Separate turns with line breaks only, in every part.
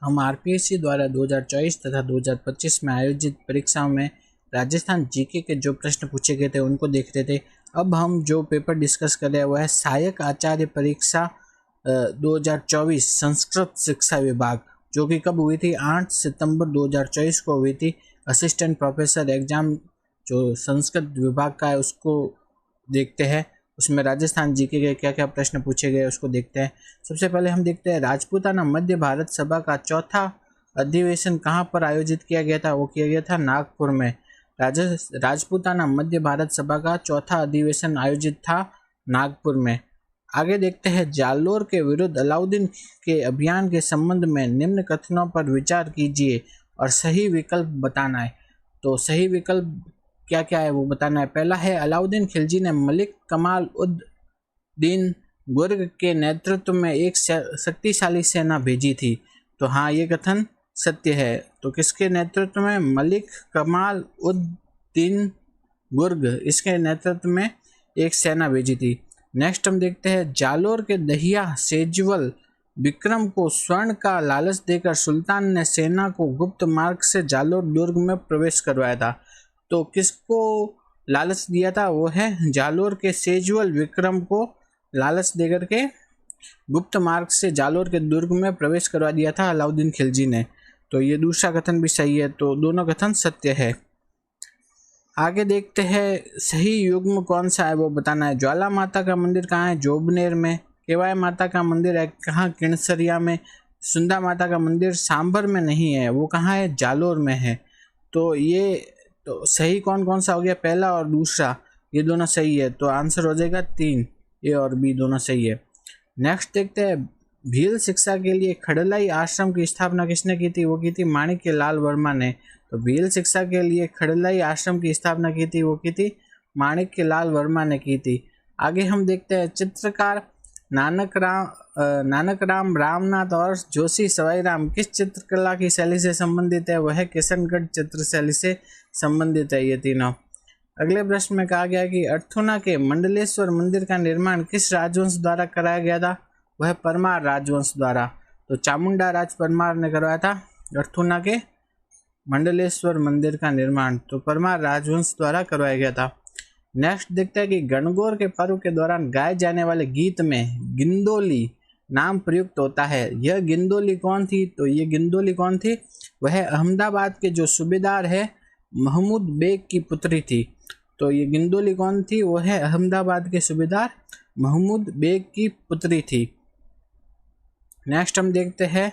हम आरपीएससी द्वारा 2024 तथा 2025 में आयोजित परीक्षाओं में राजस्थान जीके के जो प्रश्न पूछे गए थे उनको देख रहे थे। अब हम जो पेपर डिस्कस कर रहे हैं वह है सहायक आचार्य परीक्षा 2024 संस्कृत शिक्षा विभाग, जो कि कब हुई थी? 8 सितंबर 2024 को हुई थी। असिस्टेंट प्रोफेसर एग्जाम जो संस्कृत विभाग का है उसको देखते हैं। उसमें राजस्थान जीके के क्या क्या प्रश्न पूछे गए उसको देखते हैं। सबसे पहले हम देखते हैं राजपूताना मध्य भारत सभा का चौथा अधिवेशन कहाँ पर आयोजित किया गया था? वो किया गया था नागपुर में। राजपूताना मध्य भारत सभा का चौथा अधिवेशन आयोजित था नागपुर में। आगे देखते हैं जालोर के विरुद्ध अलाउद्दीन के अभियान के संबंध में निम्न कथनों पर विचार कीजिए और सही विकल्प बताना है। तो सही विकल्प क्या क्या है वो बताना है। पहला है अलाउद्दीन खिलजी ने मलिक कमाल उद दीन गुर्ग के नेतृत्व में एक शक्तिशाली सेना भेजी थी। तो हाँ, ये कथन सत्य है। तो किसके नेतृत्व में? मलिक कमाल उद दीन गुर्ग, इसके नेतृत्व में एक सेना भेजी थी। नेक्स्ट हम देखते हैं जालोर के दहिया सेजवल विक्रम को स्वर्ण का लालच देकर सुल्तान ने सेना को गुप्त मार्ग से जालोर दुर्ग में प्रवेश करवाया था। तो किसको लालच दिया था? वो है जालोर के सेजवल विक्रम को लालच देकर के गुप्त मार्ग से जालोर के दुर्ग में प्रवेश करवा दिया था अलाउद्दीन खिलजी ने। तो ये दूसरा कथन भी सही है। तो दोनों कथन सत्य है। आगे देखते हैं सही युग्म कौन सा है वो बताना है। ज्वाला माता का मंदिर कहाँ है? जोबनेर में। केवाय माता का मंदिर है कहाँ? किणसरिया में। सुंदा माता का मंदिर सांभर में नहीं है, वो कहाँ है? जालोर में है। तो ये तो सही कौन कौन सा हो गया? पहला और दूसरा, ये दोनों सही है। तो आंसर हो जाएगा 3, ए और बी दोनों सही है। नेक्स्ट देखते हैं भील शिक्षा के लिए खड़लाई आश्रम की स्थापना किसने की थी? वो की थी माणिक्य लाल वर्मा ने। तो भील शिक्षा के लिए खड़लाई आश्रम की स्थापना की थी, वो की थी माणिक्य लाल वर्मा ने की थी। आगे हम देखते हैं चित्रकार नानक राम रामनाथ और जोशी सवाई राम किस चित्रकला की शैली से संबंधित है? वह किशनगढ़ चित्र शैली से संबंधित है ये तीनों। अगले प्रश्न में कहा गया कि अर्थुना के मंडलेश्वर मंदिर का निर्माण किस राजवंश द्वारा कराया गया था? वह परमार राजवंश द्वारा। तो चामुंडा राज परमार ने करवाया था अर्थुना के मंडलेश्वर मंदिर का निर्माण, तो परमार राजवंश द्वारा करवाया गया था। नेक्स्ट देखते हैं कि गणगौर के पर्व के दौरान गाए जाने वाले गीत में गिंदोली नाम प्रयुक्त होता है। यह गिंदोली कौन थी? तो ये गिंदोली कौन थी? वह अहमदाबाद के जो सूबेदार है महमूद बेग की पुत्री थी। तो ये गिंदोली कौन थी? वो है अहमदाबाद के सूबेदार महमूद बेग की पुत्री थी। नेक्स्ट हम देखते हैं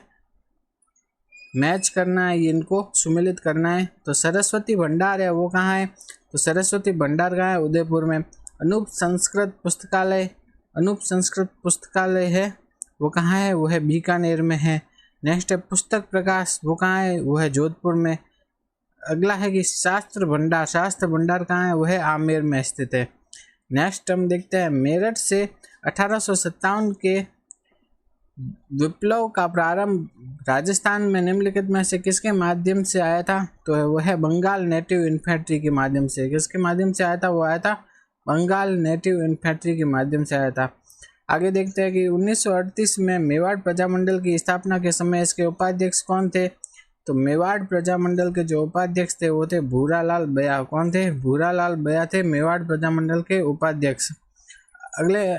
मैच करना है, इनको सुमिलित करना है। तो सरस्वती भंडार है वो कहाँ है? तो सरस्वती भंडार कहाँ है? उदयपुर में। अनूप संस्कृत पुस्तकालय है वो कहाँ है? वो है बीकानेर में है। नेक्स्ट है पुस्तक प्रकाश, वो कहाँ है? वो है जोधपुर में। अगला है कि शास्त्र भंडार कहाँ है? वो है आमेर में स्थित है। नेक्स्ट हम देखते हैं मेरठ से 1857 के विप्लव का प्रारंभ राजस्थान में निम्नलिखित में से किसके माध्यम से आया था? तो वो है बंगाल नेटिव इन्फेंट्री के माध्यम से। किसके माध्यम से आया था? वो आया था बंगाल नेटिव इन्फेंट्री के माध्यम से आया था। आगे देखते हैं कि 1938 में मेवाड़ प्रजामंडल की स्थापना के समय इसके उपाध्यक्ष कौन थे? तो मेवाड़ प्रजामंडल के जो उपाध्यक्ष थे वो थे भूरालाल बया। कौन थे? भूरालाल बया थे मेवाड़ प्रजामंडल के उपाध्यक्ष।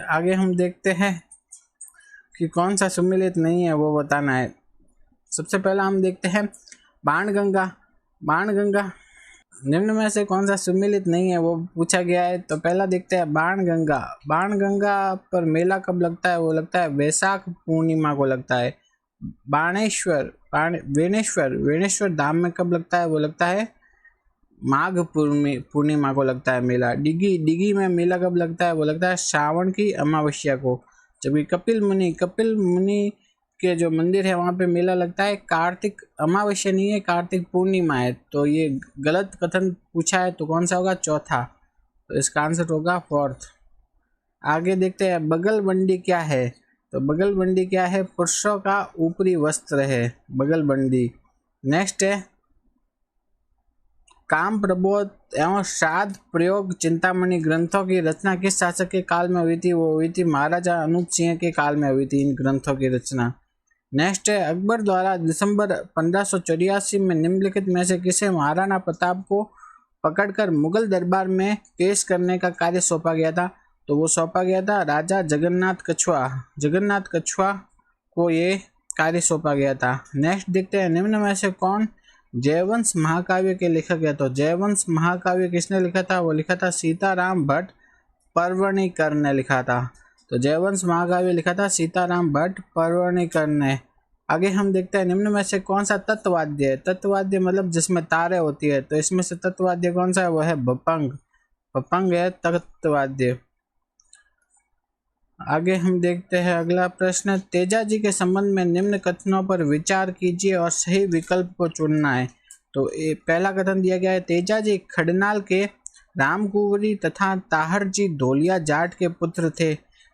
आगे हम देखते हैं कि कौन सा सुमिलित नहीं है वो बताना है। सबसे पहला हम देखते हैं बाणगंगा निम्न में से कौन सा सुमिलित नहीं है वो पूछा गया है। तो पहला देखते हैं बाणगंगा पर मेला कब लगता है? वो लगता है वैशाख पूर्णिमा को लगता है। वेणेश्वर धाम में कब लगता है? वो लगता है माघ पूर्णिमा को लगता है मेला। डिगी में मेला कब लगता है? वो लगता है श्रावण की अमावस्या को। जबकि कपिल मुनि के जो मंदिर है वहाँ पे मेला लगता है कार्तिक अमावस्या नहीं है, कार्तिक पूर्णिमा है। तो ये गलत कथन पूछा है, तो कौन सा होगा? चौथा। तो इसका आंसर होगा 4th। आगे देखते हैं बगलबंडी क्या है? तो बगलबंडी क्या है? पुरुषों का ऊपरी वस्त्र है बगलबंडी। नेक्स्ट है काम प्रबोध एवं श्राद्ध प्रयोग चिंतामणि ग्रंथों की रचना किस शासक के काल में हुई थी? वो हुई थी महाराजा अनूप सिंह के काल में हुई थी इन ग्रंथों की रचना। नेक्स्ट है अकबर द्वारा दिसंबर 1584 में निम्नलिखित में से किसे महाराणा प्रताप को पकड़कर मुगल दरबार में पेश करने का कार्य सौंपा गया था? तो वो सौंपा गया था राजा जगन्नाथ कछुआ को ये कार्य सौंपा गया था। नेक्स्ट देखते हैं निम्न में से कौन जयवंश महाकाव्य के लेखक है? तो जयवंश महाकाव्य किसने लिखा था? वो लिखा था सीताराम भट्ट परवणिकर ने लिखा था। तो जयवंश महाकाव्य लिखा था सीताराम भट्ट परवणिकर ने। आगे हम देखते हैं निम्न में से कौन सा तत्ववाद्य है? तत्ववाद्य मतलब जिसमें तारे होती है, तो इसमें से तत्ववाद्य कौन सा है? वो है भपंग। भपंग है तत्ववाद्य। आगे हम देखते हैं अगला प्रश्न, तेजाजी के संबंध में निम्न कथनों पर विचार कीजिए और सही विकल्प को चुनना है। तो पहला कथन दिया गया है तेजाजी खडनाल के रामकुंवरी तथा ताहरजी धोलिया जाट के पुत्र थे।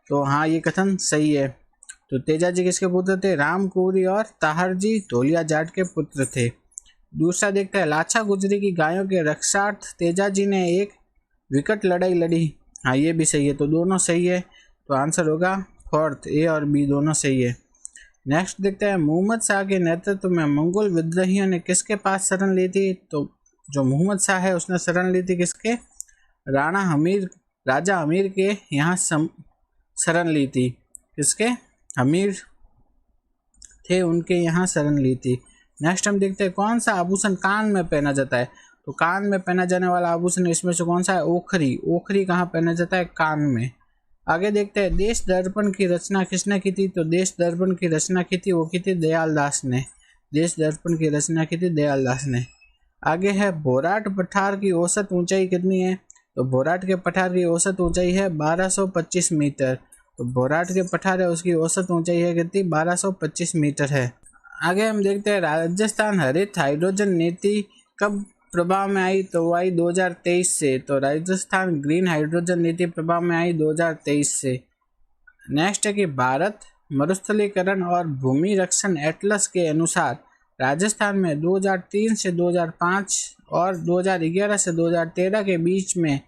तो हाँ, ये कथन सही है। तो तेजाजी किसके पुत्र थे? रामकुंवरी और ताहरजी धोलिया जाट के पुत्र थे। दूसरा देखते हैं लाछा गुजरी की गायों के रक्षार्थ तेजाजी ने एक विकट लड़ाई लड़ी। हाँ, ये भी सही है। तो दोनों सही है। तो आंसर होगा फोर्थ, ए और बी दोनों सही है। नेक्स्ट देखते हैं मोहम्मद शाह के नेतृत्व में मंगोल विद्रोहियों ने किसके पास शरण ली थी? तो जो मोहम्मद शाह है उसने शरण ली थी किसके? राजा हमीर के यहाँ शरण ली थी। किसके? हमीर थे, उनके यहाँ शरण ली थी। नेक्स्ट हम देखते हैं कौन सा आभूषण कान में पहना जाता है? तो कान में पहना जाने वाला आभूषण इसमें से कौन सा है? ओखरी। ओखरी कहाँ पहना जाता है? कान में। आगे देखते हैं देश दर्पण की रचना किसने की थी? तो देश दर्पण की रचना की थी, वो की थी दयालदास ने। देश दर्पण की रचना की थी दयालदास ने। आगे है भोराट पठार की औसत ऊंचाई कितनी है? तो भोराट के पठार की औसत ऊंचाई है 1225 मीटर। तो भोराट के पठार है उसकी औसत ऊंचाई है कितनी? 1225 मीटर है। आगे हम देखते हैं राजस्थान हरित हाइड्रोजन नीति कब प्रभाव में आई? तो वो आई 2023 से। तो राजस्थान ग्रीन हाइड्रोजन नीति प्रभाव में आई 2023 से। नेक्स्ट है कि भारत मरुस्थलीकरण और भूमि रक्षण एटलस के अनुसार राजस्थान में 2003 से 2005 और 2011 से 2013 के बीच में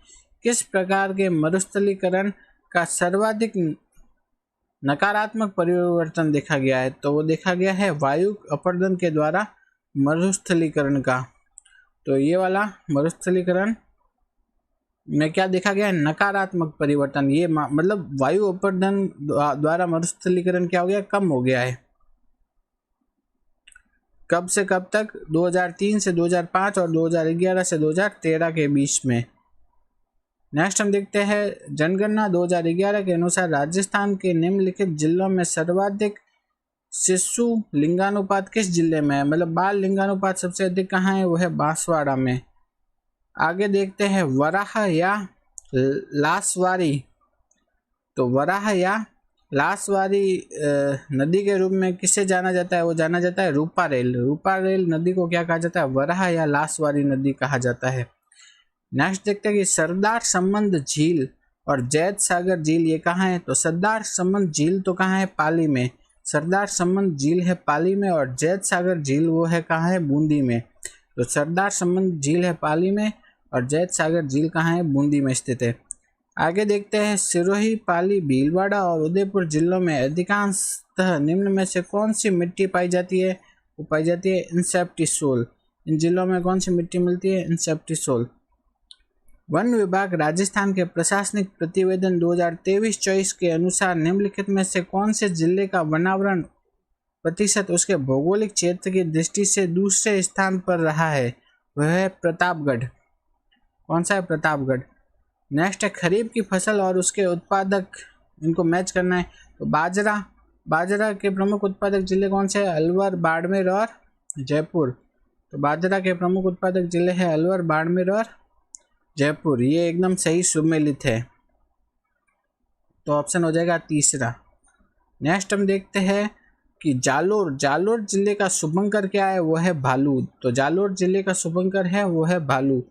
किस प्रकार के मरुस्थलीकरण का सर्वाधिक नकारात्मक परिवर्तन देखा गया है? तो वो देखा गया है वायु अपरदन के द्वारा मरुस्थलीकरण का। तो ये वाला मरुस्थलीकरण में क्या देखा गया है? नकारात्मक परिवर्तन। ये मतलब वायु अपरदन द्वारा मरुस्थलीकरण क्या हो गया? कम हो गया है। कब से कब तक? 2003 से 2005 और 2011 से 2013 के बीच में। नेक्स्ट हम देखते हैं जनगणना 2011 के अनुसार राजस्थान के निम्नलिखित जिलों में सर्वाधिक शिशु लिंगानुपात किस जिले में है? मतलब बाल लिंगानुपात सबसे अधिक कहाँ है? वो है बांसवाड़ा में। आगे देखते हैं वराह या लासवारी। तो वराह या लासवारी नदी के रूप में किसे जाना जाता है? वो जाना जाता है रूपारेल। रूपारेल नदी को क्या कहा जाता है? वराह या लासवारी नदी कहा जाता है। नेक्स्ट देखते हैं कि सरदार संबंध झील और जैत सागर झील ये कहाँ है? तो सरदार संबंध झील तो कहाँ है? पाली में। सरदार संबंध झील है पाली में और जैत सागर झील वो है कहाँ है? बूंदी में। तो सरदार संबंध झील है पाली में और जैत सागर झील कहाँ है? बूंदी में स्थित है। आगे देखते हैं सिरोही, पाली, भीलवाड़ा और उदयपुर जिलों में अधिकांशतः निम्न में से कौन सी मिट्टी पाई जाती है? वो पाई जाती है इंसेप्टी सोल। इन जिलों में कौन सी मिट्टी मिलती है? इंसेप्टी सोल। वन विभाग राजस्थान के प्रशासनिक प्रतिवेदन 2023-24 के अनुसार निम्नलिखित में से कौन से जिले का वनावरण प्रतिशत उसके भौगोलिक क्षेत्र की दृष्टि से दूसरे स्थान पर रहा है? वह है प्रतापगढ़। कौन सा है? प्रतापगढ़। नेक्स्ट है खरीफ की फसल और उसके उत्पादक, इनको मैच करना है। तो बाजरा के प्रमुख उत्पादक जिले कौन से हैं? अलवर, बाड़मेर और जयपुर। तो बाजरा के प्रमुख उत्पादक जिले हैं अलवर, बाड़मेर और जयपुर। ये एकदम सही सुमेलित है। तो ऑप्शन हो जाएगा तीसरा। नेक्स्ट हम देखते हैं कि जालोर जिले का शुभंकर क्या है? वो है भालू। तो जालोर जिले का शुभंकर है वो है भालू।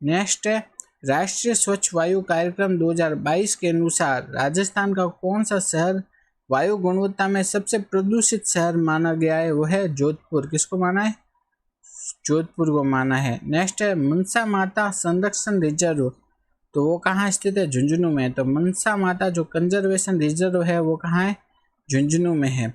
नेक्स्ट है राष्ट्रीय स्वच्छ वायु कार्यक्रम 2022 के अनुसार राजस्थान का कौन सा शहर वायु गुणवत्ता में सबसे प्रदूषित शहर माना गया है? वो है जोधपुर। किसको माना है? जोधपुर को माना है। नेक्स्ट है मनसा माता संरक्षण रिजर्व। तो वो कहाँ स्थित है? झुंझुनू में। तो मनसा माता जो कंजर्वेशन रिजर्व है वो कहाँ है? झुंझुनू में है।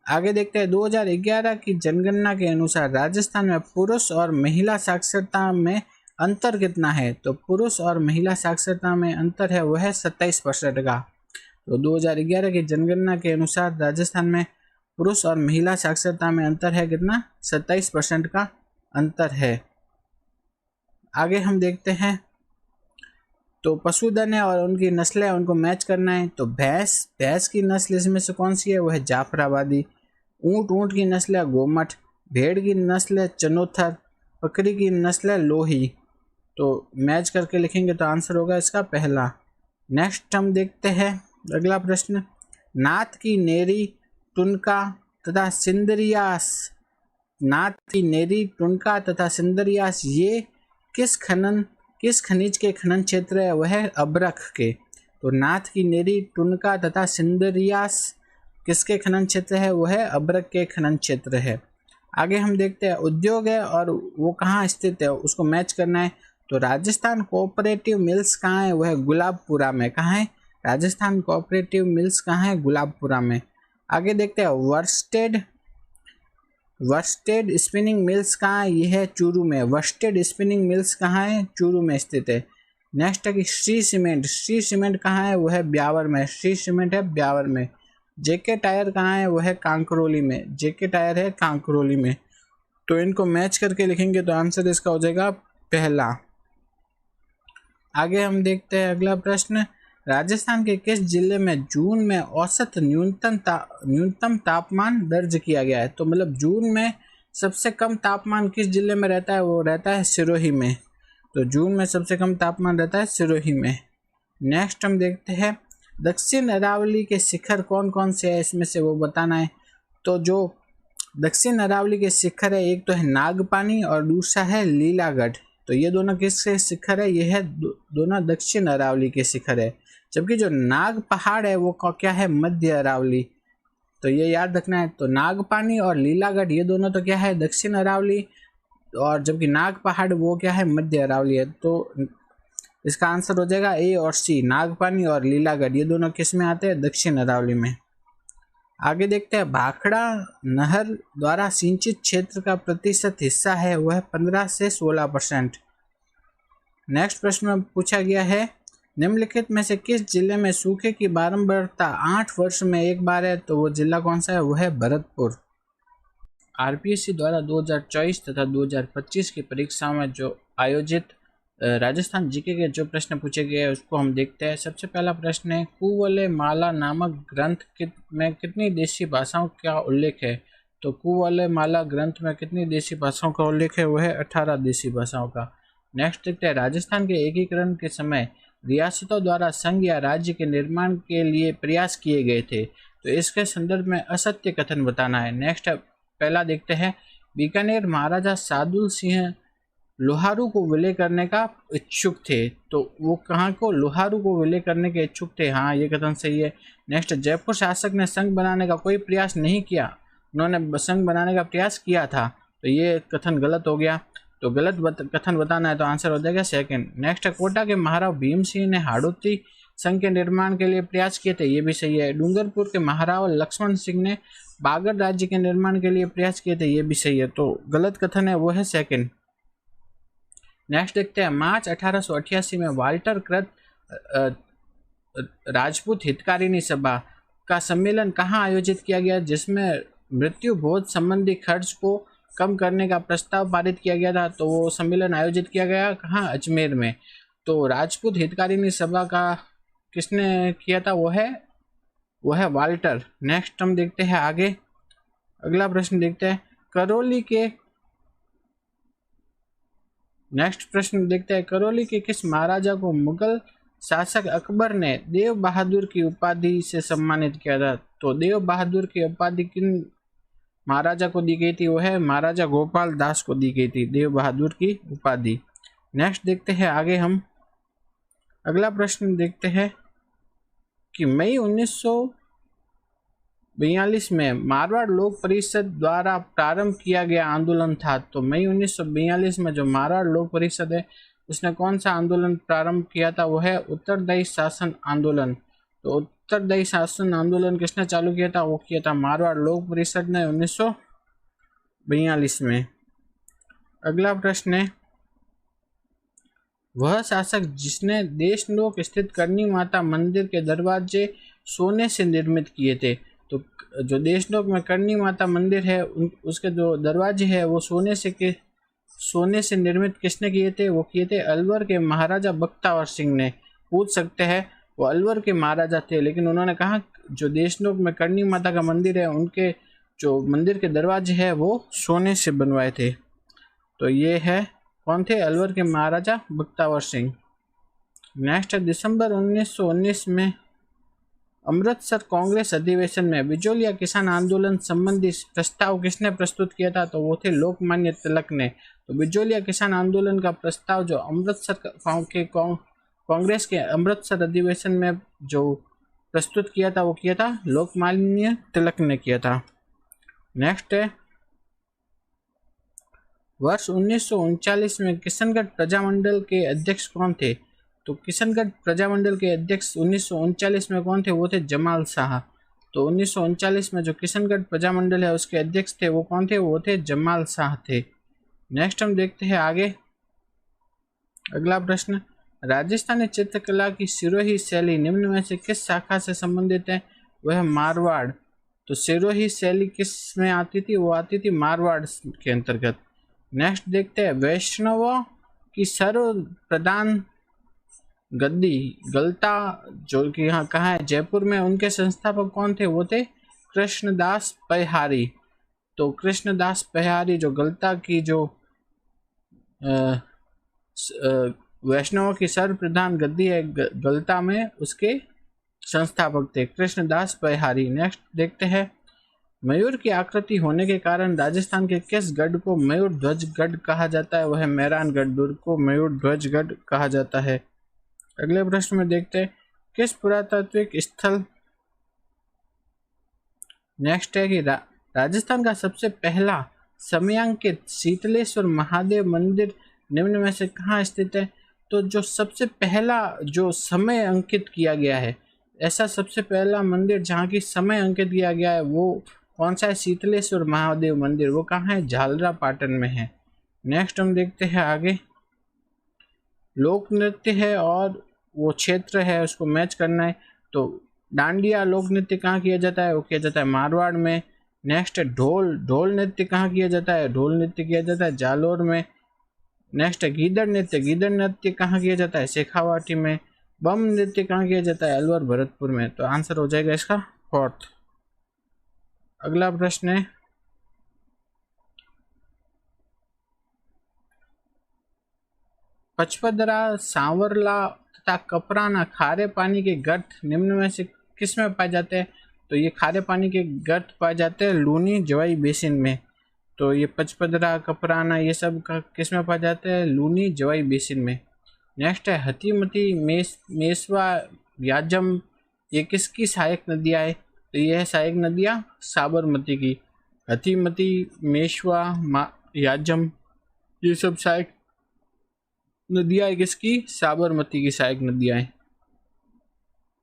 आगे देखते हैं 2011 की जनगणना के अनुसार राजस्थान में पुरुष और महिला साक्षरता में अंतर कितना है। तो पुरुष और महिला साक्षरता में अंतर है वह है 27% का। तो 2011 की जनगणना के अनुसार राजस्थान में पुरुष और महिला साक्षरता में अंतर है कितना, 27% का अंतर है। आगे हम देखते हैं तो पशुधन है और उनकी नस्लें उनको मैच करना है। तो भैंस की नस्ल इसमें से कौन सी है, वह है जाफराबादी। ऊंट की नस्ल है गोमठ। भेड़ की नस्ल है चनोथर। बकरी की नस्ल है लोही। तो मैच करके लिखेंगे तो आंसर होगा इसका पहला। नेक्स्ट हम देखते हैं अगला प्रश्न, नाथ की नेरी, टुनका तथा सिंदरियास। नाथ की नेरी, टुनका तथा सिंदरियास ये किस खनिज के खनन क्षेत्र है, वह है अब्रक के। तो नाथ की नेरी, टुनका तथा सिंदरियास किसके खनन क्षेत्र है, वह है अब्रक के खनन क्षेत्र है। आगे हम देखते हैं उद्योग है और वो कहाँ स्थित है, उसको मैच करना है। तो राजस्थान कोऑपरेटिव मिल्स कहाँ है, वह है गुलाबपुरा में। कहाँ है, राजस्थान कोऑपरेटिव मिल्स कहाँ है, गुलाबपुरा में। आगे देखते हैं वर्स्टेड स्पिनिंग मिल्स कहाँ है, यह है चूरू में। वर्स्टेड स्पिनिंग मिल्स कहाँ है, चूरू में स्थित है। नेक्स्ट है कि श्री सीमेंट कहाँ है, वह है ब्यावर में। श्री सीमेंट है ब्यावर में। जेके टायर कहाँ है, वह है कांकरोली में। जेके टायर है कांकरोली में। तो इनको मैच करके लिखेंगे तो आंसर इसका हो जाएगा पहला। आगे हम देखते हैं अगला प्रश्न, राजस्थान के किस जिले में जून में औसत न्यूनतम तापमान दर्ज किया गया है। तो मतलब जून में सबसे कम तापमान किस जिले में रहता है, वो रहता है सिरोही में। तो जून में सबसे कम तापमान रहता है सिरोही में। नेक्स्ट हम देखते हैं दक्षिण अरावली के शिखर कौन कौन से है, इसमें से वो बताना है। तो जो दक्षिण अरावली के शिखर है, एक तो है नागपानी और दूसरा है लीलागढ़। तो ये दोनों किसके शिखर है, ये है दोनों दक्षिण अरावली के शिखर है। जबकि जो नाग पहाड़ है वो क्या है, मध्य अरावली। तो ये याद रखना है। तो नागपानी और लीलागढ़ ये दोनों तो क्या है, दक्षिण अरावली, और जबकि नाग पहाड़ वो क्या है, मध्य अरावली है। तो इसका आंसर हो जाएगा ए और सी। नागपानी और लीलागढ़ ये दोनों किस में आते हैं, दक्षिण अरावली में। आगे देखते हैं भाखड़ा नहर द्वारा सिंचित क्षेत्र का प्रतिशत हिस्सा है, वह 15 से 16%। नेक्स्ट प्रश्न में पूछा गया है निम्नलिखित में से किस जिले में सूखे की बारंबारता 8 वर्ष में एक बार है। तो वो जिला कौन सा है, वह है भरतपुर। आरपीएससी द्वारा 2024 तथा 2025 की परीक्षाओं में जो आयोजित राजस्थान जीके के जो प्रश्न पूछे गए उसको हम देखते हैं। सबसे पहला प्रश्न है कुवले माला नामक ग्रंथ में कितनी देशी भाषाओं का उल्लेख है। तो कुवले माला ग्रंथ में कितनी देशी भाषाओं का उल्लेख है, वह है 18 देशी भाषाओं का। नेक्स्ट देखते हैं राजस्थान के एकीकरण के समय रियासतों द्वारा संघ या राज्य के निर्माण के लिए प्रयास किए गए थे, तो इसके संदर्भ में असत्य कथन बताना है। नेक्स्ट पहला देखते हैं बीकानेर महाराजा सादुल सिंह लोहारू को विलय करने का इच्छुक थे। तो वो कहाँ को, लोहारू को विलय करने के इच्छुक थे। हाँ, ये कथन सही है। नेक्स्ट जयपुर शासक ने संघ बनाने का कोई प्रयास नहीं किया, उन्होंने संघ बनाने का प्रयास किया था, तो ये कथन गलत हो गया। तो गलत कथन बताना है तो आंसर हो जाएगा सेकंड। नेक्स्ट कोटा के महाराव भीम सिंह ने हाड़ौती संघ के निर्माण के लिए प्रयास किए थे, ये भी सही है। डूंगरपुर के महाराव लक्ष्मण सिंह ने बागड़ राज्य के निर्माण के लिए प्रयास किए थे, ये भी सही है। तो गलत कथन है वो है सेकंड। नेक्स्ट देखते हैं मार्च 1888 में वाल्टर कृत राजपूत हितकारिणी सभा का सम्मेलन कहाँ आयोजित किया गया, जिसमें मृत्यु भोज संबंधी खर्च को कम करने का प्रस्ताव पारित किया गया था। तो वो सम्मेलन आयोजित किया गया कहाँ, अजमेर में। तो राजपूत हितकारिणी सभा का किसने किया था, वो है वाल्टर। नेक्स्ट हम देखते हैं आगे अगला प्रश्न देखते हैं करौली के किस महाराजा को मुगल शासक अकबर ने देव बहादुर की उपाधि से सम्मानित किया था। तो देव बहादुर की उपाधि किन महाराजा को दी गई थी, वो है महाराजा गोपाल दास को दी गई थी देव बहादुर की उपाधि। नेक्स्ट देखते हैं आगे हम अगला प्रश्न देखते हैं कि मई 1942 में मारवाड़ लोक परिषद द्वारा प्रारंभ किया गया आंदोलन था। तो मई 1942 में जो मारवाड़ लोक परिषद है उसने कौन सा आंदोलन प्रारंभ किया था, वो है उत्तरदायी शासन आंदोलन। तो उत्तरदायी शासन आंदोलन किसने चालू किया था? वो किया था मारवाड़ लोक परिषद ने 1942 में। अगला प्रश्न है, वह शासक जिसने देशनोक स्थित करनी माता मंदिर के दरवाजे सोने से निर्मित किए थे। तो जो देशनोक में करनी माता मंदिर है उसके जो दरवाजे हैं वो सोने से निर्मित किसने किए थे? वो किए थे अलवर के महाराजा बख्तावर सिंह ने। पूछ सकते हैं, वो अलवर के महाराजा थे, लेकिन उन्होंने कहा जो देशनोक में करनी माता का मंदिर है उनके जो मंदिर के दरवाजे हैं वो सोने से बनवाए थे। तो ये है कौन थे? अलवर के महाराजा बख्तावर सिंह। नेक्स्ट है, दिसंबर 1919 में अमृतसर कांग्रेस अधिवेशन में बिजोलिया किसान आंदोलन संबंधी प्रस्ताव किसने प्रस्तुत किया था? तो वो थे लोकमान्य तिलक ने। तो बिजोलिया किसान आंदोलन का प्रस्ताव जो अमृतसर के कांग्रेस के अमृतसर अधिवेशन में जो प्रस्तुत किया था वो किया था लोकमान्य तिलक ने किया था। नेक्स्ट है, वर्ष 1939 में किशनगढ़ प्रजामंडल के अध्यक्ष कौन थे? तो किशनगढ़ प्रजामंडल के अध्यक्ष 1939 में कौन थे? वो थे जमाल शाह। तो 1939 में जो किशनगढ़ प्रजामंडल है उसके अध्यक्ष थे वो कौन थे? वो थे जमाल शाह थे। नेक्स्ट हम देखते हैं आगे अगला प्रश्न, राजस्थानी चित्रकला की सिरोही शैली निम्न में से किस शाखा से संबंधित है? वह मारवाड़। तो सिरोही शैली किस में आती थी? वो आती थी मारवाड़ के अंतर्गत। नेक्स्ट देखते हैं, वैष्णवों की सर्व प्रधान गद्दी गलता जो कि यहाँ कहाँ है? जयपुर में। उनके संस्थापक कौन थे? वो थे कृष्णदास पहारी। तो कृष्णदास पहारी जो गलता की जो वैष्णवों की सर्व प्रधान गद्दी है गलता में, उसके संस्थापक थे कृष्णदास पहारी। नेक्स्ट देखते हैं, मयूर की आकृति होने के कारण राजस्थान के किस गढ़ को मयूर ध्वज गढ़ कहा जाता है? वह मेहरानगढ़ दुर्ग को मयूर ध्वज गढ़ कहा जाता है। अगले प्रश्न में देखते हैं, किस पुरातात्विक स्थल नेक्स्ट है कि राजस्थान का सबसे पहला समयांकित शीतलेश्वर महादेव मंदिर निम्न में से कहाँ स्थित है? तो जो सबसे पहला जो समय अंकित किया गया है, ऐसा सबसे पहला मंदिर जहाँ की समय अंकित किया गया है वो कौन सा है? शीतलेश्वर महादेव मंदिर। वो कहाँ है? झालरा पाटन में है। नेक्स्ट हम देखते हैं आगे, लोक नृत्य है और वो क्षेत्र है उसको मैच करना है। तो डांडिया लोक नृत्य कहाँ किया जाता है? वो किया जाता है मारवाड़ में। नेक्स्ट है ढोल नृत्य कहाँ किया जाता है? ढोल नृत्य किया जाता है जालोर में। नेक्स्ट है गीदड़ नृत्य कहाँ किया जाता है? शेखावाटी में। बम नृत्य कहाँ किया जाता है? अलवर भरतपुर में। तो आंसर हो जाएगा इसका फोर्थ। अगला प्रश्न है, पचपदरा, सांवरला तथा कपराना खारे पानी के गर्त निम्न में से किस में पाए जाते हैं? तो ये खारे पानी के गर्त पाए जाते हैं लूनी जवाई बेसिन में। तो ये पचपदरा कपराना ये सब का किस में पाए जाते हैं? लूनी जवाई बेसिन में। नेक्स्ट है, हतीमती मेसवा याजम ये किसकी सहायक नदियाँ है? तो ये है सहायक नदियाँ साबरमती की। हतीमती, मेशवा, याजम ये सब सहायक नदियाँ है किसकी? साबरमती की सहायक नदियाँ हैं।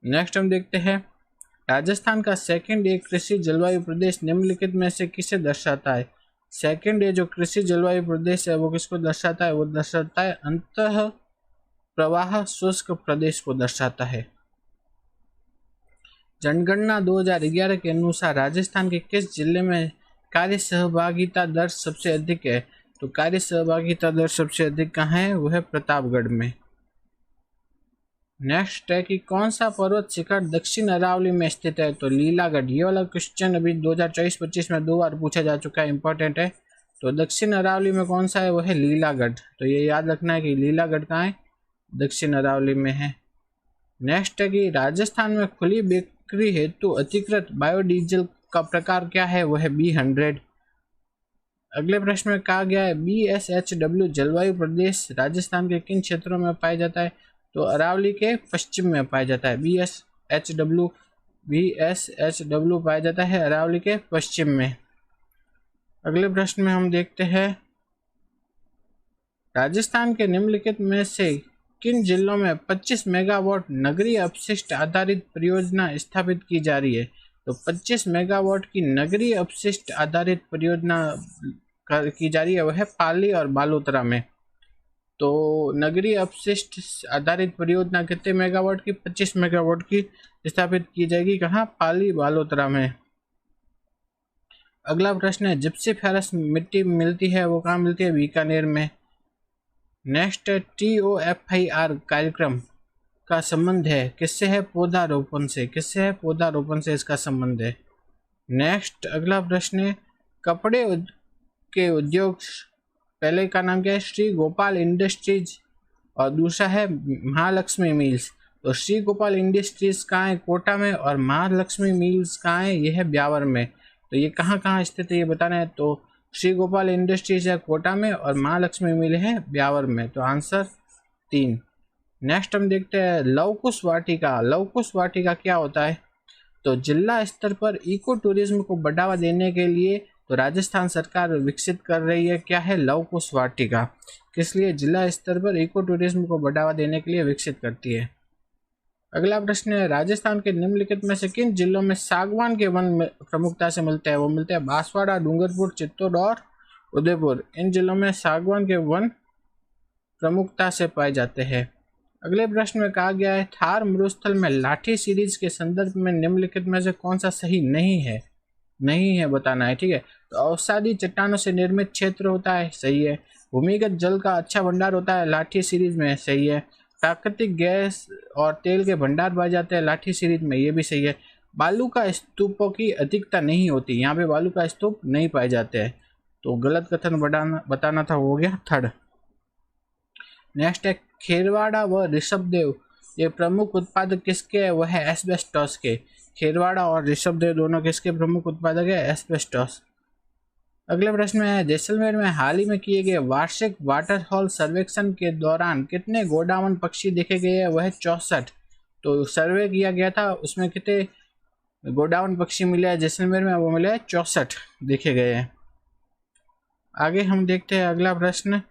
नेक्स्ट हम देखते हैं, राजस्थान का सेकंड एक कृषि जलवायु प्रदेश निम्नलिखित में से किसे दर्शाता है? सेकंड ये जो कृषि जलवायु प्रदेश है वो किसको दर्शाता है? वो दर्शाता है अंतः प्रवाह शुष्क प्रदेश को दर्शाता है। जनगणना 2011 के अनुसार राजस्थान के किस जिले में कार्य सहभागिता दर सबसे अधिक है? तो कार्य सहभागिता दर सबसे अधिक कहाँ है? वह है प्रतापगढ़ में। नेक्स्ट है कि कौन सा पर्वत शिखर दक्षिण अरावली में स्थित है? तो लीलागढ़। ये वाला क्वेश्चन अभी 2024-25 में 2 बार पूछा जा चुका है, इंपॉर्टेंट है। तो दक्षिण अरावली में कौन सा है? वह है लीलागढ़। तो ये याद रखना है कि लीलागढ़ कहाँ है? दक्षिण अरावली में है। नेक्स्ट है कि राजस्थान में खुली बिक्री हेतु अधिकृत बायोडीजल का प्रकार क्या है? वह है B100। अगले प्रश्न में कहा गया है, BSHW जलवायु प्रदेश राजस्थान के किन क्षेत्रों में पाया जाता है? तो अरावली के पश्चिम में पाया जाता है। BSHW पाया जाता है अरावली के पश्चिम में। अगले प्रश्न में हम देखते हैं, राजस्थान के निम्नलिखित में से किन जिलों में 25 मेगावाट नगरीय अपशिष्ट आधारित परियोजना स्थापित की जा रही है? तो 25 मेगावाट की नगरीय अपशिष्ट आधारित परियोजना की जा रही है, वह है पाली और बालोतरा में। तो नगरीय अपशिष्ट आधारित परियोजना कितने मेगावाट की? 25 मेगावाट की स्थापित की जाएगी। कहाँ? पाली बालोतरा में। अगला प्रश्न है, जिप्सी फेरस मिट्टी मिलती है वो कहाँ मिलती है? बीकानेर में। नेक्स्ट, TOFIR कार्यक्रम का संबंध है किससे? है पौधारोपण से। किससे है? पौधारोपण से इसका संबंध है। नेक्स्ट अगला प्रश्न है, कपड़े के उद्योग पहले का नाम क्या है? श्री गोपाल इंडस्ट्रीज और दूसरा है महालक्ष्मी मिल्स। तो श्री गोपाल इंडस्ट्रीज कहाँ है? कोटा में। और महालक्ष्मी मिल्स कहाँ है? यह है ब्यावर में। तो ये कहाँ कहाँ स्थित है ये बताना है। तो श्री गोपाल इंडस्ट्रीज है कोटा में और महालक्ष्मी मिल है ब्यावर में। तो आंसर 3। नेक्स्ट हम देखते हैं लवकुश वाटिका। लवकुश वाटिका क्या होता है? तो जिला स्तर पर इको टूरिज्म को बढ़ावा देने के लिए तो राजस्थान सरकार विकसित कर रही है क्या है? लवकुश वाटिका। किस लिए? जिला स्तर पर इको टूरिज्म को बढ़ावा देने के लिए विकसित करती है। अगला प्रश्न है, राजस्थान के निम्नलिखित में से किन जिलों में सागवान के वन प्रमुखता से मिलते हैं? वो मिलते हैं बांसवाड़ा, डूंगरपुर, चित्तौड़ और उदयपुर। इन जिलों में सागवान के वन प्रमुखता से पाए जाते हैं। अगले प्रश्न में कहा गया है, थार मरुस्थल में लाठी सीरीज के संदर्भ में निम्नलिखित में से कौन सा सही नहीं है? नहीं है बताना है, ठीक है। तो अवसादी चट्टानों से निर्मित क्षेत्र होता है, सही है। भूमिगत जल का अच्छा भंडार होता है लाठी सीरीज में, सही है। प्राकृतिक गैस और तेल के भंडार पाए जाते हैं लाठी सीरीज में, ये भी सही है। बालू का स्तूपों की अधिकता नहीं होती, यहाँ पे बालू का स्तूप नहीं पाए जाते हैं। तो गलत कथन बताना था, हो गया 3rd। नेक्स्ट है खेरवाड़ा व ऋषभदेव ये प्रमुख उत्पादक किसके है? वह है एस्बेस्टॉस के। खेरवाड़ा और ऋषभदेव दोनों किसके प्रमुख उत्पादक है? एस्बेस्टॉस। अगले प्रश्न में है, जैसलमेर में हाल ही में किए गए वार्षिक वाटर हॉल सर्वेक्षण के दौरान कितने गोडावण पक्षी देखे गए हैं? वह 64। तो सर्वे किया गया था, उसमें कितने गोडावण पक्षी मिले हैं जैसलमेर में? वो मिले 64 देखे गए हैं। आगे हम देखते हैं अगला प्रश्न।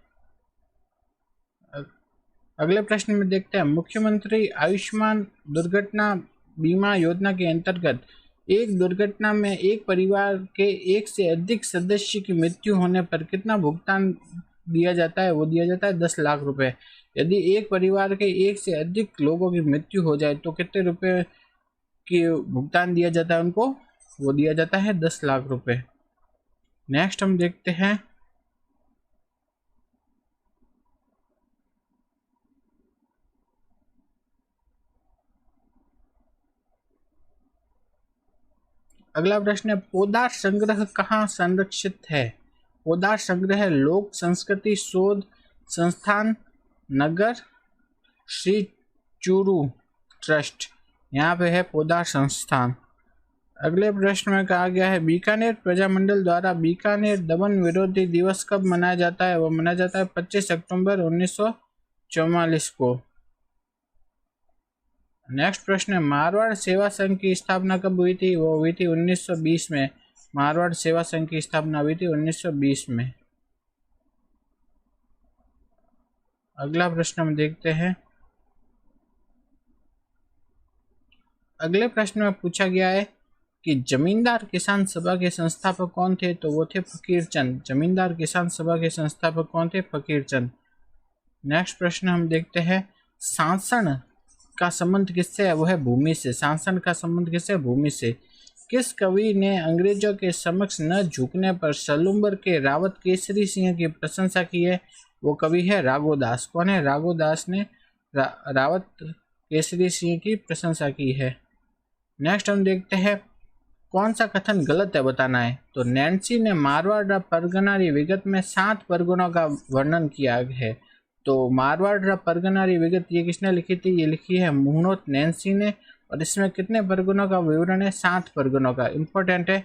अगले प्रश्न में देखते हैं, मुख्यमंत्री आयुष्मान दुर्घटना बीमा योजना के अंतर्गत एक दुर्घटना में एक परिवार के एक से अधिक सदस्य की मृत्यु होने पर कितना भुगतान दिया जाता है? वो दिया जाता है 10 लाख रुपए। यदि एक परिवार के एक से अधिक लोगों की मृत्यु हो जाए तो कितने रुपए की भुगतान दिया जाता है उनको? वो दिया जाता है 10 लाख रुपए। नेक्स्ट हम देखते हैं अगला प्रश्न है, पौधा संग्रह कहाँ संरक्षित है? पौधा संग्रह लोक संस्कृति शोध संस्थान नगर श्री चूरू ट्रस्ट, यहाँ पे है पौधा संस्थान। अगले प्रश्न में कहा गया है, बीकानेर प्रजामंडल द्वारा बीकानेर दमन विरोधी दिवस कब मनाया जाता है? वो मनाया जाता है 25 अक्टूबर 1944 को। नेक्स्ट प्रश्न है, मारवाड़ सेवा संघ की स्थापना कब हुई थी? वो हुई थी 1920 में। मारवाड़ सेवा संघ की स्थापना हुई थी 1920 में। अगला प्रश्न हम देखते हैं। अगले प्रश्न में पूछा गया है कि जमींदार किसान सभा के संस्थापक कौन थे? तो वो थे फकीर चंद। जमींदार किसान सभा के संस्थापक कौन थे? फकीर चंद। नेक्स्ट प्रश्न हम देखते हैं, शासन का संबंध किससे है? वो है भूमि से। शासन का संबंध किससे? भूमि से। किस कवि ने अंग्रेजों के समक्ष न झुकने पर सलूम्बर के रावत केसरी सिंह की प्रशंसा की है? वो कवि है राघोदास। कौन है? राघोदास ने रावत केसरी सिंह की प्रशंसा की है। नेक्स्ट हम देखते हैं, कौन सा कथन गलत है बताना है। तो नैन्सी ने मारवाड़ परगनारी विगत में 7 परगनों का वर्णन किया है। तो मारवाड़ परगनारी विगत ये किसने लिखी थी? ये लिखी है मुहनोत नैन्सी ने। और इसमें कितने परगनों का विवरण है? 7 परगनों का। इम्पोर्टेंट है,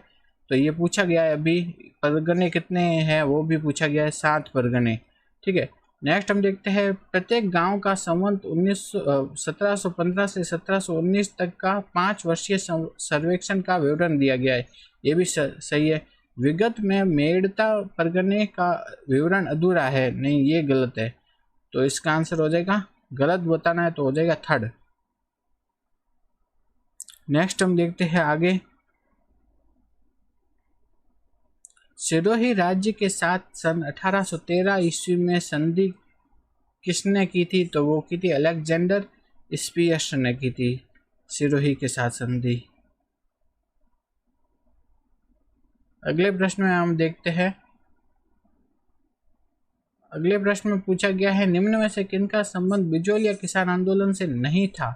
तो ये पूछा गया है अभी परगने कितने हैं वो भी पूछा गया है, 7 परगने, ठीक है। नेक्स्ट हम देखते हैं, प्रत्येक गांव का संवत 1715 से 1719 तक का 5 वर्षीय सर्वेक्षण का विवरण दिया गया है। ये भी सही है। विगत में मेड़ता परगने का विवरण अधूरा है, नहीं ये गलत है। तो इसका आंसर हो जाएगा गलत बताना है तो हो जाएगा थर्ड। नेक्स्ट हम देखते हैं आगे। सिरोही राज्य के साथ सन 1813 ईस्वी में संधि किसने की थी? तो वो की थी अलेक्जेंडर स्पियर्स ने की थी सिरोही के साथ संधि। अगले प्रश्न में हम देखते हैं। अगले प्रश्न में पूछा गया है, निम्न में से किनका संबंध बिजोलिया किसान आंदोलन से नहीं था?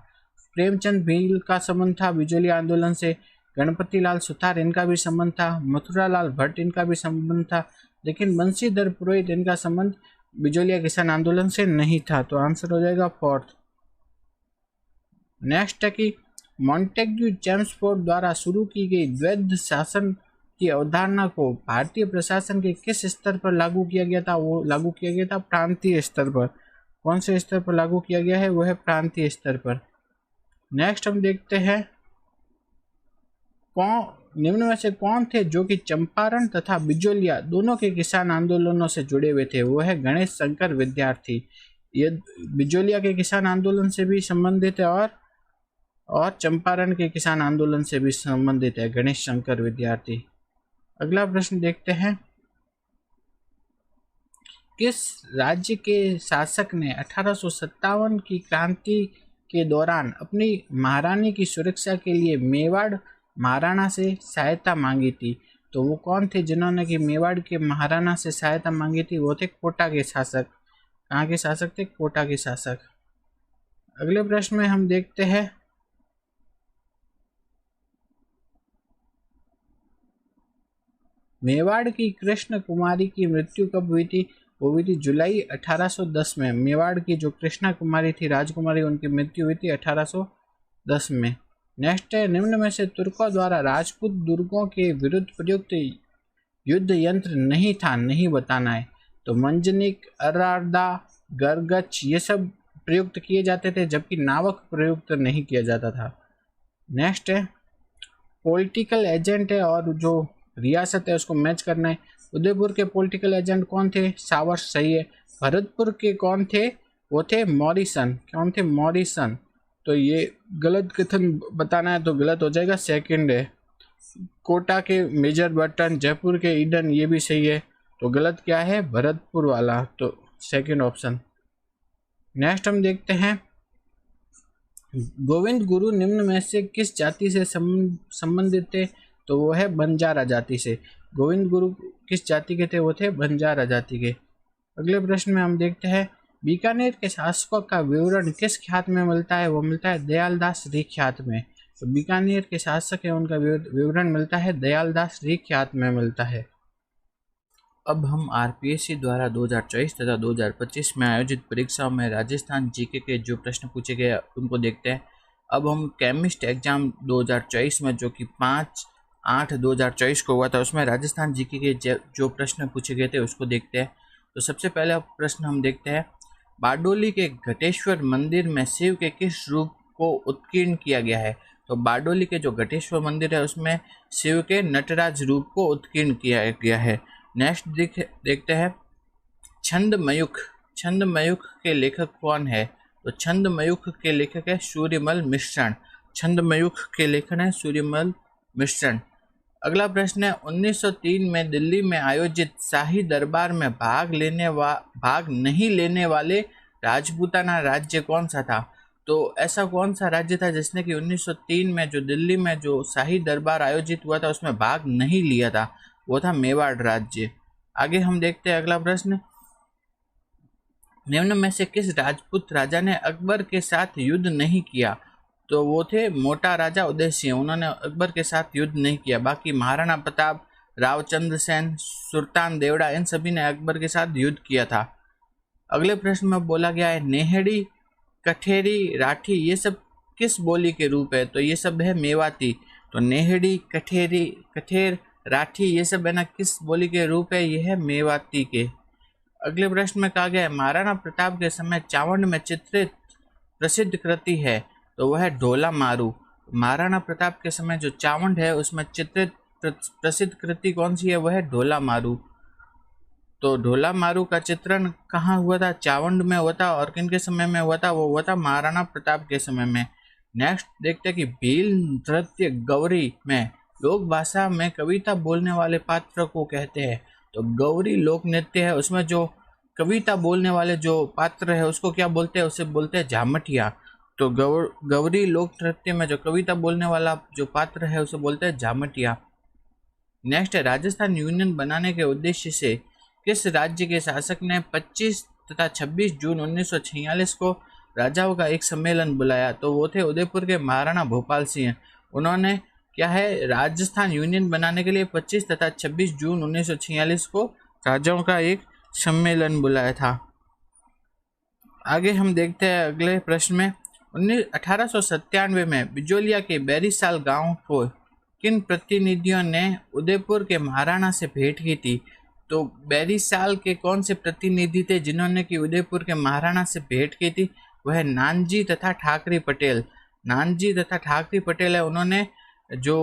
प्रेमचंद भील का संबंध था बिजोलिया आंदोलन से, गणपति लाल सुतार इनका भी संबंध था, मथुरालाल भट्ट इनका भी संबंध था, लेकिन बंशीधर पुरोहित इनका संबंध बिजोलिया किसान आंदोलन से नहीं था। तो आंसर हो जाएगा फोर्थ। नेक्स्ट है कि मॉन्टेग्यू चेम्सफोर्ड द्वारा शुरू की गई द्वैध शासन की अवधारणा को भारतीय प्रशासन के किस स्तर पर लागू किया गया था? वो लागू किया गया था प्रांतीय स्तर पर। कौन से स्तर पर लागू किया गया है? वो है प्रांतीय स्तर पर। नेक्स्ट हम देखते हैं, निम्न में से कौन थे जो कि चंपारण तथा बिजोलिया दोनों के किसान आंदोलनों से जुड़े हुए थे? वो है गणेश शंकर विद्यार्थी। ये बिजोलिया के किसान आंदोलन से भी संबंधित है और चंपारण के किसान आंदोलन से भी संबंधित है गणेश शंकर विद्यार्थी। अगला प्रश्न देखते हैं, किस राज्य के शासक ने 1857 की क्रांति के दौरान अपनी महारानी की सुरक्षा के लिए मेवाड़ महाराणा से सहायता मांगी थी? तो वो कौन थे जिन्होंने कि मेवाड़ के महाराणा से सहायता मांगी थी? वो थे कोटा के शासक। कहाँ के शासक थे? कोटा के शासक। अगले प्रश्न में हम देखते हैं, मेवाड़ की कृष्ण कुमारी की मृत्यु कब हुई थी? वो हुई थी जुलाई 1810 में। मेवाड़ की जो कृष्णा कुमारी थी, राजकुमारी, उनकी मृत्यु हुई थी 1810 में। नेक्स्ट है, निम्न में से तुर्कों द्वारा राजपूत दुर्गों के विरुद्ध प्रयुक्त युद्ध यंत्र नहीं था, नहीं बताना है। तो मंजनिक, अर्रादा, गरगच ये सब प्रयुक्त किए जाते थे, जबकि नावक प्रयुक्त नहीं किया जाता था। नेक्स्ट है, पॉलिटिकल एजेंट है और जो रियासत है उसको मैच करना है। उदयपुर के पॉलिटिकल एजेंट कौन थे? सावर, सही है। भरतपुर के कौन थे? वो थे मॉरिसन। कौन थे? मॉरिसन। तो ये गलत कथन बताना है तो गलत हो जाएगा, सेकंड है। कोटा के मेजर बर्टन, जयपुर के ईडन, ये भी सही है। तो गलत क्या है? भरतपुर वाला, तो सेकंड ऑप्शन। नेक्स्ट हम देखते हैं, गोविंद गुरु निम्न में से किस जाति से संबंधित थे? तो वो है बंजारा जाति से। गोविंद गुरु किस जाति के थे? वो थे बंजारा जाति के। अगले प्रश्न में हम देखते हैं, बीकानेर के शासकों का विवरण किस ख्यात में मिलता है? वो मिलता है दयालदास री ख्यात में। तो बीकानेर के शासक है उनका विवरण मिलता है दयालदास री ख्यात में मिलता है। अब हम आरपीएससी द्वारा 2024 तथा 2025 में आयोजित परीक्षाओं में राजस्थान जीके के जो प्रश्न पूछे गए उनको देखते हैं। अब हम केमिस्ट एग्जाम 2024 में जो कि 5/8/2024 को हुआ था, उसमें राजस्थान जीके के जो प्रश्न पूछे गए थे उसको देखते हैं। तो सबसे पहला प्रश्न हम देखते हैं, बारडोली के घटेश्वर मंदिर में शिव के किस रूप को उत्कीर्ण किया गया है? तो बारडोली के जो घटेश्वर मंदिर है उसमें शिव के नटराज रूप को उत्कीर्ण किया गया है। नेक्स्ट देखते हैं, छंदमयुख। छंदमयुख के लेखक कौन है? तो छंदमयुख के लेखक है सूर्यमल मिश्रण। छंदमयुख के लेखक है सूर्यमल मिश्रण। अगला प्रश्न है, 1903 में दिल्ली में आयोजित शाही दरबार में भाग नहीं लेने वाले राजपूताना राज्य कौन सा था? तो ऐसा कौन सा राज्य था जिसने कि 1903 में जो दिल्ली में जो शाही दरबार आयोजित हुआ था उसमें भाग नहीं लिया था? वो था मेवाड़ राज्य। आगे हम देखते हैं अगला प्रश्न, निम्न में से किस राजपूत राजा ने अकबर के साथ युद्ध नहीं किया? तो वो थे मोटा राजा उदय सिंह। उन्होंने अकबर के साथ युद्ध नहीं किया। बाकी महाराणा प्रताप, रावचंद्र सेन, सुल्तान देवड़ा, इन सभी ने अकबर के साथ युद्ध किया था। अगले प्रश्न में बोला गया है, नेहड़ी, कठेरी, राठी ये सब किस बोली के रूप है? तो ये सब है मेवाती। तो नेहड़ी, कठेर, राठी ये सब है ना किस बोली के रूप है? ये है मेवाती के। अगले प्रश्न में कहा गया है, महाराणा प्रताप के समय चावंड में चित्रित प्रसिद्ध कृति है, तो वह है ढोला मारू। महाराणा प्रताप के समय जो चावंड है उसमें चित्रित प्रसिद्ध कृति कौन सी है? वह है ढोला मारू। तो ढोला मारू का चित्रण कहाँ हुआ था? चावंड में हुआ था। और किन के समय में हुआ था? वो हुआ था महाराणा प्रताप के समय में। नेक्स्ट देखते हैं कि भील नृत्य गौरी में लोक भाषा में कविता बोलने वाले पात्र को कहते हैं। तो गौरी लोक नृत्य है, उसमें जो कविता बोलने वाले जो पात्र है उसको क्या बोलते हैं? उसे बोलते हैं झामटिया। तो गौरी लोक नृत्य में जो कविता बोलने वाला जो पात्र है उसे बोलते हैं झामटिया। नेक्स्ट है, राजस्थान यूनियन बनाने के उद्देश्य से किस राज्य के शासक ने 25 तथा 26 जून 1946 को राजाओं का एक सम्मेलन बुलाया? तो वो थे उदयपुर के महाराणा भोपाल सिंह। उन्होंने क्या है, राजस्थान यूनियन बनाने के लिए 25 तथा 26 जून 1946 को राजाओं का एक सम्मेलन बुलाया था। आगे हम देखते हैं अगले प्रश्न में, 1897 में बिजोलिया के बैरीसाल गांव को किन प्रतिनिधियों ने उदयपुर के महाराणा से भेंट की थी? तो बैरीसाल के कौन से प्रतिनिधि थे जिन्होंने कि उदयपुर के महाराणा से भेंट की थी? वह नानजी तथा ठाकरी पटेल। नानजी तथा ठाकरी पटेल है, उन्होंने जो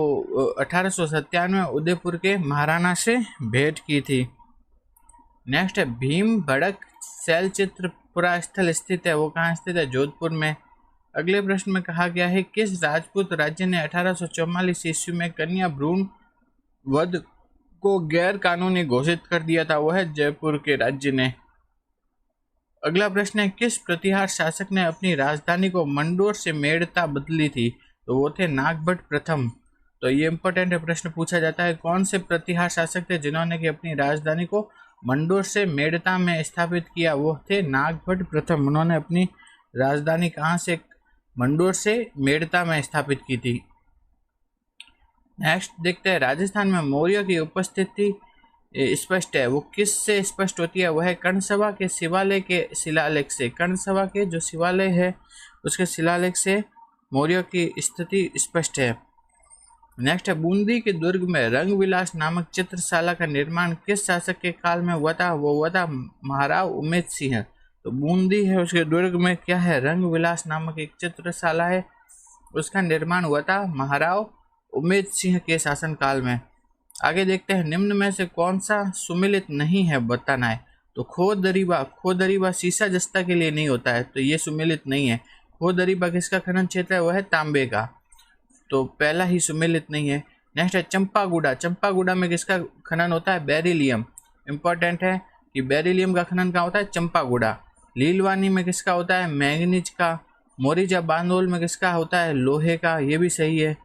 1897 में उदयपुर के महाराणा से भेंट की थी। नेक्स्ट है, भीम भड़क शैलचित्रपुरा स्थल स्थित है, वो कहाँ स्थित है? जोधपुर में। अगले प्रश्न में कहा गया है, किस राजपूत राज्य ने 1844 ईस्वी में कन्या भ्रूण वध को गैर कानूनी घोषित कर दिया था? वो है जयपुर के राज्य ने। अगला प्रश्न है, किस प्रतिहार शासक ने अपनी राजधानी को मंडोर से मेड़ता बदली थी? तो वो थे नागभट्ट प्रथम। तो ये इंपॉर्टेंट प्रश्न पूछा जाता है, कौन से प्रतिहार शासक थे जिन्होंने कि अपनी राजधानी को मंडोर से मेड़ता में स्थापित किया? वो थे नागभट्ट प्रथम। उन्होंने अपनी राजधानी कहाँ से? मंडोर से मेड़ता में स्थापित की थी। नेक्स्ट देखते हैं, राजस्थान में मौर्य की उपस्थिति स्पष्ट है, वो किस से स्पष्ट होती है? वह है कर्णसभा के शिवालय के शिलालेख से। कर्णसभा के जो शिवालय है उसके शिलालेख से मौर्य की स्थिति स्पष्ट है। नेक्स्ट है, बूंदी के दुर्ग में रंग विलास नामक चित्रशाला का निर्माण किस शासक के काल में हुआ था? वो हुआ था महाराव उमेद सिंह। तो बूंदी है, उसके दुर्ग में क्या है? रंग विलास नामक एक चित्रशाला है, उसका निर्माण हुआ था महाराव उमेद सिंह के शासनकाल में। आगे देखते हैं, निम्न में से कौन सा सुमेलित नहीं है बताना है? तो खो दरीबा सीसा जस्ता के लिए नहीं होता है, तो ये सुमेलित नहीं है। खो दरीबा किसका खनन क्षेत्र है? वह है तांबे का, तो पहला ही सुमेलित नहीं है। नेक्स्ट है, चंपागुड़ा में किसका खनन होता है? बेरिलियम। इंपॉर्टेंट है कि बेरिलियम का खनन कहाँ होता है? चंपागुड़ा। लीलवानी में किसका होता है? मैंगनीज का। मोरिजा बांदोल में किसका होता है? लोहे का। ये भी सही है।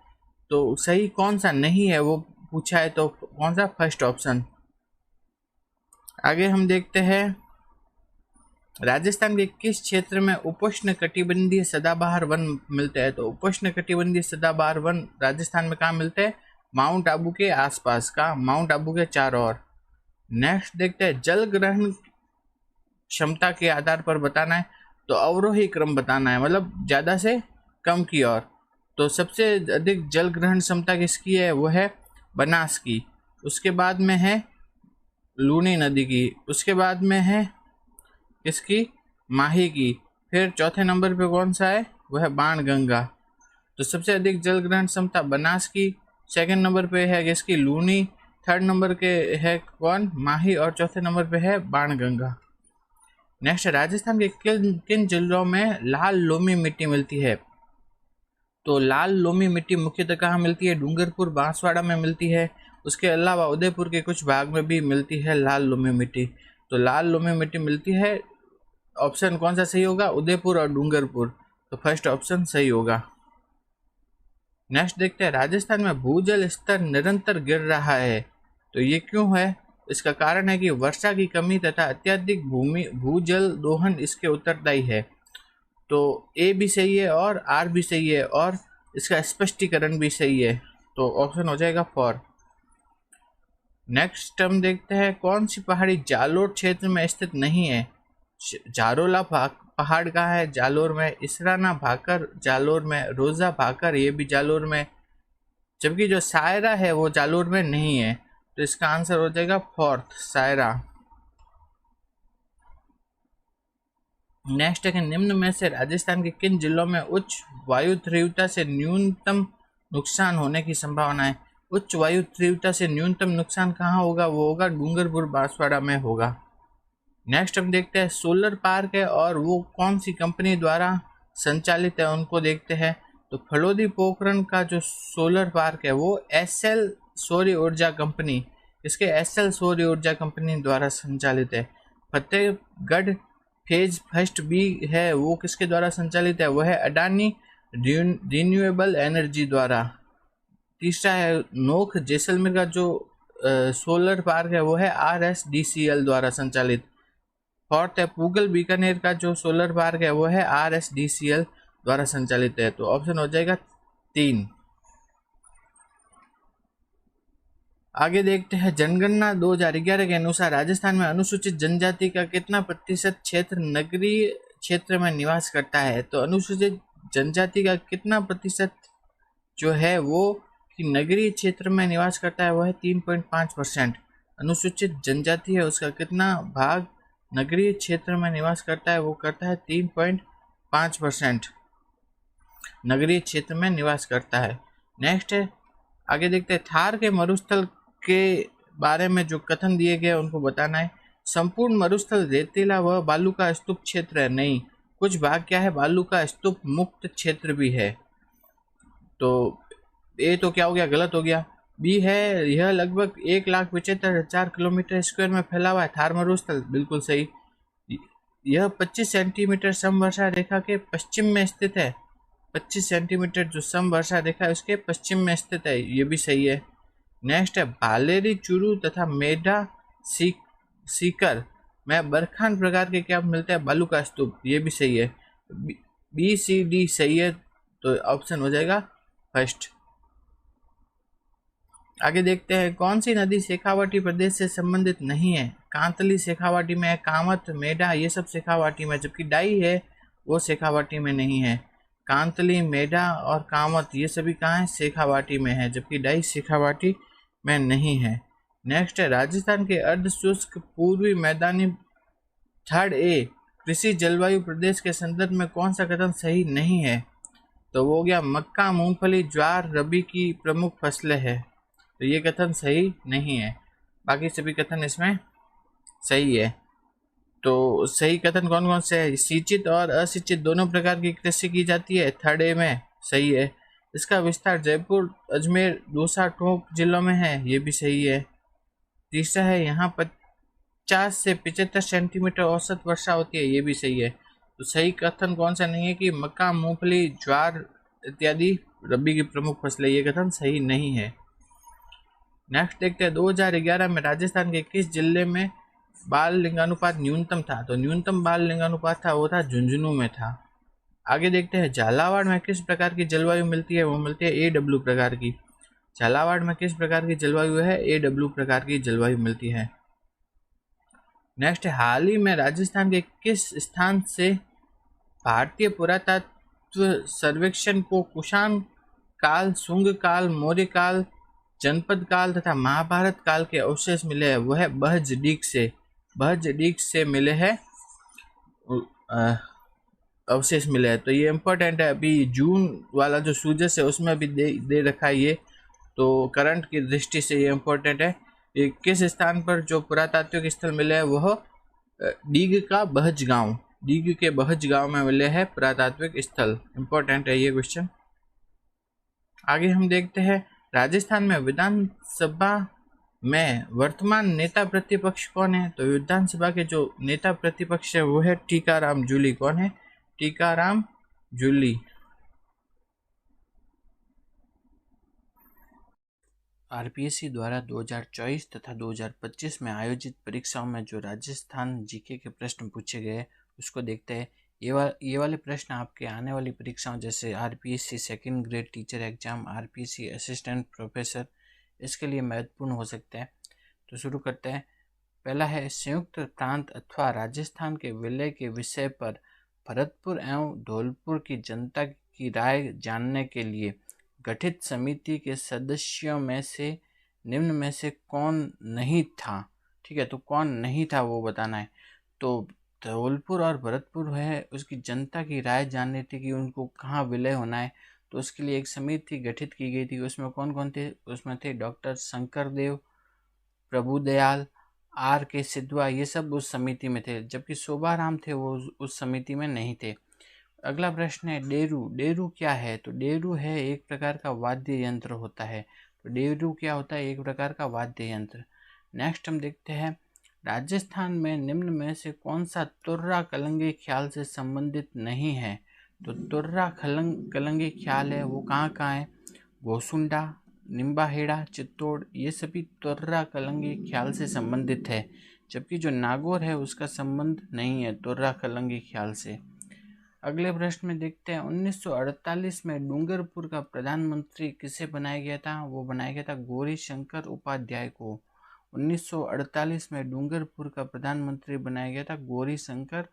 तो सही कौन सा नहीं है वो पूछा है, तो कौन सा? First option. आगे हम देखते हैं, राजस्थान के किस क्षेत्र में उपोष्ण कटिबंधीय सदाबहार वन मिलते हैं? तो उपोष्ण कटिबंधीय सदाबहार वन राजस्थान में कहाँ मिलते हैं? माउंट आबू के आसपास का, माउंट आबू के चारों ओर। नेक्स्ट देखते हैं, जल ग्रहण क्षमता के आधार पर बताना है, तो अवरोही क्रम बताना है, मतलब ज्यादा से कम की ओर। तो सबसे अधिक जल ग्रहण क्षमता किसकी है? वो है बनास की। उसके बाद में है लूनी नदी की। उसके बाद में है किसकी? माही की। फिर चौथे नंबर पे कौन सा है? वह है बाणगंगा। तो सबसे अधिक जल ग्रहण क्षमता बनास की, सेकंड नंबर पे है किसकी? लूनी, थर्ड नंबर के है कौन? माही, और चौथे नंबर पे है बाणगंगा। नेक्स्ट, राजस्थान के किन किन जिलों में लाल लोमी मिट्टी मिलती है? तो लाल लोमी मिट्टी मुख्यतः कहाँ मिलती है? डूंगरपुर, बांसवाड़ा में मिलती है। उसके अलावा उदयपुर के कुछ भाग में भी मिलती है लाल लोमी मिट्टी। तो लाल लोमी मिट्टी मिलती है, ऑप्शन कौन सा सही होगा? उदयपुर और डूंगरपुर। तो फर्स्ट ऑप्शन सही होगा। नेक्स्ट देखते हैं, राजस्थान में भूजल स्तर निरंतर गिर रहा है, तो ये क्यों है? इसका कारण है कि वर्षा की कमी तथा अत्यधिक भूजल दोहन इसके उत्तरदायी है। तो ए भी सही है और आर भी सही है और इसका स्पष्टीकरण भी सही है, तो ऑप्शन हो जाएगा 4। नेक्स्ट हम देखते हैं, कौन सी पहाड़ी जालोर क्षेत्र में स्थित नहीं है? जारोला पहाड़ कहाँ है? जालोर में। इसराना भाकर जालोर में। रोजा भाकर ये भी जालोर में। जबकि जो सायरा है वो जालोर में नहीं है, तो इसका आंसर हो जाएगा 4th, सायरा। नेक्स्ट है कि निम्न में से राजस्थान के किन जिलों में उच्च वायु तीव्रता से न्यूनतम नुकसान होने की संभावना है? उच्च वायु तीव्रता से न्यूनतम नुकसान कहाँ होगा? वो होगा डूंगरपुर, बांसवाड़ा में होगा। नेक्स्ट हम देखते हैं सोलर पार्क है और वो कौन सी कंपनी द्वारा संचालित है, उनको देखते हैं। तो फलोदी पोखरण का जो सोलर पार्क है वो एसएल सौर ऊर्जा कंपनी, इसके एसएल सौर ऊर्जा कंपनी द्वारा संचालित है। फतेहगढ़ फेज फर्स्ट बी है वो किसके द्वारा संचालित है, वह है अडानी रिन्यूएबल एनर्जी द्वारा। तीसरा है नोख जैसलमेर का जो सोलर पार्क है वो है RSDCL द्वारा संचालित। फोर्थ है पूगल बीकानेर का जो सोलर पार्क है वो है RSDCL द्वारा संचालित है। तो ऑप्शन हो जाएगा 3। आगे देखते हैं जनगणना 2011 के अनुसार राजस्थान में अनुसूचित जनजाति का कितना प्रतिशत क्षेत्र नगरीय क्षेत्र में निवास करता है। तो अनुसूचित जनजाति का कितना प्रतिशत जो है वो कि नगरीय क्षेत्र में निवास करता है वो है 3.5%। अनुसूचित जनजाति है उसका कितना भाग नगरीय क्षेत्र में निवास करता है, वो करता है 3.5% नगरीय क्षेत्र में निवास करता है। नेक्स्ट है आगे देखते हैं थार के मरुस्थल के बारे में जो कथन दिए गए उनको बताना है। संपूर्ण मरुस्थल रेतीला व बालू का स्तूप क्षेत्र है, नहीं, कुछ भाग क्या है बालू का स्तूप मुक्त क्षेत्र भी है। तो ए तो क्या हो गया, गलत हो गया। बी है यह लगभग 1,75,000 किलोमीटर स्क्वायर में फैला हुआ है थार मरुस्थल, बिल्कुल सही। यह 25 सेंटीमीटर समवर्षा रेखा के पश्चिम में स्थित है, 25 सेंटीमीटर जो समवर्षा रेखा है उसके पश्चिम में स्थित है, ये भी सही है। नेक्स्ट है भालेरी चूरू तथा मेढा सीकर में बरखान प्रकार के क्या मिलते हैं, बालू का स्तूप, ये भी सही है। BCD सही है, तो ऑप्शन हो जाएगा फर्स्ट। आगे देखते हैं कौन सी नदी शेखावाटी प्रदेश से संबंधित नहीं है। कांतली शेखावाटी में है, कामत मेढा ये सब शेखावाटी में, जबकि डाई है वो शेखावाटी में नहीं है। कांतली मेढा और कामत ये सभी कहाँ है, शेखावाटी में है, जबकि डाई शेखावाटी में नहीं है। नेक्स्ट है राजस्थान के अर्धशुष्क पूर्वी मैदानी थर्ड ए कृषि जलवायु प्रदेश के संदर्भ में कौन सा कथन सही नहीं है। तो वो हो गया मक्का मूंगफली ज्वार रबी की प्रमुख फसलें हैं, तो ये कथन सही नहीं है। बाकी सभी कथन इसमें सही है। तो सही कथन कौन कौन से है, सिंचित और असिंचित दोनों प्रकार की कृषि की जाती है, थर्ड ए में सही है। इसका विस्तार जयपुर अजमेर दूसरा टोंक जिलों में है, ये भी सही है। तीसरा है यहाँ 50 से 75 सेंटीमीटर औसत वर्षा होती है, ये भी सही है। तो सही कथन कौन सा नहीं है कि मक्का मूंगफली ज्वार इत्यादि रबी की प्रमुख फसलें, ये कथन सही नहीं है। नेक्स्ट देखते हैं 2011 में राजस्थान के किस जिले में बाल लिंगानुपात न्यूनतम था। तो न्यूनतम बाल लिंगानुपात था वो था झुंझुनू में था। आगे देखते हैं झालावाड़ में किस प्रकार की जलवायु मिलती है, वो मिलती है AW प्रकार की। झालावाड़ में किस प्रकार की जलवायु है, AW प्रकार की जलवायु मिलती है। नेक्स्ट हाल ही में राजस्थान के किस स्थान से भारतीय पुरातत्व सर्वेक्षण को कुषाण काल, शुंग काल, मौर्य काल, जनपद काल तथा महाभारत काल के अवशेष मिले हैं, वह बहज डीक से मिले हैं अवशेष मिले हैं। तो ये इम्पोर्टेंट है, अभी जून वाला जो सूजस है उसमें भी दे रखा है ये, तो करंट की दृष्टि से ये इम्पोर्टेंट है। ये किस स्थान पर जो पुरातात्विक स्थल मिले हैं वह डीग का बहज गांव, डीग के बहज गांव में मिले हैं पुरातात्विक स्थल, इम्पोर्टेंट है ये क्वेश्चन। आगे हम देखते हैं राजस्थान में विधानसभा में वर्तमान नेता प्रतिपक्ष कौन है। तो विधानसभा के जो नेता प्रतिपक्ष है वो है टीकाराम जूली। कौन है, टीकाराम जूली। RPSC द्वारा 2024 तथा 2025 में आयोजित परीक्षाओं में जो राजस्थान जीके के प्रश्न पूछे गए उसको देखते हैं। ये वाले प्रश्न आपके आने वाली परीक्षाओं जैसे RPSC second grade teacher exam, RPSC assistant professor, इसके लिए महत्वपूर्ण हो सकते हैं। तो शुरू करते हैं। पहला है संयुक्त प्रांत अथवा राजस्थान के विलय के विषय पर भरतपुर एवं धौलपुर की जनता की राय जानने के लिए गठित समिति के सदस्यों में से निम्न में से कौन नहीं था। ठीक है, तो कौन नहीं था वो बताना है। तो धौलपुर और भरतपुर है उसकी जनता की राय जाननी थी कि उनको कहाँ विलय होना है, तो उसके लिए एक समिति गठित की गई थी। उसमें कौन कौन थे, उसमें थे doctor Shankar Dev, Prabhudayal, R K Siddhwa, ये सब उस समिति में थे, जबकि शोभाराम थे वो उस समिति में नहीं थे। अगला प्रश्न है डेरू। डेरू क्या है? तो डेरू है एक प्रकार का वाद्य यंत्र होता है। तो डेरू क्या होता है? एक प्रकार का वाद्य यंत्र। नेक्स्ट हम देखते हैं राजस्थान में निम्न में से कौन सा तुर्रा कलंगी ख्याल से संबंधित नहीं है? तो तुर्रा कलंगी ख्याल है वो कहाँ कहाँ है? गोसुंडा, निम्बाहेड़ा, चित्तौड़, ये सभी तुर्रा कलंगी ख्याल से संबंधित है, जबकि जो नागौर है उसका संबंध नहीं है तुर्रा कलंगी ख्याल से। अगले प्रश्न में देखते हैं 1948 में डूंगरपुर का प्रधानमंत्री किसे बनाया गया था? वो बनाया गया था गौरी शंकर उपाध्याय को। 1948 में डूंगरपुर का प्रधानमंत्री बनाया गया था गौरी शंकर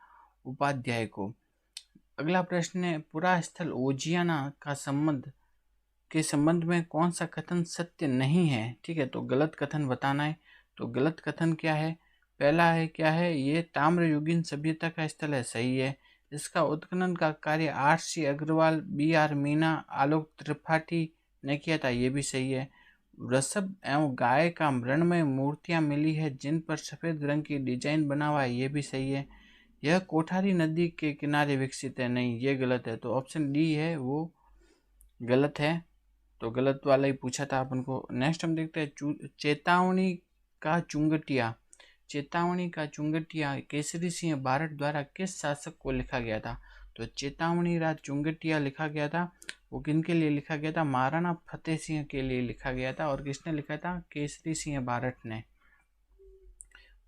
उपाध्याय को। अगला प्रश्न है पुरा स्थल ओजियाना का संबंध में कौन सा कथन सत्य नहीं है? ठीक है, तो गलत कथन बताना है। तो गलत कथन क्या है? पहला है क्या है? ये ताम्रयुगीन सभ्यता का स्थल है, सही है। इसका उत्खनन का कार्य RC अग्रवाल, BR मीना, आलोक त्रिपाठी ने किया था, ये भी सही है। वृषभ एवं गाय का मृणमय मूर्तियां मिली है जिन पर सफेद रंग की डिजाइन बना हुआ है, ये भी सही है। यह कोठारी नदी के किनारे विकसित है, नहीं, ये गलत है। तो ऑप्शन डी है वो गलत है, तो गलत वाला ही पूछा था अपन को। नेक्स्ट हम देखते हैं चेतावनी का चुंगटिया। चेतावनी का चुंगटिया केसरी सिंह बारट द्वारा किस शासक को लिखा गया था? तो चेतावनी राज चुंगटिया लिखा गया था, वो किन के लिए लिखा गया था? महाराणा फतेह सिंह के लिए लिखा गया था। और किसने लिखा था? केसरी सिंह बारट ने।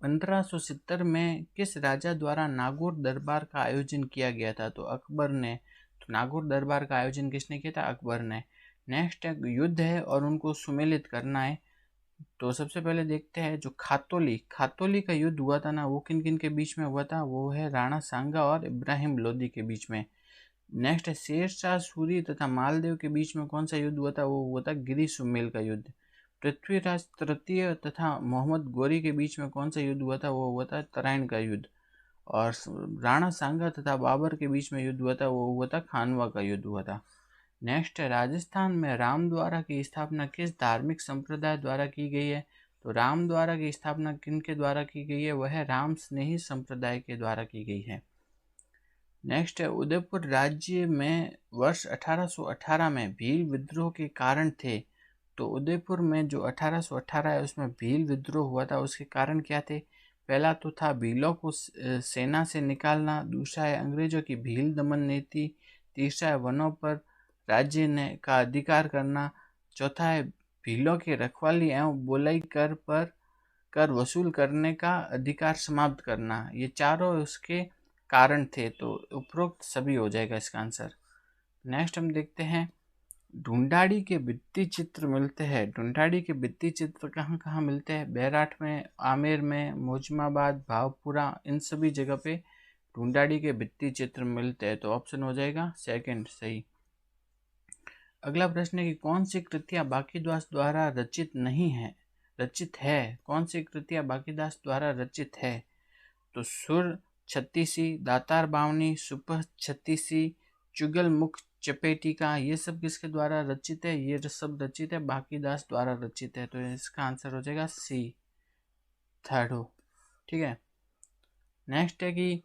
1570 में किस राजा द्वारा नागौर दरबार का आयोजन किया गया था? तो अकबर ने। तो नागौर दरबार का आयोजन किसने किया था? अकबर ने। नेक्स्ट है युद्ध है और उनको सुमेलित करना है। तो सबसे पहले देखते हैं जो खातोली का युद्ध हुआ था ना, वो किन किन के बीच में हुआ था? वो है राणा सांगा और इब्राहिम लोदी के बीच में। नेक्स्ट है शेरशाह सूरी तथा मालदेव के बीच में कौन सा युद्ध हुआ था? वो हुआ था गिरी सुमेल का युद्ध। पृथ्वीराज तृतीय तथा मोहम्मद गौरी के बीच में कौन सा युद्ध हुआ था? वो हुआ था तराइन का युद्ध। और राणा सांगा तथा बाबर के बीच में युद्ध हुआ था, वो हुआ था खानवा का युद्ध हुआ था। नेक्स्ट है राजस्थान में राम द्वारा की स्थापना किस धार्मिक संप्रदाय द्वारा की गई है? तो राम द्वारा की स्थापना किन के द्वारा की गई है? वह राम स्नेही संप्रदाय के द्वारा की गई है। नेक्स्ट है उदयपुर राज्य में वर्ष 1818 में भील विद्रोह के कारण थे। तो उदयपुर में जो 1818 है उसमें भील विद्रोह हुआ था, उसके कारण क्या थे? पहला तो था भीलों को सेना से निकालना, दूसरा है अंग्रेजों की भील दमन नीति, तीसरा है वनों पर राज्य ने का अधिकार करना, चौथा है भीलों की रखवाली एवं बोलाई कर वसूल करने का अधिकार समाप्त करना। ये चारों उसके कारण थे, तो उपरोक्त सभी हो जाएगा इसका आंसर। नेक्स्ट हम देखते हैं ढूंढाड़ी के भित्ति चित्र मिलते हैं। ढूंढाड़ी के भित्ति चित्र कहाँ कहाँ मिलते हैं? बैराठ में, आमेर में, मोजमाबाद, भावपुरा, इन सभी जगह पे ढूंढाड़ी के भित्ति चित्र मिलते हैं। तो ऑप्शन हो जाएगा सेकंड सही। अगला प्रश्न है कि कौन सी कृतियां बाकीदास द्वारा रचित है? कौन सी कृतियां बाकीदास द्वारा रचित है? तो सुर छत्तीसी, दातार बावनी, सुपह छत्तीसी, चुगल मुख चपेटिका, ये सब किसके द्वारा रचित है? ये सब रचित है बाकीदास द्वारा रचित है। तो इसका आंसर हो जाएगा सी, थर्ड हो। ठीक है। नेक्स्ट है कि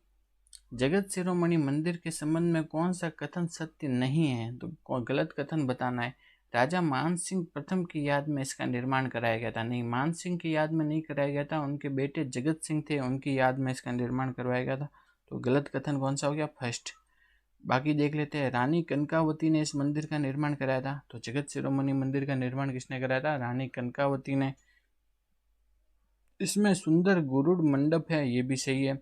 जगत शिरोमणि मंदिर के संबंध में कौन सा कथन सत्य नहीं है? तो गलत कथन बताना है। राजा मान सिंह प्रथम की याद में इसका निर्माण कराया गया था, नहीं, मान सिंह की याद में नहीं कराया गया था, उनके बेटे जगत सिंह थे, उनकी याद में इसका निर्माण करवाया गया था। तो गलत कथन कौन सा हो गया? फर्स्ट। बाकी देख लेते हैं। रानी कनकावती ने इस मंदिर का निर्माण कराया था। तो जगत शिरोमणि मंदिर का निर्माण किसने कराया था? रानी कनकावती ने। इसमें सुंदर गुरुड़ मंडप है, ये भी सही है।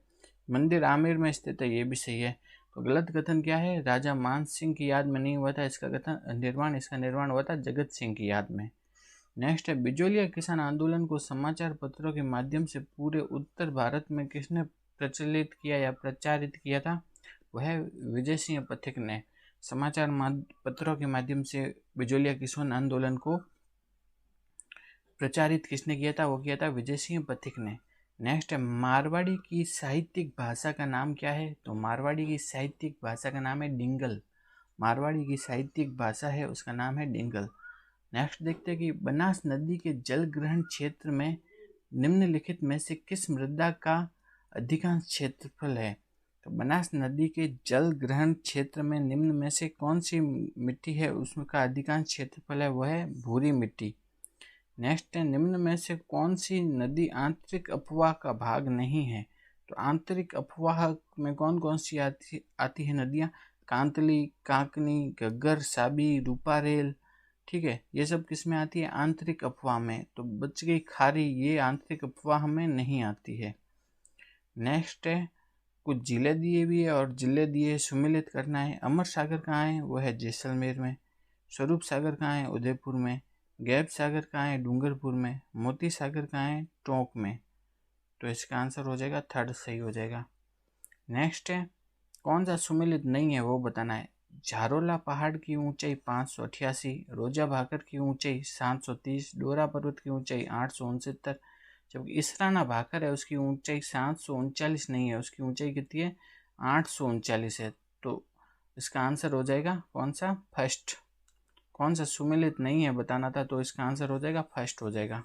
मंदिर आमेर में स्थित है, ये भी सही है। तो गलत कथन क्या है? राजा मान सिंह की याद में नहीं हुआ था इसका निर्माण हुआ था जगत सिंह की याद में। नेक्स्ट है बिजोलिया किसान आंदोलन को समाचार पत्रों के माध्यम से पूरे उत्तर भारत में किसने प्रचलित किया या प्रचारित किया था? वह विजय सिंह पथिक ने। समाचार पत्रों के माध्यम से बिजोलिया किसान आंदोलन को प्रचारित किसने किया था? वो किया था विजय सिंह पथिक ने। नेक्स्ट है मारवाड़ी की साहित्यिक भाषा का नाम क्या है? तो मारवाड़ी की साहित्यिक भाषा का नाम है डिंगल। मारवाड़ी की साहित्यिक भाषा है उसका नाम है डिंगल। नेक्स्ट देखते हैं कि बनास नदी के जल ग्रहण क्षेत्र में निम्नलिखित में से किस मृदा का अधिकांश क्षेत्रफल है? तो बनास नदी के जल ग्रहण क्षेत्र में निम्न में से कौन सी मिट्टी है उसका अधिकांश क्षेत्रफल है? वह है भूरी मिट्टी। नेक्स्ट है, निम्न में से कौन सी नदी आंतरिक अपवाह का भाग नहीं है? तो आंतरिक अपवाह में कौन कौन सी आती है नदियाँ? कांतली, काकनी, घग्गर, साबी, रूपारेल। ठीक है, ये सब किस में आती है? आंतरिक अपवाह में। तो बच गई खारी, ये आंतरिक अपवाह में नहीं आती है। नेक्स्ट है, कुछ जिले दिए भी है और जिले दिए सुमिलित करना है। अमर सागर कहाँ है? वो है जैसलमेर में। स्वरूप सागर कहाँ है? उदयपुर में। गैब सागर कहाँ है? डूंगरपुर में। मोती सागर कहाँ है? टोंक में। तो इसका आंसर हो जाएगा थर्ड सही हो जाएगा। नेक्स्ट है, कौन सा सुमिलित नहीं है वो बताना है। झारोला पहाड़ की ऊंचाई 588, रोजा भाकर की ऊंचाई 730, डोरा पर्वत की ऊंचाई 869, जबकि इसराना भाकर है उसकी ऊंचाई 739 नहीं है, उसकी ऊंचाई कितनी है? 839 है। तो इसका आंसर हो जाएगा कौन सा? फर्स्ट। कौन सा सुमिलित नहीं है बताना था, तो इसका आंसर हो जाएगा फर्स्ट हो जाएगा।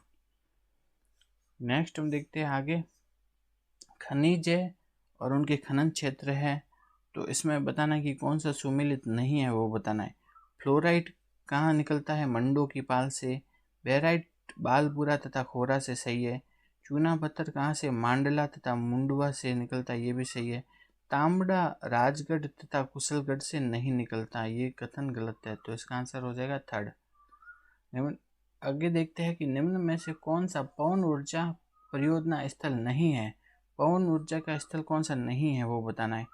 नेक्स्ट हम देखते हैं आगे, खनिज और उनके खनन क्षेत्र है। तो इसमें बताना है कि कौन सा सुमिलित नहीं है वो बताना है। फ्लोराइट कहाँ निकलता है? मंडो की पाल से। बेराइट बालपुरा तथा खोरा से सही है। चूना पत्थर कहाँ से? मांडला तथा मुंडवा से निकलता है, ये भी सही है। तांबड़ा राजगढ़ तथा कुशलगढ़ से नहीं निकलता, ये कथन गलत है। तो इसका आंसर हो जाएगा थर्ड। आगे देखते हैं कि निम्न में से कौन सा पवन ऊर्जा परियोजना स्थल नहीं है। पवन ऊर्जा का स्थल कौन सा नहीं है वो बताना है।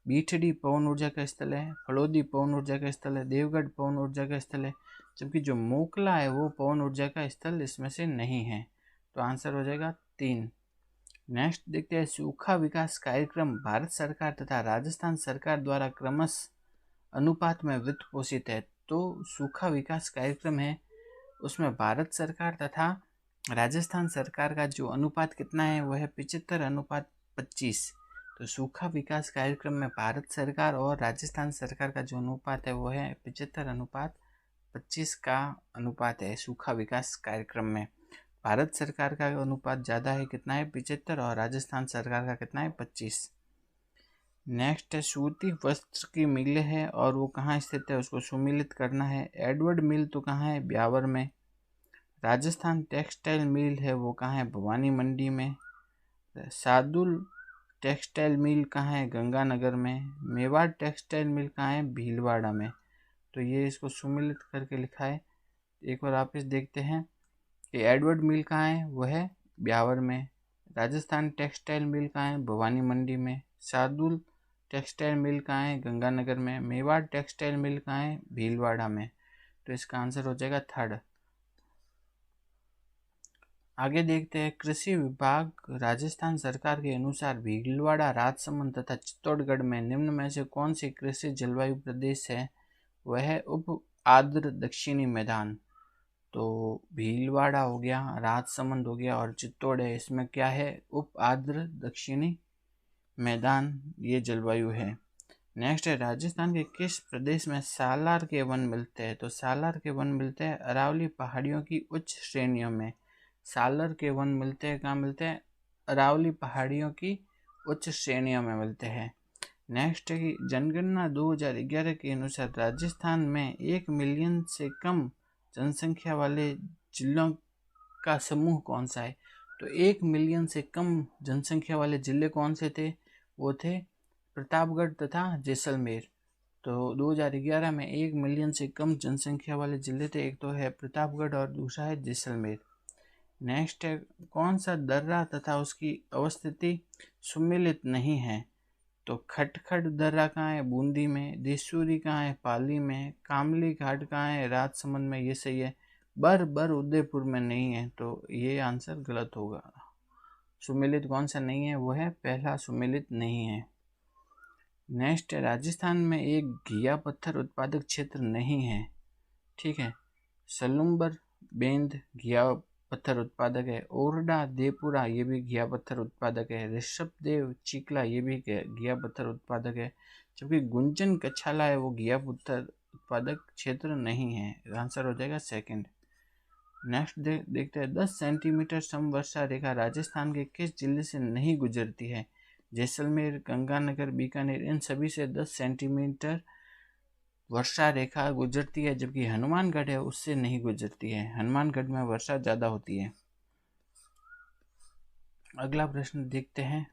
बीठड़ी पवन ऊर्जा का स्थल है, फलोदी पवन ऊर्जा का स्थल है, देवगढ़ पवन ऊर्जा का स्थल है, जबकि जो मोकला है वो पवन ऊर्जा का स्थल इसमें से नहीं है। तो आंसर हो जाएगा 3। नेक्स्ट देखते हैं, सूखा विकास कार्यक्रम भारत सरकार तथा राजस्थान सरकार द्वारा क्रमशः अनुपात में वित्त पोषित है। तो सूखा विकास कार्यक्रम है उसमें भारत सरकार तथा राजस्थान सरकार का जो अनुपात कितना है वह है 75:25। तो सूखा विकास कार्यक्रम में भारत सरकार और राजस्थान सरकार का जो अनुपात है वह है 75:25 का अनुपात है। सूखा विकास कार्यक्रम में भारत सरकार का अनुपात ज़्यादा है, कितना है? 75, और राजस्थान सरकार का कितना है? 25। नेक्स्ट है, सूती वस्त्र की मिल है और वो कहाँ स्थित है उसको सुमिलित करना है। एडवर्ड मिल तो कहाँ है? ब्यावर में। राजस्थान टेक्सटाइल मिल है वो कहाँ है? भवानी मंडी में। सादुल टेक्सटाइल मिल कहाँ है? गंगानगर में। मेवाड़ टेक्सटाइल मिल कहाँ है? भीलवाड़ा में। तो ये इसको सुमिलित करके लिखा है। एक बार वापस देखते हैं कि एडवर्ड मिल कहाँ है? वह है ब्यावर में। राजस्थान टेक्सटाइल मिल कहाँ है? भवानी मंडी में। सादुल टेक्सटाइल मिल कहाँ है? गंगानगर में। मेवाड़ टेक्सटाइल मिल कहाँ है? भीलवाड़ा में। तो इसका आंसर हो जाएगा थर्ड। आगे देखते हैं, कृषि विभाग राजस्थान सरकार के अनुसार भीलवाड़ा, राजसमंद तथा चित्तौड़गढ़ में निम्न में से कौन सी कृषि जलवायु प्रदेश है? वह है उप आर्द्र दक्षिणी मैदान। तो भीलवाड़ा हो गया, राजसमंद हो गया और चित्तौड़ है, इसमें क्या है? उप आर्द्र दक्षिणी मैदान ये जलवायु है। नेक्स्ट है, राजस्थान के किस प्रदेश में सालार के वन मिलते हैं? तो सालार के वन मिलते हैं अरावली पहाड़ियों की उच्च श्रेणियों में। सालार के वन मिलते हैं कहाँ मिलते हैं? अरावली पहाड़ियों की उच्च श्रेणियों में मिलते हैं। नेक्स्ट है कि जनगणना 2011 के अनुसार राजस्थान में 1 मिलियन से कम जनसंख्या वाले जिलों का समूह कौन सा है? तो 1 मिलियन से कम जनसंख्या वाले जिले कौन से थे? वो थे प्रतापगढ़ तथा जैसलमेर। तो 2011 में 1 मिलियन से कम जनसंख्या वाले जिले थे, एक तो है प्रतापगढ़ और दूसरा है जैसलमेर। नेक्स्ट है, कौन सा दर्रा तथा उसकी अवस्थिति सुमिलित नहीं है? तो खटखट दर्रा कहाँ है? बूंदी में। देसूरी कहाँ है? पाली में। कामली घाट कहाँ है? राजसमंद में, ये सही है। बर उदयपुर में नहीं है, तो ये आंसर गलत होगा। सुमिलित कौन सा नहीं है? वो है पहला सुमिलित नहीं है। नेक्स्ट है, राजस्थान में एक घिया पत्थर उत्पादक क्षेत्र नहीं है। ठीक है, सलुम्बर बेंद घिया पत्थर उत्पादक है। ओरडा देपुरा ये भी घिया पत्थर उत्पादक है। ऋषभदेव चिकला ये भी घिया पत्थर उत्पादक है, जबकि गुंजन कछाला है वो घिया पत्थर उत्पादक क्षेत्र नहीं है। आंसर हो जाएगा सेकंड। नेक्स्ट देखते हैं 10 सेंटीमीटर समवर्षा रेखा राजस्थान के किस जिले से नहीं गुजरती है। जैसलमेर, गंगानगर, बीकानेर, इन सभी से 10 सेंटीमीटर वर्षा रेखा गुजरती है, जबकि हनुमानगढ़ है उससे नहीं गुजरती है। हनुमानगढ़ में वर्षा ज़्यादा होती है। अगला प्रश्न देखते हैं।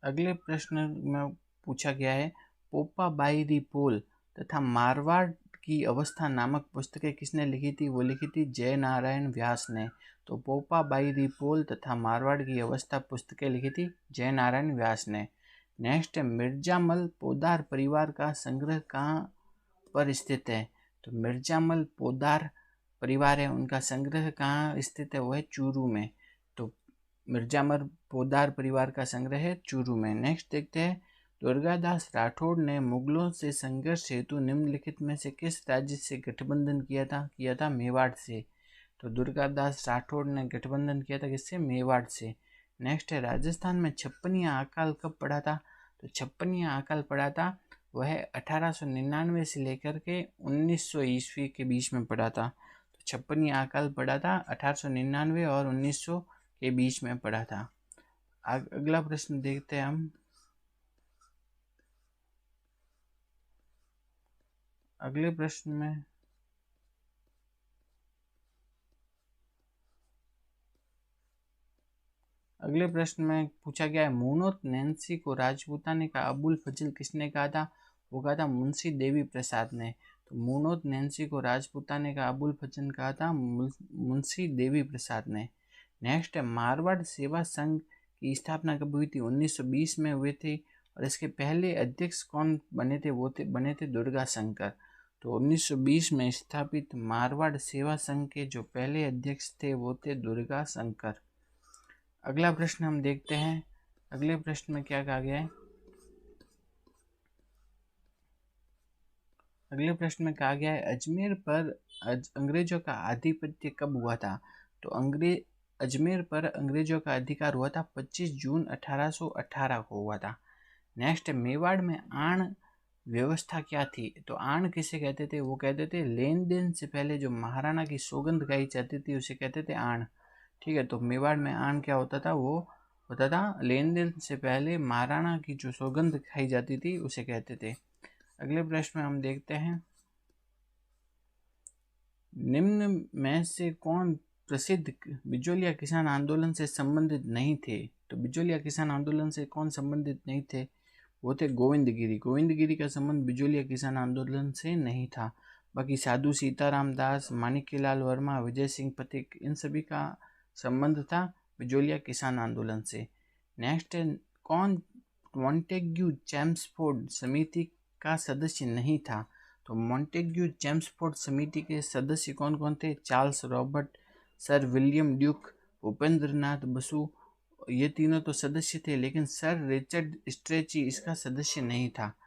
अगले प्रश्न में पूछा गया है पोपा बाई पोल तथा मारवाड़ की अवस्था नामक पुस्तकें किसने लिखी थी। वो लिखी थी जय नारायण व्यास ने। तो पोपा बाई पोल तथा मारवाड़ की अवस्था पुस्तकें लिखी थी जय नारायण व्यास ने। नेक्स्ट है मिर्जामल पोदार परिवार का संग्रह कहाँ पर स्थित है। तो मिर्जामल पोदार परिवार है, उनका संग्रह कहाँ स्थित है, वो है चूरू में। तो मिर्जामल पोदार परिवार का संग्रह है चूरू में। नेक्स्ट देखते हैं दुर्गादास राठौड़ ने मुगलों से संघर्ष हेतु निम्नलिखित में से किस राज्य से गठबंधन किया था मेवाड़ से। तो दुर्गादास राठौड़ ने गठबंधन किया था किससे, मेवाड़ से। नेक्स्ट है राजस्थान में छप्पनिया अकाल कब पड़ा था। तो छप्पनिया अकाल पड़ा था वह 1899 से लेकर के 1900 ईस्वी के बीच में पड़ा था। तो छप्पनिया अकाल पड़ा था 1899 और 1900 के बीच में पड़ा था। अगला प्रश्न देखते हैं हम। अगले प्रश्न में पूछा गया है मुनोत नैन्सी को राजपूताने का अबुल फजल किसने कहा था। वो कहा था मुंशी देवी प्रसाद ने। तो मुनोत नैन्सी को राजपूताने का अबुल फजल कहा था मुंशी देवी प्रसाद ने। नेक्स्ट है मारवाड़ सेवा संघ की स्थापना कब हुई थी। 1920 में हुए थे और इसके पहले अध्यक्ष कौन बने थे, वो बने थे दुर्गा शंकर। तो 1920 में स्थापित मारवाड़ सेवा संघ के जो पहले अध्यक्ष थे वो थे दुर्गा शंकर। अगला प्रश्न हम देखते हैं। अगले प्रश्न में क्या कहा गया है। अगले प्रश्न में कहा गया है अजमेर पर अंग्रेजों का आधिपत्य कब हुआ था। तो अजमेर पर अंग्रेजों का अधिकार हुआ था 25 जून 1818 को हुआ था। नेक्स्ट मेवाड़ में आण व्यवस्था क्या थी। तो आण किसे कहते थे, वो कहते थे लेन देन से पहले जो महाराणा की सौगंध गाई जाती थी उसे कहते थे आण। ठीक है, तो मेवाड़ में आण क्या होता था, वो होता था लेन देन से पहले महाराणा की जो सौगंध खाई जाती थी उसे कहते थे। अगले प्रश्न में हम देखते हैं निम्न में से कौन प्रसिद्ध बिजोलिया किसान आंदोलन से संबंधित नहीं थे। तो बिजोलिया किसान आंदोलन से कौन संबंधित नहीं थे, वो थे गोविंदगिरी। गोविंदगिरी का संबंध बिजोलिया किसान आंदोलन से नहीं था। बाकी साधु सीताराम दास, माणिक्यलाल वर्मा, विजय सिंह पथिक, इन सभी का संबंध था बिजोलिया किसान आंदोलन से। नेक्स्ट है कौन मॉन्टेग्यू चैम्सफोर्ड समिति का सदस्य नहीं था। तो मॉन्टेग्यू चैम्सफोर्ड समिति के सदस्य कौन कौन थे, Charles Robert, sir William Duke, Bhupendra Nath Basu, ये तीनों तो सदस्य थे, लेकिन सर रिचर्ड स्ट्रेची इसका सदस्य नहीं था।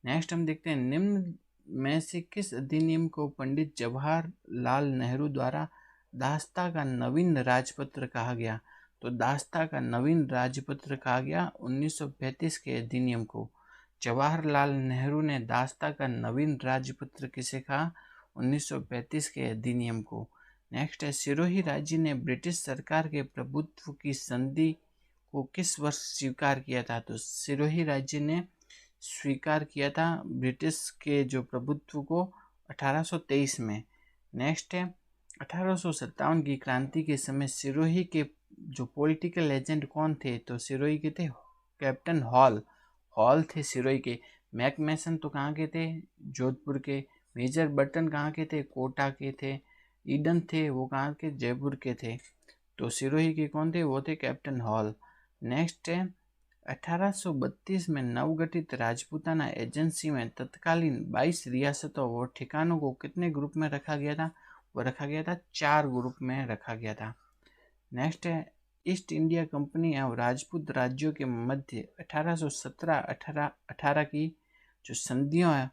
नेक्स्ट हम देखते हैं निम्न में से किस अधिनियम को पंडित जवाहरलाल नेहरू द्वारा दास्ता का नवीन राजपत्र कहा गया। तो दास्ता का नवीन राजपत्र कहा गया 1935 के अधिनियम को। जवाहरलाल नेहरू ने दास्ता का नवीन राजपत्र किसे कहा, 1935 के अधिनियम को। नेक्स्ट है सिरोही राज्य ने ब्रिटिश सरकार के प्रभुत्व की संधि को किस वर्ष स्वीकार किया था। तो सिरोही राज्य ने स्वीकार किया था ब्रिटिश के जो प्रभुत्व को 1823 में। नेक्स्ट है 1857 की क्रांति के समय सिरोही के जो पॉलिटिकल एजेंट कौन थे। तो सिरोही के थे कैप्टन हॉल थे सिरोही के। मैकमेसन तो कहाँ के थे, जोधपुर के। मेजर बर्टन कहाँ के थे, कोटा के थे। ईडन थे, वो कहाँ के, जयपुर के थे। तो सिरोही के कौन थे, वो थे कैप्टन हॉल। नेक्स्ट है 1832 में नवगठित राजपूताना एजेंसी में तत्कालीन 22 रियासतों और ठिकानों को कितने ग्रुप में रखा गया था, वो रखा गया था 4 ग्रुप में रखा गया था। नेक्स्ट है ईस्ट इंडिया कंपनी और राजपूत राज्यों के मध्य 1817-18 की जो संधियों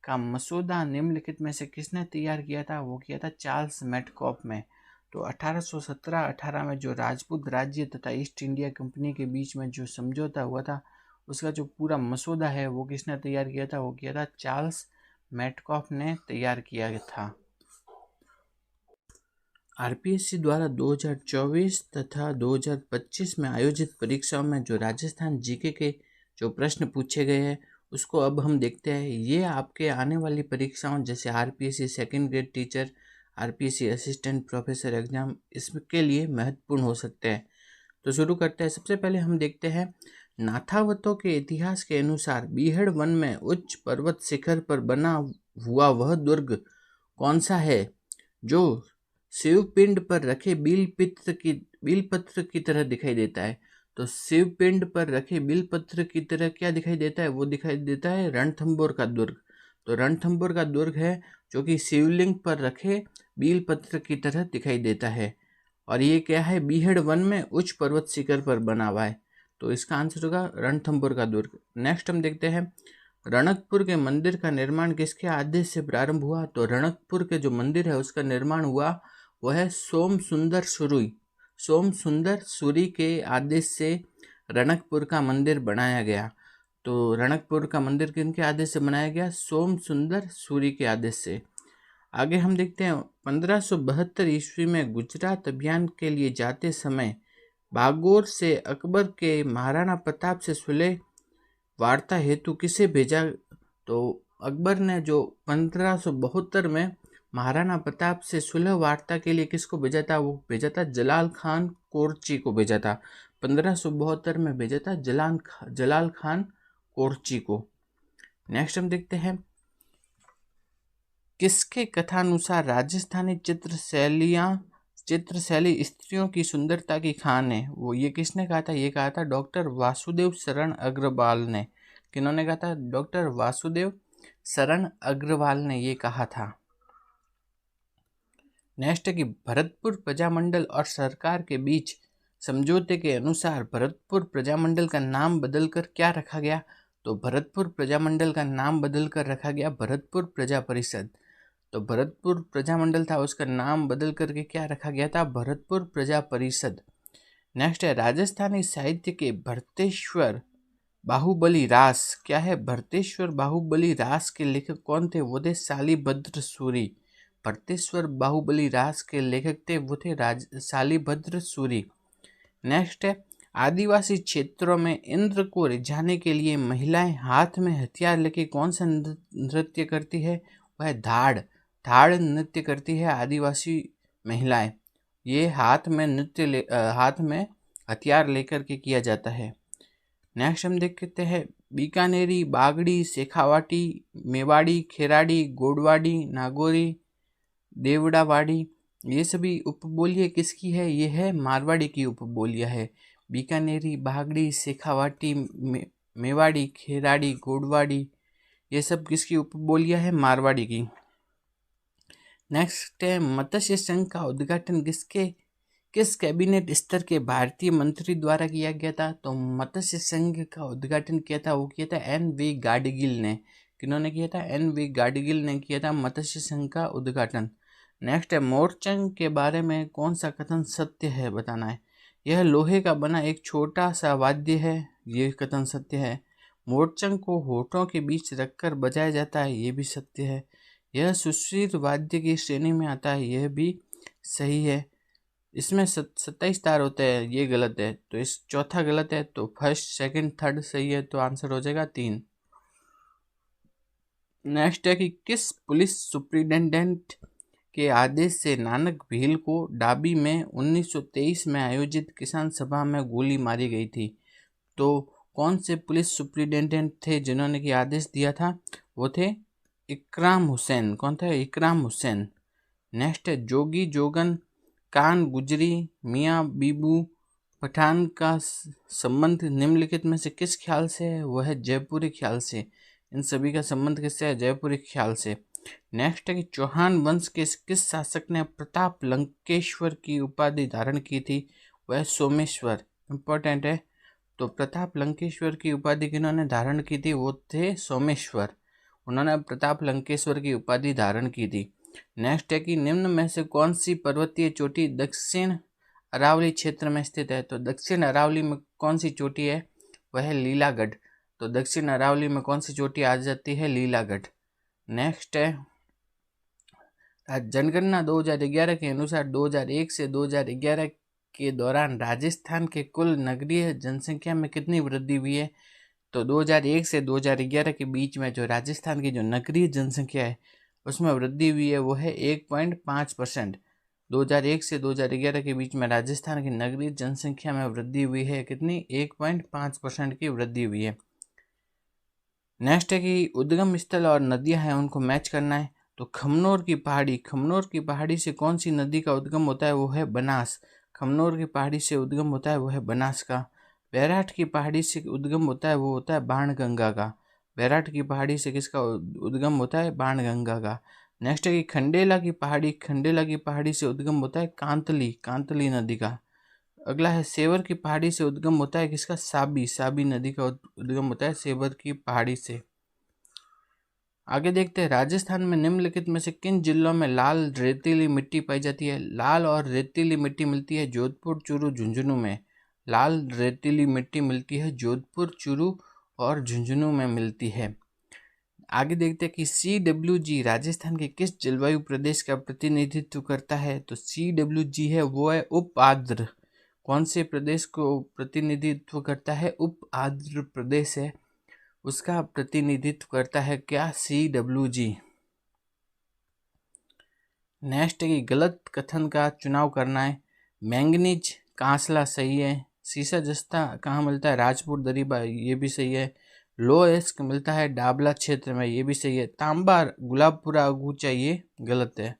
का मसौदा निम्नलिखित में से किसने तैयार किया था, वो किया था चार्ल्स मेटकॉफ में। तो 1817-18 में जो राजपूत राज्य तथा ईस्ट इंडिया कंपनी के बीच में जो समझौता हुआ था उसका जो पूरा मसौदा है वो किसने तैयार किया था, वो किया था चार्ल्स मेटकॉफ ने तैयार किया था। आरपीएससी द्वारा 2024 तथा 2025 में आयोजित परीक्षाओं में जो राजस्थान जीके के जो प्रश्न पूछे गए हैं उसको अब हम देखते हैं। ये आपके आने वाली परीक्षाओं जैसे RPSC second grade teacher, RPSC assistant professor exam, इसके लिए महत्वपूर्ण हो सकते हैं। तो शुरू करते हैं। सबसे पहले हम देखते हैं, नाथावतों के इतिहास के अनुसार बीहड़ वन में उच्च पर्वत शिखर पर बना हुआ वह दुर्ग कौन सा है जो शिवपिंड पर रखे बिलपत्र की तरह दिखाई देता है? तो शिवपिंड पर रखे बिलपत्र की तरह क्या दिखाई देता है? वो दिखाई देता है रणथंभौर का दुर्ग। तो रणथंभौर का दुर्ग है जो कि शिवलिंग पर रखे बिलपत्र की तरह दिखाई देता है। और ये क्या है? बीहड़ वन में उच्च पर्वत शिखर पर बना हुआ है। तो इसका आंसर होगा रणथंभौर का दुर्ग। नेक्स्ट हम देखते हैं, रणकपुर के मंदिर का निर्माण किसके आदेश से प्रारंभ हुआ? तो रणकपुर के जो मंदिर है उसका निर्माण हुआ वह है सोम सुंदर सूरी के आदेश से रणकपुर का मंदिर बनाया गया। तो रणकपुर का मंदिर किनके आदेश से बनाया गया? सोम सुंदर सूरी के आदेश से। आगे हम देखते हैं, 1572 ईस्वी में गुजरात अभियान के लिए जाते समय बागोर से अकबर के महाराणा प्रताप से सुलह वार्ता हेतु किसे भेजा? तो अकबर ने जो 1572 में महाराणा प्रताप से सुलह वार्ता के लिए किसको भेजा था? वो भेजा था जलाल खान कोरची को भेजा था। 1572 में भेजा था जलाल खान कोरची को। नेक्स्ट हम देखते हैं, किसके कथानुसार राजस्थानी चित्रशैली स्त्रियों की सुंदरता की खान है? वो ये किसने कहा था? ये कहा था डॉक्टर वासुदेव शरण अग्रवाल ने। किन्होंने कहा था? डॉक्टर वासुदेव शरण अग्रवाल ने ये कहा था। नेक्स्ट है कि भरतपुर प्रजामंडल और सरकार के बीच समझौते के अनुसार भरतपुर प्रजामंडल का नाम बदलकर क्या रखा गया? तो भरतपुर प्रजामंडल का नाम बदलकर रखा गया भरतपुर प्रजा परिषद। तो भरतपुर प्रजामंडल था उसका नाम बदल करके क्या रखा गया था? भरतपुर प्रजा परिषद। नेक्स्ट है, राजस्थानी साहित्य के भरतेश्वर बाहुबली रास क्या है? भरतेश्वर बाहुबली रास के लेखक कौन थे? वो थे शालिभद्र सूरी। भरतेश्वर बाहुबली रास के लेखक थे वो थे शालिभद्र सूरी। नेक्स्ट है, आदिवासी क्षेत्रों में इंद्र को रिझाने के लिए महिलाएं हाथ में हथियार लेके कौन सा नृत्य करती है? वह धाड़ नृत्य करती है आदिवासी महिलाएं। ये हाथ में हथियार लेकर के किया जाता है। नेक्स्ट हम देखते हैं, बीकानेरी, बागड़ी, शेखावाटी, मेवाड़ी, खेराड़ी, गोडवाड़ी, नागौरी, देवड़ावाड़ी, ये सभी उपबोलियाँ किसकी है? ये है मारवाड़ी की उपबोलियाँ है। बीकानेरी, बागड़ी, शेखावाटी, मेवाड़ी, खेराड़ी, गोडवाड़ी, ये सब किसकी उपबोलियाँ है? मारवाड़ी की। नेक्स्ट है, मत्स्य संघ का उद्घाटन किस कैबिनेट स्तर के भारतीय मंत्री द्वारा किया गया था? तो मत्स्य संघ का उद्घाटन किया था वो किया था एन.वी. गाडगिल ने। किन्होंने किया था? एन.वी. गाडगिल ने किया था मत्स्य संघ का उद्घाटन। नेक्स्ट है, मोरचंग के बारे में कौन सा कथन सत्य है? बताना है। यह लोहे का बना एक छोटा सा वाद्य है, ये कथन सत्य है। मोरचंग को होठों के बीच रखकर बजाया जाता है, ये भी सत्य है। यह सुश्रीर वाद्य की श्रेणी में आता है, यह भी सही है। इसमें 27 तार होते हैं, ये गलत है। तो इस चौथा गलत है, तो फर्स्ट, सेकंड, थर्ड सही है, तो आंसर हो जाएगा 3। नेक्स्ट है कि किस पुलिस सुप्रिटेंडेंट के आदेश से नानक भील को डाबी में 1923 में आयोजित किसान सभा में गोली मारी गई थी? तो कौन से पुलिस सुप्रिटेंडेंट थे जिन्होंने कि आदेश दिया था? वो थे इकराम हुसैन। कौन था? इकराम हुसैन। नेक्स्ट है, जोगी जोगन, कान गुजरी, मियाँ बीबू पठान का संबंध निम्नलिखित में से किस ख्याल से है? वह है जयपुरी ख्याल से। इन सभी का संबंध किससे है? जयपुरी ख्याल से। नेक्स्ट है कि चौहान वंश के किस शासक ने प्रताप लंकेश्वर की उपाधि धारण की थी? वह सोमेश्वर। इंपॉर्टेंट है। तो प्रताप लंकेश्वर की उपाधि किन्होंने धारण की थी? वो थे सोमेश्वर। उन्होंने प्रताप लंकेश्वर की उपाधि धारण की थी। नेक्स्ट है कि निम्न में से कौन सी पर्वतीय चोटी दक्षिण अरावली क्षेत्र में स्थित है? तो दक्षिण अरावली में कौन सी चोटी है? वह है लीलागढ़। तो दक्षिण अरावली में कौन सी चोटी आ जाती है? लीलागढ़। नेक्स्ट है जनगणना 2011 के अनुसार 2001 से 2011 के दौरान राजस्थान के कुल नगरीय जनसंख्या में कितनी वृद्धि हुई है। तो 2001 से 2011 के बीच में जो राजस्थान की जो नगरीय जनसंख्या है उसमें वृद्धि हुई है वो है 1.5%। 2001 से 2011 के बीच में राजस्थान की नगरीय जनसंख्या में वृद्धि हुई है कितनी, 1.5% की वृद्धि हुई है। नेक्स्ट है कि उद्गम स्थल और नदियां हैं उनको मैच करना है। तो खमनोर की पहाड़ी से कौन सी नदी का उद्गम होता है वो है बनास। खमनोर की पहाड़ी से उद्गम होता है वो है बनास का। बैराठ की पहाड़ी से उद्गम होता है वो होता है बाणगंगा का। बैराठ की पहाड़ी से किसका उद्गम होता है, बाणगंगा का। नेक्स्ट है कि खंडेला की पहाड़ी से उद्गम होता है कांतली नदी का। अगला है सेवर की पहाड़ी से उद्गम होता है किसका, साबी नदी का उद्गम होता है सेवर की पहाड़ी से। आगे देखते हैं राजस्थान में निम्नलिखित में से किन जिलों में लाल रेतीली मिट्टी पाई जाती है। लाल और रेतीली मिट्टी मिलती है जोधपुर, चूरू, झुंझुनू में। लाल रेतीली मिट्टी मिलती है जोधपुर, चूरू और झुंझुनू में मिलती है। आगे देखते हैं कि CWG राजस्थान के किस जलवायु प्रदेश का प्रतिनिधित्व करता है। तो CWG है वो है उप आर्द्र। कौन से प्रदेश को प्रतिनिधित्व करता है, उप आर्द्र प्रदेश है उसका प्रतिनिधित्व करता है क्या, CWG। नेक्स्ट है कि गलत कथन का चुनाव करना है। मैंगनीज कांसला सही है। सीसा जस्ता कहाँ मिलता है, राजपुर दरीबा, ये भी सही है। लोएस्क मिलता है डाबला क्षेत्र में, ये भी सही है। तांबा गुलाबपुरा अगूचा, ये गलत है।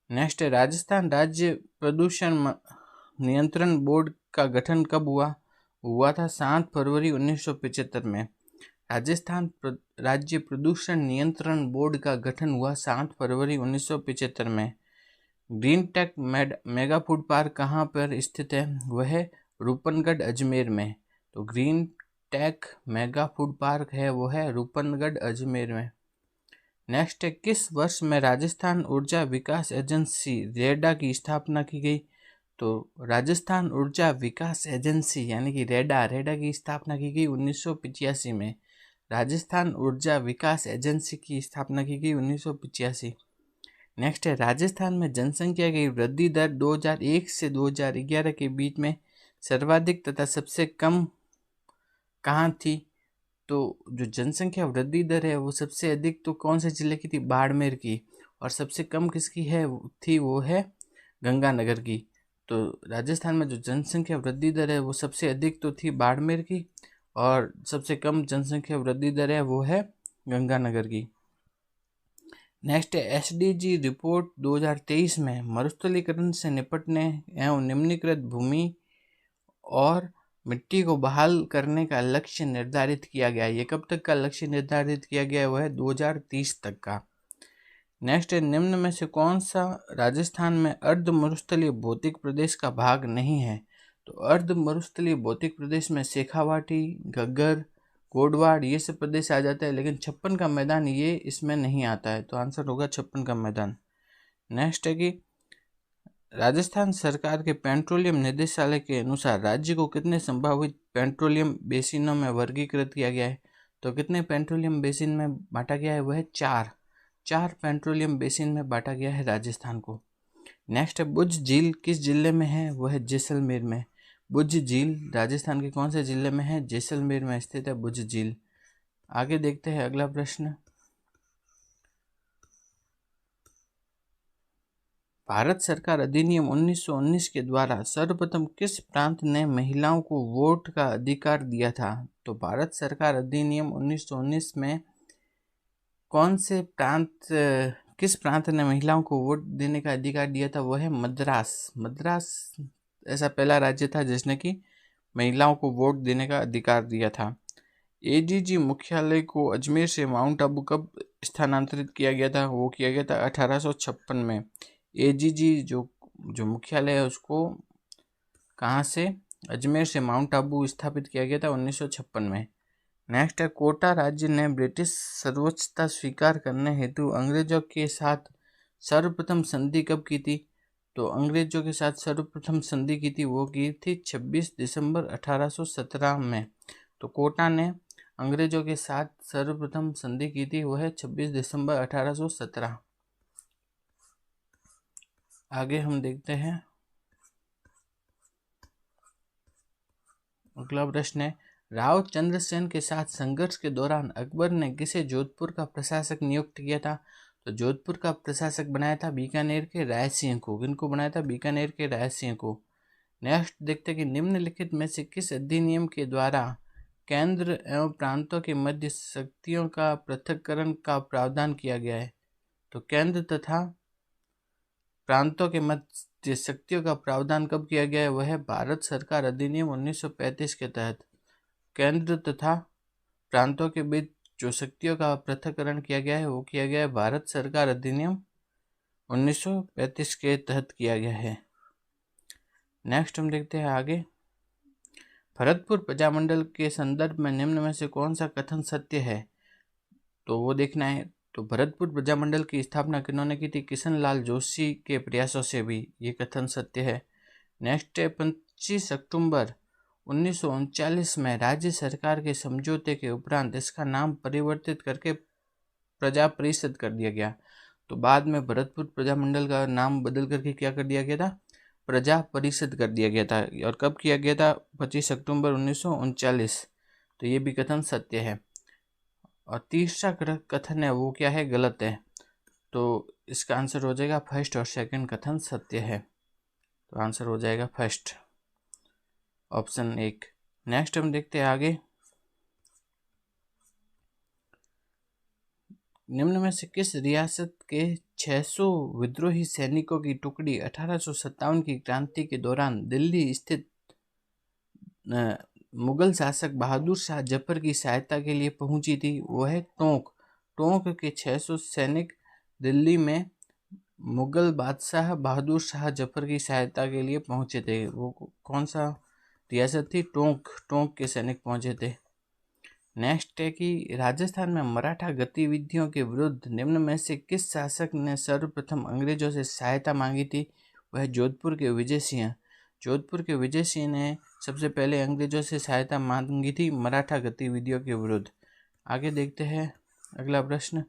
नेक्स्ट है राजस्थान राज्य प्रदूषण नियंत्रण बोर्ड का गठन कब हुआ था 7 फरवरी 1975 में। राजस्थान राज्य प्रदूषण नियंत्रण बोर्ड का गठन हुआ 7 फरवरी 1975 में। Green tech mega food park कहाँ पर स्थित है, वह है रूपनगढ़ अजमेर में। तो green tech mega food park है वो है रूपनगढ़ अजमेर में। नेक्स्ट है किस वर्ष में राजस्थान ऊर्जा विकास एजेंसी रेडा की स्थापना की गई। तो राजस्थान ऊर्जा विकास एजेंसी यानी कि रेडा की स्थापना की गई 1985 में। राजस्थान ऊर्जा विकास एजेंसी की स्थापना की गई 1985। नेक्स्ट है राजस्थान में जनसंख्या की वृद्धि दर 2001 से 2011 के बीच में सर्वाधिक तथा सबसे कम कहाँ थी। तो जो जनसंख्या वृद्धि दर है वो सबसे अधिक तो कौन से जिले की थी, बाड़मेर की। और सबसे कम किसकी है थी, वो है गंगानगर की। तो राजस्थान में जो जनसंख्या वृद्धि दर है वो सबसे अधिक तो थी बाड़मेर की और सबसे कम जनसंख्या वृद्धि दर है वो है गंगानगर की। नेक्स्ट है SDG रिपोर्ट 2023 में मरुस्थलीकरण से निपटने एवं निम्नीकृत भूमि और मिट्टी को बहाल करने का लक्ष्य निर्धारित किया गया है। ये कब तक का लक्ष्य निर्धारित किया गया है, वह है 2030 तक का। नेक्स्ट है निम्न में से कौन सा राजस्थान में अर्ध मरुस्थलीय भौतिक प्रदेश का भाग नहीं है। तो अर्ध मरुस्थलीय भौतिक प्रदेश में शेखावाटी, घग्गर, गोडवाड़ ये सब प्रदेश आ जाता है, लेकिन 56 का मैदान ये इसमें नहीं आता है। तो आंसर होगा 56 का मैदान। नेक्स्ट है कि राजस्थान सरकार के पेट्रोलियम निदेशालय के अनुसार राज्य को कितने संभावित पेट्रोलियम बेसिनों में वर्गीकृत किया गया है। तो कितने पेट्रोलियम बेसिन में बांटा गया है, वह है 4 पेट्रोलियम बेसिन में बांटा गया है राजस्थान को। नेक्स्ट है बुज झील किस जिले में है, वह है जैसलमेर में। बुज झील राजस्थान के कौन से जिले में है, जैसलमेर में स्थित है बुज झील। आगे देखते हैं अगला प्रश्न। भारत सरकार अधिनियम 1919 के द्वारा सर्वप्रथम किस प्रांत ने महिलाओं को वोट का अधिकार दिया था। तो भारत सरकार अधिनियम 1919 में कौन से किस प्रांत ने महिलाओं को वोट देने का अधिकार दिया था, वह है मद्रास ऐसा पहला राज्य था जिसने कि महिलाओं को वोट देने का अधिकार दिया था। AGG मुख्यालय को अजमेर से माउंट आबू कब स्थानांतरित किया गया था, वो किया गया था 1856 में। AGG जो मुख्यालय है उसको कहाँ से, अजमेर से माउंट आबू स्थापित किया गया था 1956 में। नेक्स्ट है कोटा राज्य ने ब्रिटिश सर्वोच्चता स्वीकार करने हेतु अंग्रेजों के साथ सर्वप्रथम संधि कब की थी। तो अंग्रेजों के साथ सर्वप्रथम संधि की थी वो की थी 26 दिसंबर 1817 में। तो कोटा ने अंग्रेजों के साथ सर्वप्रथम संधि की थी? वह 26 दिसंबर 1817। आगे हम देखते हैं, अगला प्रश्न है, राव चंद्रसेन के साथ संघर्ष के दौरान अकबर ने किसे जोधपुर का प्रशासक नियुक्त किया था? तो जोधपुर का प्रशासक बनाया था बीकानेर के राय सिंह को। किनको बनाया था? बीकानेर के राय सिंह को। नेक्स्ट देखते हैं कि निम्नलिखित में से किस अधिनियम के द्वारा केंद्र एवं प्रांतों के मध्य शक्तियों का पृथक्करण का प्रावधान किया गया है? तो केंद्र तथा प्रांतों के मध्य शक्तियों का प्रावधान कब किया गया है? वह है भारत सरकार अधिनियम 1935 के तहत। केंद्र तथा प्रांतों के बीच जो शक्तियों का पृथक्करण किया गया है वो किया गया है भारत सरकार अधिनियम 1935 के तहत किया गया है। नेक्स्ट हम देखते हैं आगे, भरतपुर प्रजामंडल के संदर्भ में निम्न में से कौन सा कथन सत्य है? तो वो देखना है। तो भरतपुर प्रजामंडल की स्थापना किन्होंने की थी? किशन लाल जोशी के प्रयासों से भी ये कथन सत्य है। नेक्स्ट है, 25 अक्टूबर 1939 में राज्य सरकार के समझौते के उपरांत इसका नाम परिवर्तित करके प्रजा परिषद कर दिया गया। तो बाद में भरतपुर प्रजामंडल का नाम बदल करके क्या कर दिया गया था? प्रजा परिषद कर दिया गया था। और कब किया गया था? 25 अक्टूबर 1939। तो ये भी कथन सत्य है। और तीसरा कथन है वो क्या है? गलत है। तो इसका आंसर हो जाएगा फर्स्ट और सेकंड कथन सत्य है। तो आंसर हो जाएगा फर्स्ट, ऑप्शन 1। नेक्स्ट हम देखते हैं आगे, निम्न में से किस रियासत के 600 विद्रोही सैनिकों की टुकड़ी 1857 की क्रांति के दौरान दिल्ली स्थित मुगल शासक बहादुर शाह जफर की सहायता के लिए पहुंची थी? वो है टोंक। टोंक के 600 सैनिक दिल्ली में मुगल बादशाह बहादुर शाह जफर की सहायता के लिए पहुंचे थे। वो कौन सा रियासत थी? टोंक। टोंक के सैनिक पहुंचे थे। नेक्स्ट है कि राजस्थान में मराठा गतिविधियों के विरुद्ध निम्न में से किस शासक ने सर्वप्रथम अंग्रेजों से सहायता मांगी थी? वह जोधपुर के विजय सिंह। जोधपुर के विजय सिंह ने सबसे पहले अंग्रेजों से सहायता मांगी थी मराठा गतिविधियों के विरुद्ध। आगे देखते हैं अगला प्रश्न,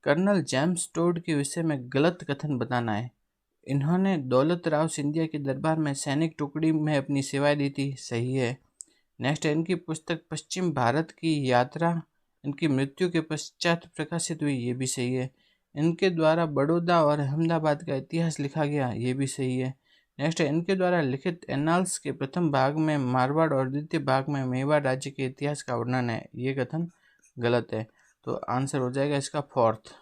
कर्नल जेम्स टोड के विषय में गलत कथन बताना है। इन्होंने दौलत राव सिंधिया के दरबार में सैनिक टुकड़ी में अपनी सेवाएं दी थी। सही है। नेक्स्ट है, इनकी पुस्तक पश्चिम भारत की यात्रा इनकी मृत्यु के पश्चात प्रकाशित हुई। ये भी सही है। इनके द्वारा बड़ौदा और अहमदाबाद का इतिहास लिखा गया। ये भी सही है। नेक्स्ट है, इनके द्वारा लिखित एनाल्स के प्रथम भाग में मारवाड़ और द्वितीय भाग में मेवाड़ राज्य के इतिहास का वर्णन है। ये कथन गलत है। तो आंसर हो जाएगा इसका फोर्थ।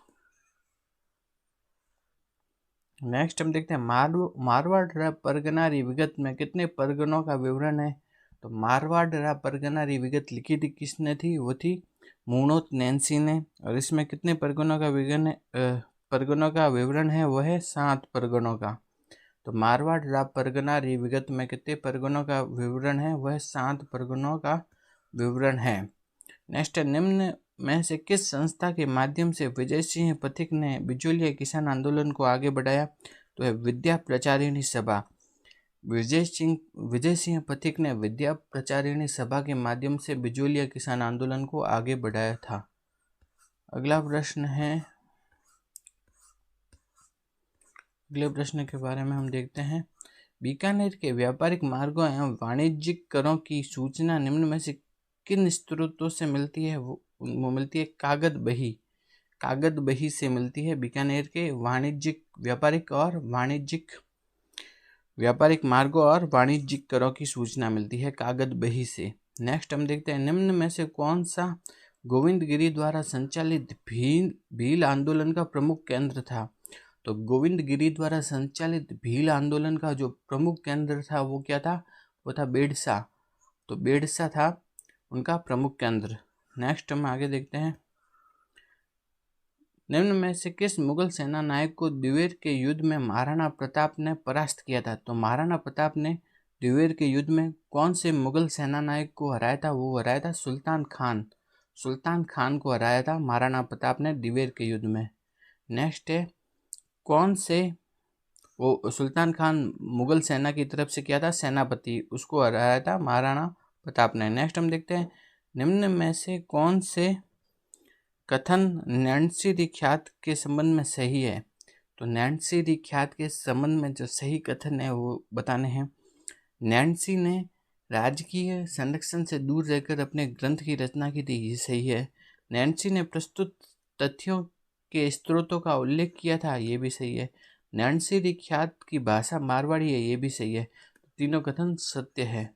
नेक्स्ट हम देखते हैं, मारवाड़ परगना विगत में कितने परगनों का विवरण है? तो मारवाड़ परगना विगत लिखी थी किसने थी? वो थी मुनोत नैन्सी ने। और इसमें कितने परगनों का विवरण है? वह है 7 परगनों का। तो मारवाड़ परगना विगत में कितने परगनों का विवरण है? वह 7 परगनों का विवरण है। नेक्स्ट है, निम्न में से किस संस्था के माध्यम से विजय सिंह पथिक ने बिचौलिया किसान आंदोलन को आगे बढ़ाया? तो है विद्या प्रचारिणी सभा। विजय सिंह पथिक ने विद्या प्रचारिणी सभा के माध्यम से बिचौलिया किसान आंदोलन को आगे बढ़ाया था। अगला प्रश्न है, अगले प्रश्न के बारे में हम देखते हैं, बीकानेर के व्यापारिक मार्गों एवं वाणिज्यिक करों की सूचना निम्न में से किन स्रोतों से मिलती है? वो मिलती है कागज बही से मिलती है। बीकानेर के व्यापारिक मार्गों और वाणिज्यिक करों की सूचना मिलती है कागज बही से। नेक्स्ट हम देखते हैं, निम्न में से कौन सा गोविंदगिरी द्वारा संचालित भील आंदोलन का प्रमुख केंद्र था? तो गोविंदगिरी द्वारा संचालित भील आंदोलन का जो प्रमुख केंद्र था वो क्या था? वो था बेड़सा। तो बेड़सा था उनका प्रमुख केंद्र। नेक्स्ट हम आगे देखते हैं, निम्न में से किस मुगल सेना नायक को द्विवेर के युद्ध में महाराणा प्रताप ने परास्त किया था? तो महाराणा प्रताप ने द्विवेर के युद्ध में कौन से मुगल सेना नायक को हराया था? वो हराया था सुल्तान खान को हराया था महाराणा प्रताप ने द्विवेर के युद्ध में। नेक्स्ट है, कौन से वो सुल्तान खान मुगल सेना की तरफ से किया था? सेनापति, उसको हराया था महाराणा प्रताप ने। नेक्स्ट हम देखते हैं, निम्न में से कौन से कथन नैन्सी रिख्यात के संबंध में सही है? तो नैन्सी रिख्यात के संबंध में जो सही कथन है वो बताने हैं। नैन्सी ने राजकीय संरक्षण से दूर रहकर अपने ग्रंथ की रचना की थी, ये सही है। नैन्सी ने प्रस्तुत तथ्यों के स्रोतों का उल्लेख किया था, ये भी सही है। नैन्सी रिख्यात की भाषा मारवाड़ी है, ये भी सही है। तीनों कथन सत्य है।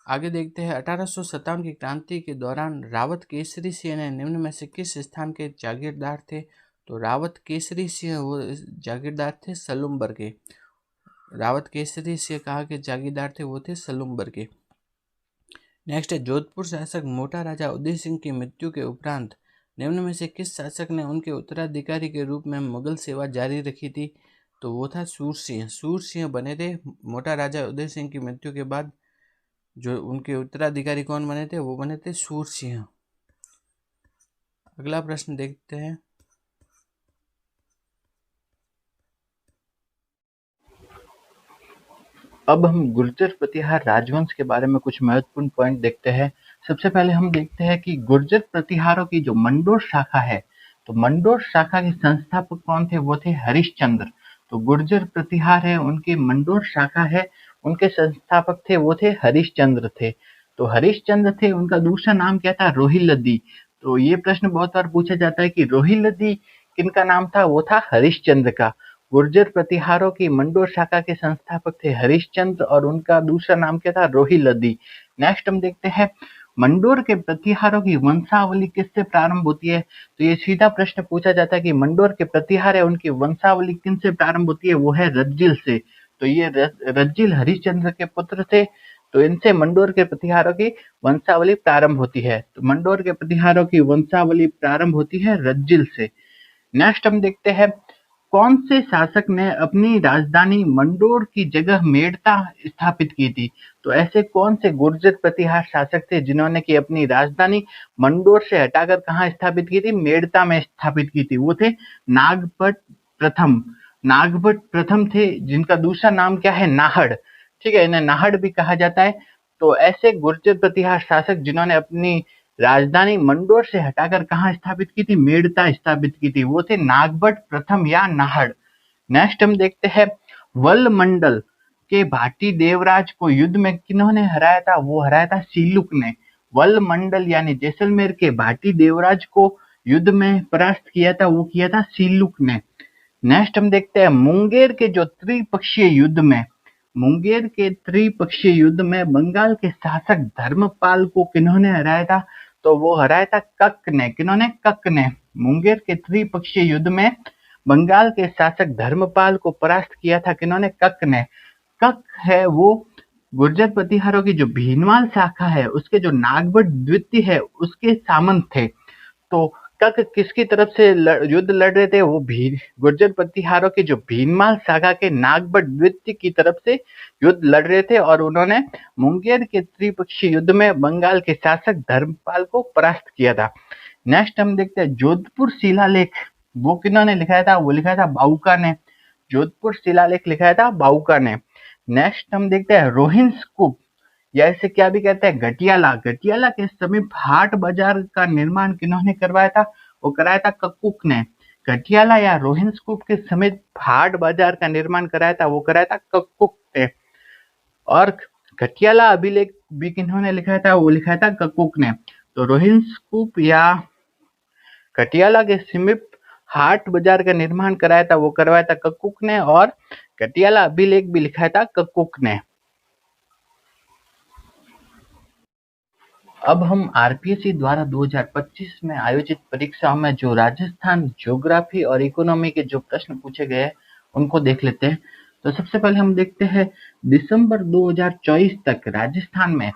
आगे देखते हैं 1857 की क्रांति के दौरान रावत केसरी सिंह ने निम्न में से किस स्थान के जागीरदार थे? तो रावत केसरी सिंह वो जागीरदार थे सलूम्बर के। रावत केसरी सिंह कहा के जागीरदार थे, वो थे सलूम्बर के। नेक्स्ट है जोधपुर शासक मोटा राजा उदय सिंह की मृत्यु के उपरांत निम्न में से किस शासक ने उनके उत्तराधिकारी के रूप में मुगल सेवा जारी रखी थी? तो वो था सूरसिंह। सूरसिंह बने थे मोटा राजा उदय सिंह की मृत्यु के बाद। जो उनके उत्तराधिकारी कौन बने थे? वो बने थे सूरसिंह। अगला प्रश्न देखते हैं।
अब हम गुर्जर प्रतिहार राजवंश के बारे में कुछ महत्वपूर्ण पॉइंट देखते हैं। सबसे पहले हम देखते हैं कि गुर्जर प्रतिहारों की जो मंडोर शाखा है, तो मंडोर शाखा के संस्थापक कौन थे? वो थे हरिश्चंद्र। तो गुर्जर प्रतिहार है, उनकी मंडोर शाखा है, उनके संस्थापक थे वो थे हरिश्चंद्र थे। तो हरिश्चंद्र थे, उनका दूसरा नाम क्या था? रोहिलदी। तो ये प्रश्न बहुत बार पूछा जाता है कि रोहिलदी किनका नाम था? वो था हरिश्चंद्र का। गुर्जर प्रतिहारों की मंडोर शाखा के संस्थापक थे हरिश्चंद्र और उनका दूसरा नाम क्या था? रोहिलदी। नेक्स्ट हम देखते हैं मंडोर के प्रतिहारों की वंशावली किससे प्रारंभ होती है? तो ये सीधा प्रश्न पूछा जाता है कि मंडोर के प्रतिहार है, उनकी वंशावली किनसे प्रारंभ होती है? वो है रज्जिल से। तो ये रज्जिल हरिश्चंद्र के पुत्र थे, तो इनसे मंडोर के प्रतिहारों की वंशावली प्रारंभ होती है। तो मंडोर के प्रतिहारों की वंशावली प्रारंभ होती है रज्जिल से। नेक्स्ट हम देखते हैं कौन से शासक ने अपनी राजधानी मंडोर की जगह मेड़ता स्थापित की थी? तो ऐसे कौन से गुर्जर प्रतिहार शासक थे जिन्होंने की अपनी राजधानी मंडोर से हटाकर कहाँ स्थापित की थी? मेड़ता में स्थापित की थी। वो थे नागभट्ट प्रथम। नागभट्ट प्रथम थे, जिनका दूसरा नाम क्या है? नाहड़। ठीक है, इन्हें नाहड़ भी कहा जाता है। तो ऐसे गुर्जर प्रतिहार शासक जिन्होंने अपनी राजधानी मंडोर से हटाकर कहाँ स्थापित की थी? मेड़ता स्थापित की थी। वो थे नागभट्ट प्रथम या नाहड़। नेक्स्ट हम देखते हैं वल मंडल के भाटी देवराज को युद्ध में किन्होंने हराया था? वो हराया था सीलुक ने। वल मंडल यानी जैसलमेर के भाटी देवराज को युद्ध में परास्त किया था, वो किया था सीलुक ने। नेक्स्ट हम देखते हैं मुंगेर के जो त्रिपक्षीय युद्ध में, मुंगेर के त्रिपक्षीय युद्ध में बंगाल के शासक धर्मपाल को किन्होंने हराया था? तो वो हराया था कक ने। किन्होंने? कक ने। मुंगेर के त्रिपक्षीय युद्ध में बंगाल के शासक धर्मपाल को परास्त किया था किन्होंने? कक ने। कक है वो गुर्जर प्रतिहारों की जो भीनमाल शाखा है, उसके जो नागभट्ट द्वितीय है उसके सामंत थे। तो कक किसकी तरफ से युद्ध लड़ रहे थे? वो गुर्जर प्रतिहारों की जो भीनमाल शाखा के नागभट्ट द्वितीय की तरफ से युद्ध लड़ रहे थे और उन्होंने मुंगेर के त्रिपक्षीय युद्ध में बंगाल के शासक धर्मपाल को परास्त किया था। नेक्स्ट हम देखते हैं जोधपुर शिलालेख, वो किन्होंने लिखाया था? वो लिखा था बाउका ने। जोधपुर शिलालेख लिखाया था बाउका ने। नेक्स्ट हम देखते हैं रोहिंस कूप, या इसे क्या भी कहते हैं? गटियाला। गटियाला के समीप हाट बाजार का निर्माण किन्होंने करवाया था? वो कराया था कक्कुक ने। गटियाला या रोहिंस कूप के समीप हाट बाजार का निर्माण कराया था, वो कराया था कक्कुक ने। और गटियाला अभिलेख भी किन्होंने लिखाया था? वो लिखाया था कक्कुक ने। तो रोहिंस कूप या गटियाला के समीप हाट बाजार का निर्माण कराया था, वो करवाया था कक्कुक ने। और गटियाला अभिलेख भी लिखाया था कक्कुक ने। अब हम आरपीएससी द्वारा 2025 में आयोजित परीक्षाओं में जो राजस्थान ज्योग्राफी और इकोनॉमी के जो प्रश्न पूछे गए हैं उनको देख लेते हैं। तो सबसे पहले हम देखते हैं दिसंबर 2024 तक राजस्थान में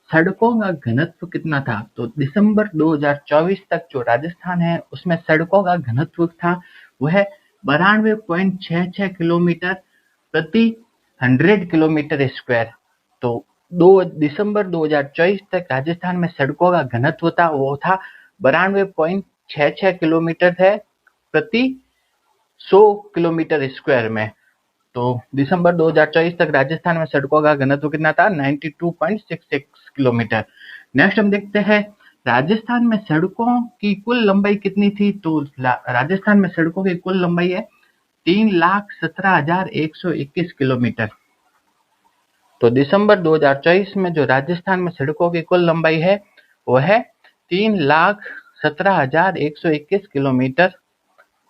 सड़कों का घनत्व कितना था? तो दिसंबर 2024 तक जो राजस्थान है उसमें सड़कों का घनत्व था वह 92.66 किलोमीटर प्रति 100 किलोमीटर स्क्वायर। तो 2 दिसंबर 2024 तक राजस्थान में सड़कों का घनत्व था वो था 92.66 किलोमीटर है प्रति 100 किलोमीटर स्क्वायर में। तो दिसंबर 2024 तक राजस्थान में सड़कों का घनत्व कितना था? 92.66 किलोमीटर। नेक्स्ट हम देखते हैं राजस्थान में सड़कों की कुल लंबाई कितनी थी। तो राजस्थान में सड़कों की कुल लंबाई है 3,17,121 किलोमीटर। तो दिसंबर 2024 में जो राजस्थान में सड़कों की कुल लंबाई है वो है 3,17,121 किलोमीटर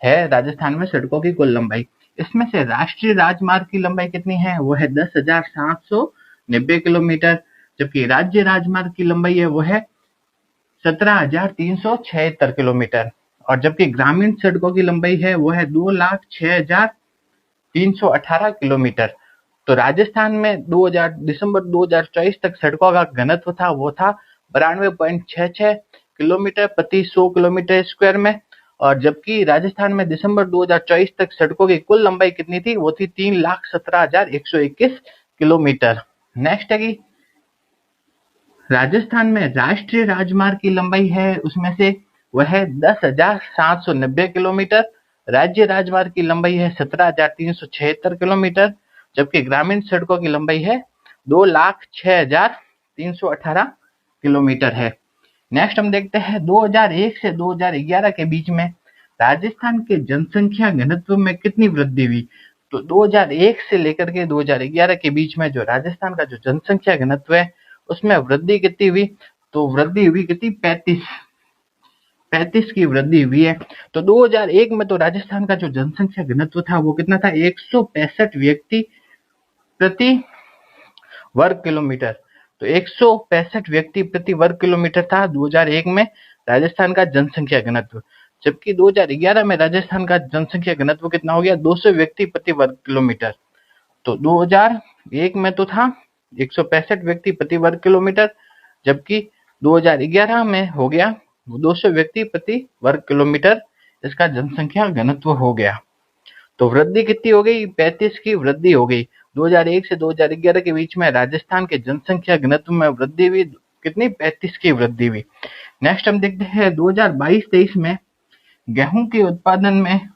है राजस्थान में सड़कों की कुल लंबाई। इसमें से राष्ट्रीय राजमार्ग की लंबाई कितनी है, वो है 10,790 किलोमीटर, जबकि राज्य राजमार्ग की लंबाई है वो है 17,376 किलोमीटर, और जबकि ग्रामीण सड़कों की लंबाई है वो है 2,06,318 किलोमीटर। तो राजस्थान में दिसंबर 2024 तक सड़कों का घनत्व था वो था 92.66 किलोमीटर प्रति 100 किलोमीटर स्क्वायर में, और जबकि राजस्थान में दिसंबर 2024 तक सड़कों की कुल लंबाई कितनी थी, वो थी 3,17,121 किलोमीटर। नेक्स्ट है कि राजस्थान में राष्ट्रीय राजमार्ग की लंबाई है उसमें से वह है 10,790 किलोमीटर, राज्य राजमार्ग की लंबाई है 17,376 किलोमीटर, जबकि ग्रामीण सड़कों की लंबाई है 2,06,318 किलोमीटर है। नेक्स्ट हम देखते हैं 2001 से 2011 के बीच में राजस्थान के जनसंख्या घनत्व में कितनी वृद्धि हुई। तो 2001 से लेकर के 2011 के बीच में जो राजस्थान का जो जनसंख्या घनत्व है उसमें वृद्धि कितनी हुई, तो वृद्धि हुई कितनी 35 की वृद्धि हुई है। तो 2001 में तो राजस्थान का जो जनसंख्या घनत्व था वो कितना था, 165 व्यक्ति प्रति वर्ग किलोमीटर। तो 165 व्यक्ति प्रति वर्ग किलोमीटर था 2001 में राजस्थान का जनसंख्या घनत्व, जबकि 2011 में राजस्थान का जनसंख्या घनत्व कितना हो गया, 200 व्यक्ति प्रति वर्ग किलोमीटर। तो 2001 में तो था 165 व्यक्ति प्रति वर्ग किलोमीटर, जबकि 2011 में हो गया 200 व्यक्ति प्रति वर्ग किलोमीटर इसका जनसंख्या घनत्व हो गया। तो वृद्धि कितनी हो गई, 35 की वृद्धि हो गई। 2001 से 2011 के बीच में राजस्थान के जनसंख्या घनत्व में वृद्धि हुई कितनी, 35 की वृद्धि हुई। नेक्स्ट हम देखते हैं 2022-23 में गेहूं के उत्पादन में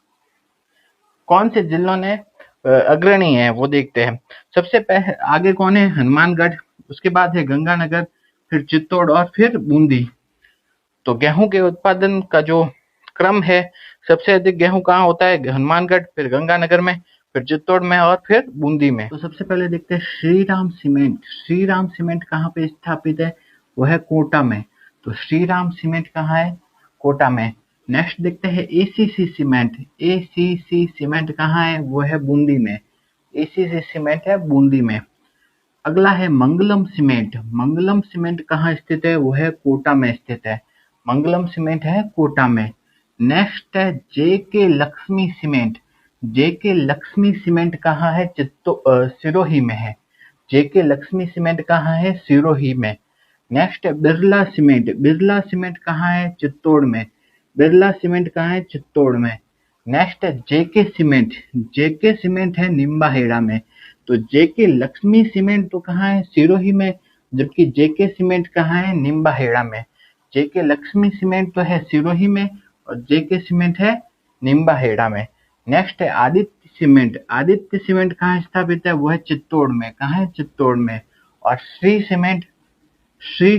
कौन से जिलों ने अग्रणी है वो देखते हैं। सबसे पहले आगे कौन है, हनुमानगढ़, उसके बाद है गंगानगर, फिर चित्तौड़ और फिर बूंदी। तो गेहूं के उत्पादन का जो क्रम है, सबसे अधिक गेहूं कहाँ होता है, हनुमानगढ़, फिर गंगानगर में, फिर चित्तौड़ में और फिर बूंदी में। तो सबसे पहले देखते हैं श्रीराम सीमेंट। श्रीराम सीमेंट कहाँ पे स्थापित है, वो है कोटा में। तो श्रीराम सीमेंट कहाँ है, कोटा में। नेक्स्ट देखते हैं एसीसी सीमेंट। एसीसी सीमेंट कहाँ है, वो है बूंदी में। एसीसी सीमेंट है बूंदी में। अगला है मंगलम सीमेंट। मंगलम सीमेंट कहाँ स्थित है, वो है कोटा में स्थित है। मंगलम सीमेंट है कोटा में। नेक्स्ट है जेके लक्ष्मी सीमेंट। जेके लक्ष्मी सीमेंट कहाँ है, सिरोही में है। जेके लक्ष्मी सीमेंट कहाँ है, सिरोही में। नेक्स्ट है बिरला सीमेंट। बिरला सीमेंट कहाँ है, चित्तौड़ में। बिरला सीमेंट कहाँ है, चित्तौड़ में। नेक्स्ट है जेके सीमेंट। जेके सीमेंट है निम्बाहेड़ा में। तो जेके लक्ष्मी सीमेंट तो कहाँ है, सिरोही में, जबकि जेके सीमेंट कहाँ है, निम्बाहेड़ा में। जेके लक्ष्मी सीमेंट तो है सिरोही में और जेके सीमेंट है निम्बाहेड़ा में। नेक्स्ट है आदित्य सीमेंट। आदित्य सीमेंट कहाँ स्थापित है, वो है चित्तौड़ में। कहाँ है, चित्तौड़ में। और श्री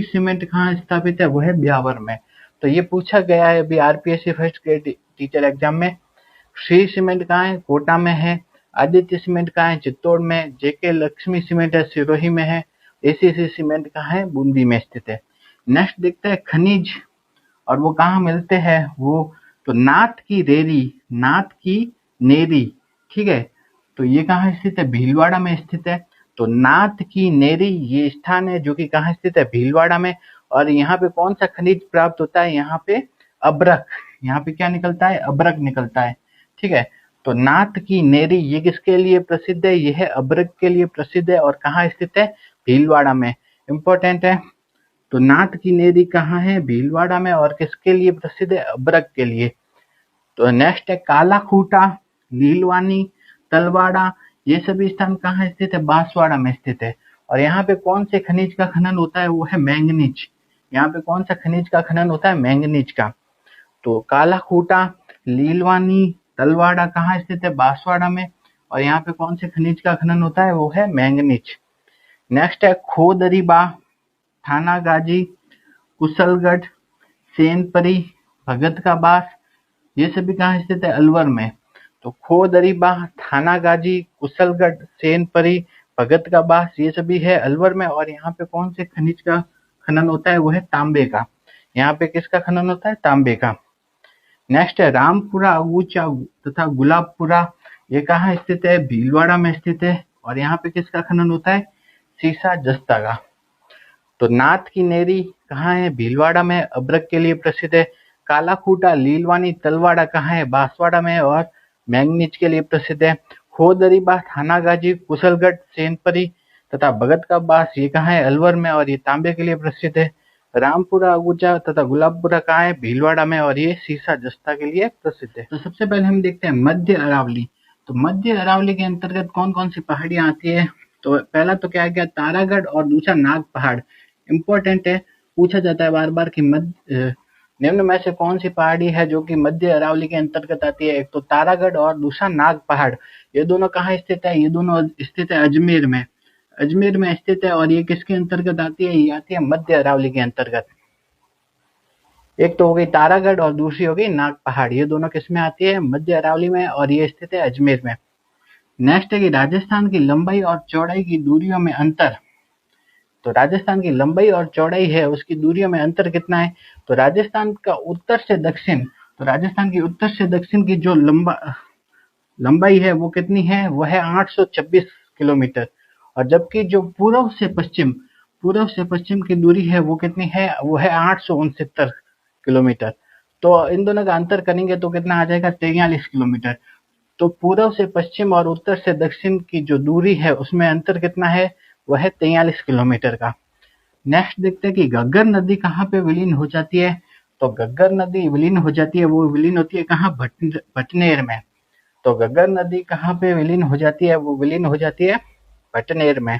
सीमेंट कहाँ स्थापित है, वो है ब्यावर में। तो ये पूछा गया है अभी RPSC first grade teacher exam में। श्री सीमेंट कहाँ है, कोटा में है। आदित्य सीमेंट कहाँ है, चित्तौड़ में। जेके लक्ष्मी सीमेंट है सिरोही में है। एसीसी सीमेंट कहाँ है, बूंदी में स्थित है। नेक्स्ट देखते हैं खनिज, और वो कहाँ मिलते हैं, वो तो नाथ की रेरी, नाथ की नेरी, ठीक है। तो ये कहाँ स्थित है, भीलवाड़ा में स्थित है। तो नाथ की नेरी ये स्थान है जो कि कहाँ स्थित है, भीलवाड़ा में। और यहाँ पे कौन सा खनिज प्राप्त होता है, यहाँ पे अब्रक। यहाँ पे क्या निकलता है, अब्रक निकलता है, ठीक है। तो नाथ की नेरी ये किसके लिए प्रसिद्ध है, ये है अब्रक के लिए प्रसिद्ध है, और कहाँ स्थित है, भीलवाड़ा में। इंपॉर्टेंट है। तो नाथ की नेरी कहाँ है, भीलवाड़ा में, और किसके लिए प्रसिद्ध है, अब्रक के लिए। तो नेक्स्ट है काला खूटा, लीलवानी, तलवाड़ा, ये सभी स्थान कहाँ स्थित है, बांसवाड़ा में स्थित है। और यहाँ पे कौन से खनिज का खनन होता है, वो है मैंगनीज। यहाँ पे कौन सा खनिज का खनन होता है, मैंगनीज का। तो काला खूटा, लीलवानी, तलवाड़ा कहाँ स्थित है, बांसवाड़ा में। और यहाँ पे कौन से खनिज का खनन होता है, वो है मैंगनीज। नेक्स्ट है खोदरीबा, थानागाजी, कुशलगढ़, सेनपरी, भगत का बास, ये सभी कहाँ स्थित है? अलवर में। तो खोदरीबाह, थानागाजी, कुशलगढ़, सेनपरी, भगत का बास, ये सभी है अलवर में। और यहाँ पे कौन से खनिज का खनन होता है? वो है तांबे का। यहाँ पे किसका खनन होता है? तांबे का। नेक्स्ट है रामपुरा अगुचा तथा गुलाबपुरा, ये कहाँ स्थित है? भीलवाड़ा में स्थित है। और यहाँ पे किसका खनन होता है? सीसा जस्ता का। तो नाथ की नेरी कहाँ है? भीलवाड़ा में, अभ्रक के लिए प्रसिद्ध है। कालाखूटा, लीलवानी, तलवाड़ा कहाँ है? बांसवाड़ा में और मैंगनीज के लिए प्रसिद्ध है। खोदरीबा, थानागाजी, कुशलगढ़, सेनपरी तथा भगत का बास, ये कहाँ है? अलवर में और ये तांबे के लिए प्रसिद्ध है। रामपुरा अगुचा तथा गुलाबपुरा कहाँ है? भीलवाड़ा में और ये सीसा जस्ता के लिए प्रसिद्ध है। तो सबसे पहले हम देखते हैं मध्य अरावली। तो मध्य अरावली के अंतर्गत कौन कौन सी पहाड़ियां आती है? तो पहला तो क्या गया? तारागढ़ और दूसरा नाग पहाड़। इम्पोर्टेंट है, पूछा जाता है बार बार कि निम्न में से कौन सी पहाड़ी है जो कि मध्य अरावली के अंतर्गत आती है? एक तो तारागढ़ और दूसरा नाग पहाड़। ये दोनों कहाँ स्थित है? ये दोनों स्थित है अजमेर में। अजमेर में स्थित है। और ये किसके अंतर्गत आती है? ये आती है मध्य अरावली के अंतर्गत। एक तो हो गई तारागढ़ और दूसरी हो गई नाग पहाड़। ये दोनों किस में आती है? मध्य अरावली में। और ये स्थित है अजमेर में। नेक्स्ट है कि राजस्थान की लंबाई और चौड़ाई की दूरियों में अंतर। तो राजस्थान की लंबाई और चौड़ाई है, उसकी दूरियों में अंतर कितना है? तो राजस्थान का उत्तर से दक्षिण, तो राजस्थान की उत्तर से दक्षिण की जो लंबाई है वो कितनी है? वो है 826 किलोमीटर। और जबकि जो पूर्व से पश्चिम की दूरी है वो कितनी है? वो है 869 किलोमीटर। तो इन दोनों का अंतर करेंगे तो कितना आ जाएगा? 43 किलोमीटर। तो पूर्व से पश्चिम और उत्तर से दक्षिण की जो दूरी है उसमें अंतर कितना है? वह है 43 किलोमीटर का। नेक्स्ट देखते हैं कि घग्गर नदी कहाँ पे विलीन हो जाती है? तो घग्गर नदी विलीन हो जाती है, वो विलीन होती है कहाँ? भटनेर में। तो घग्गर नदी कहाँ पे विलीन हो जाती है? वो विलीन हो जाती है भटनेर में।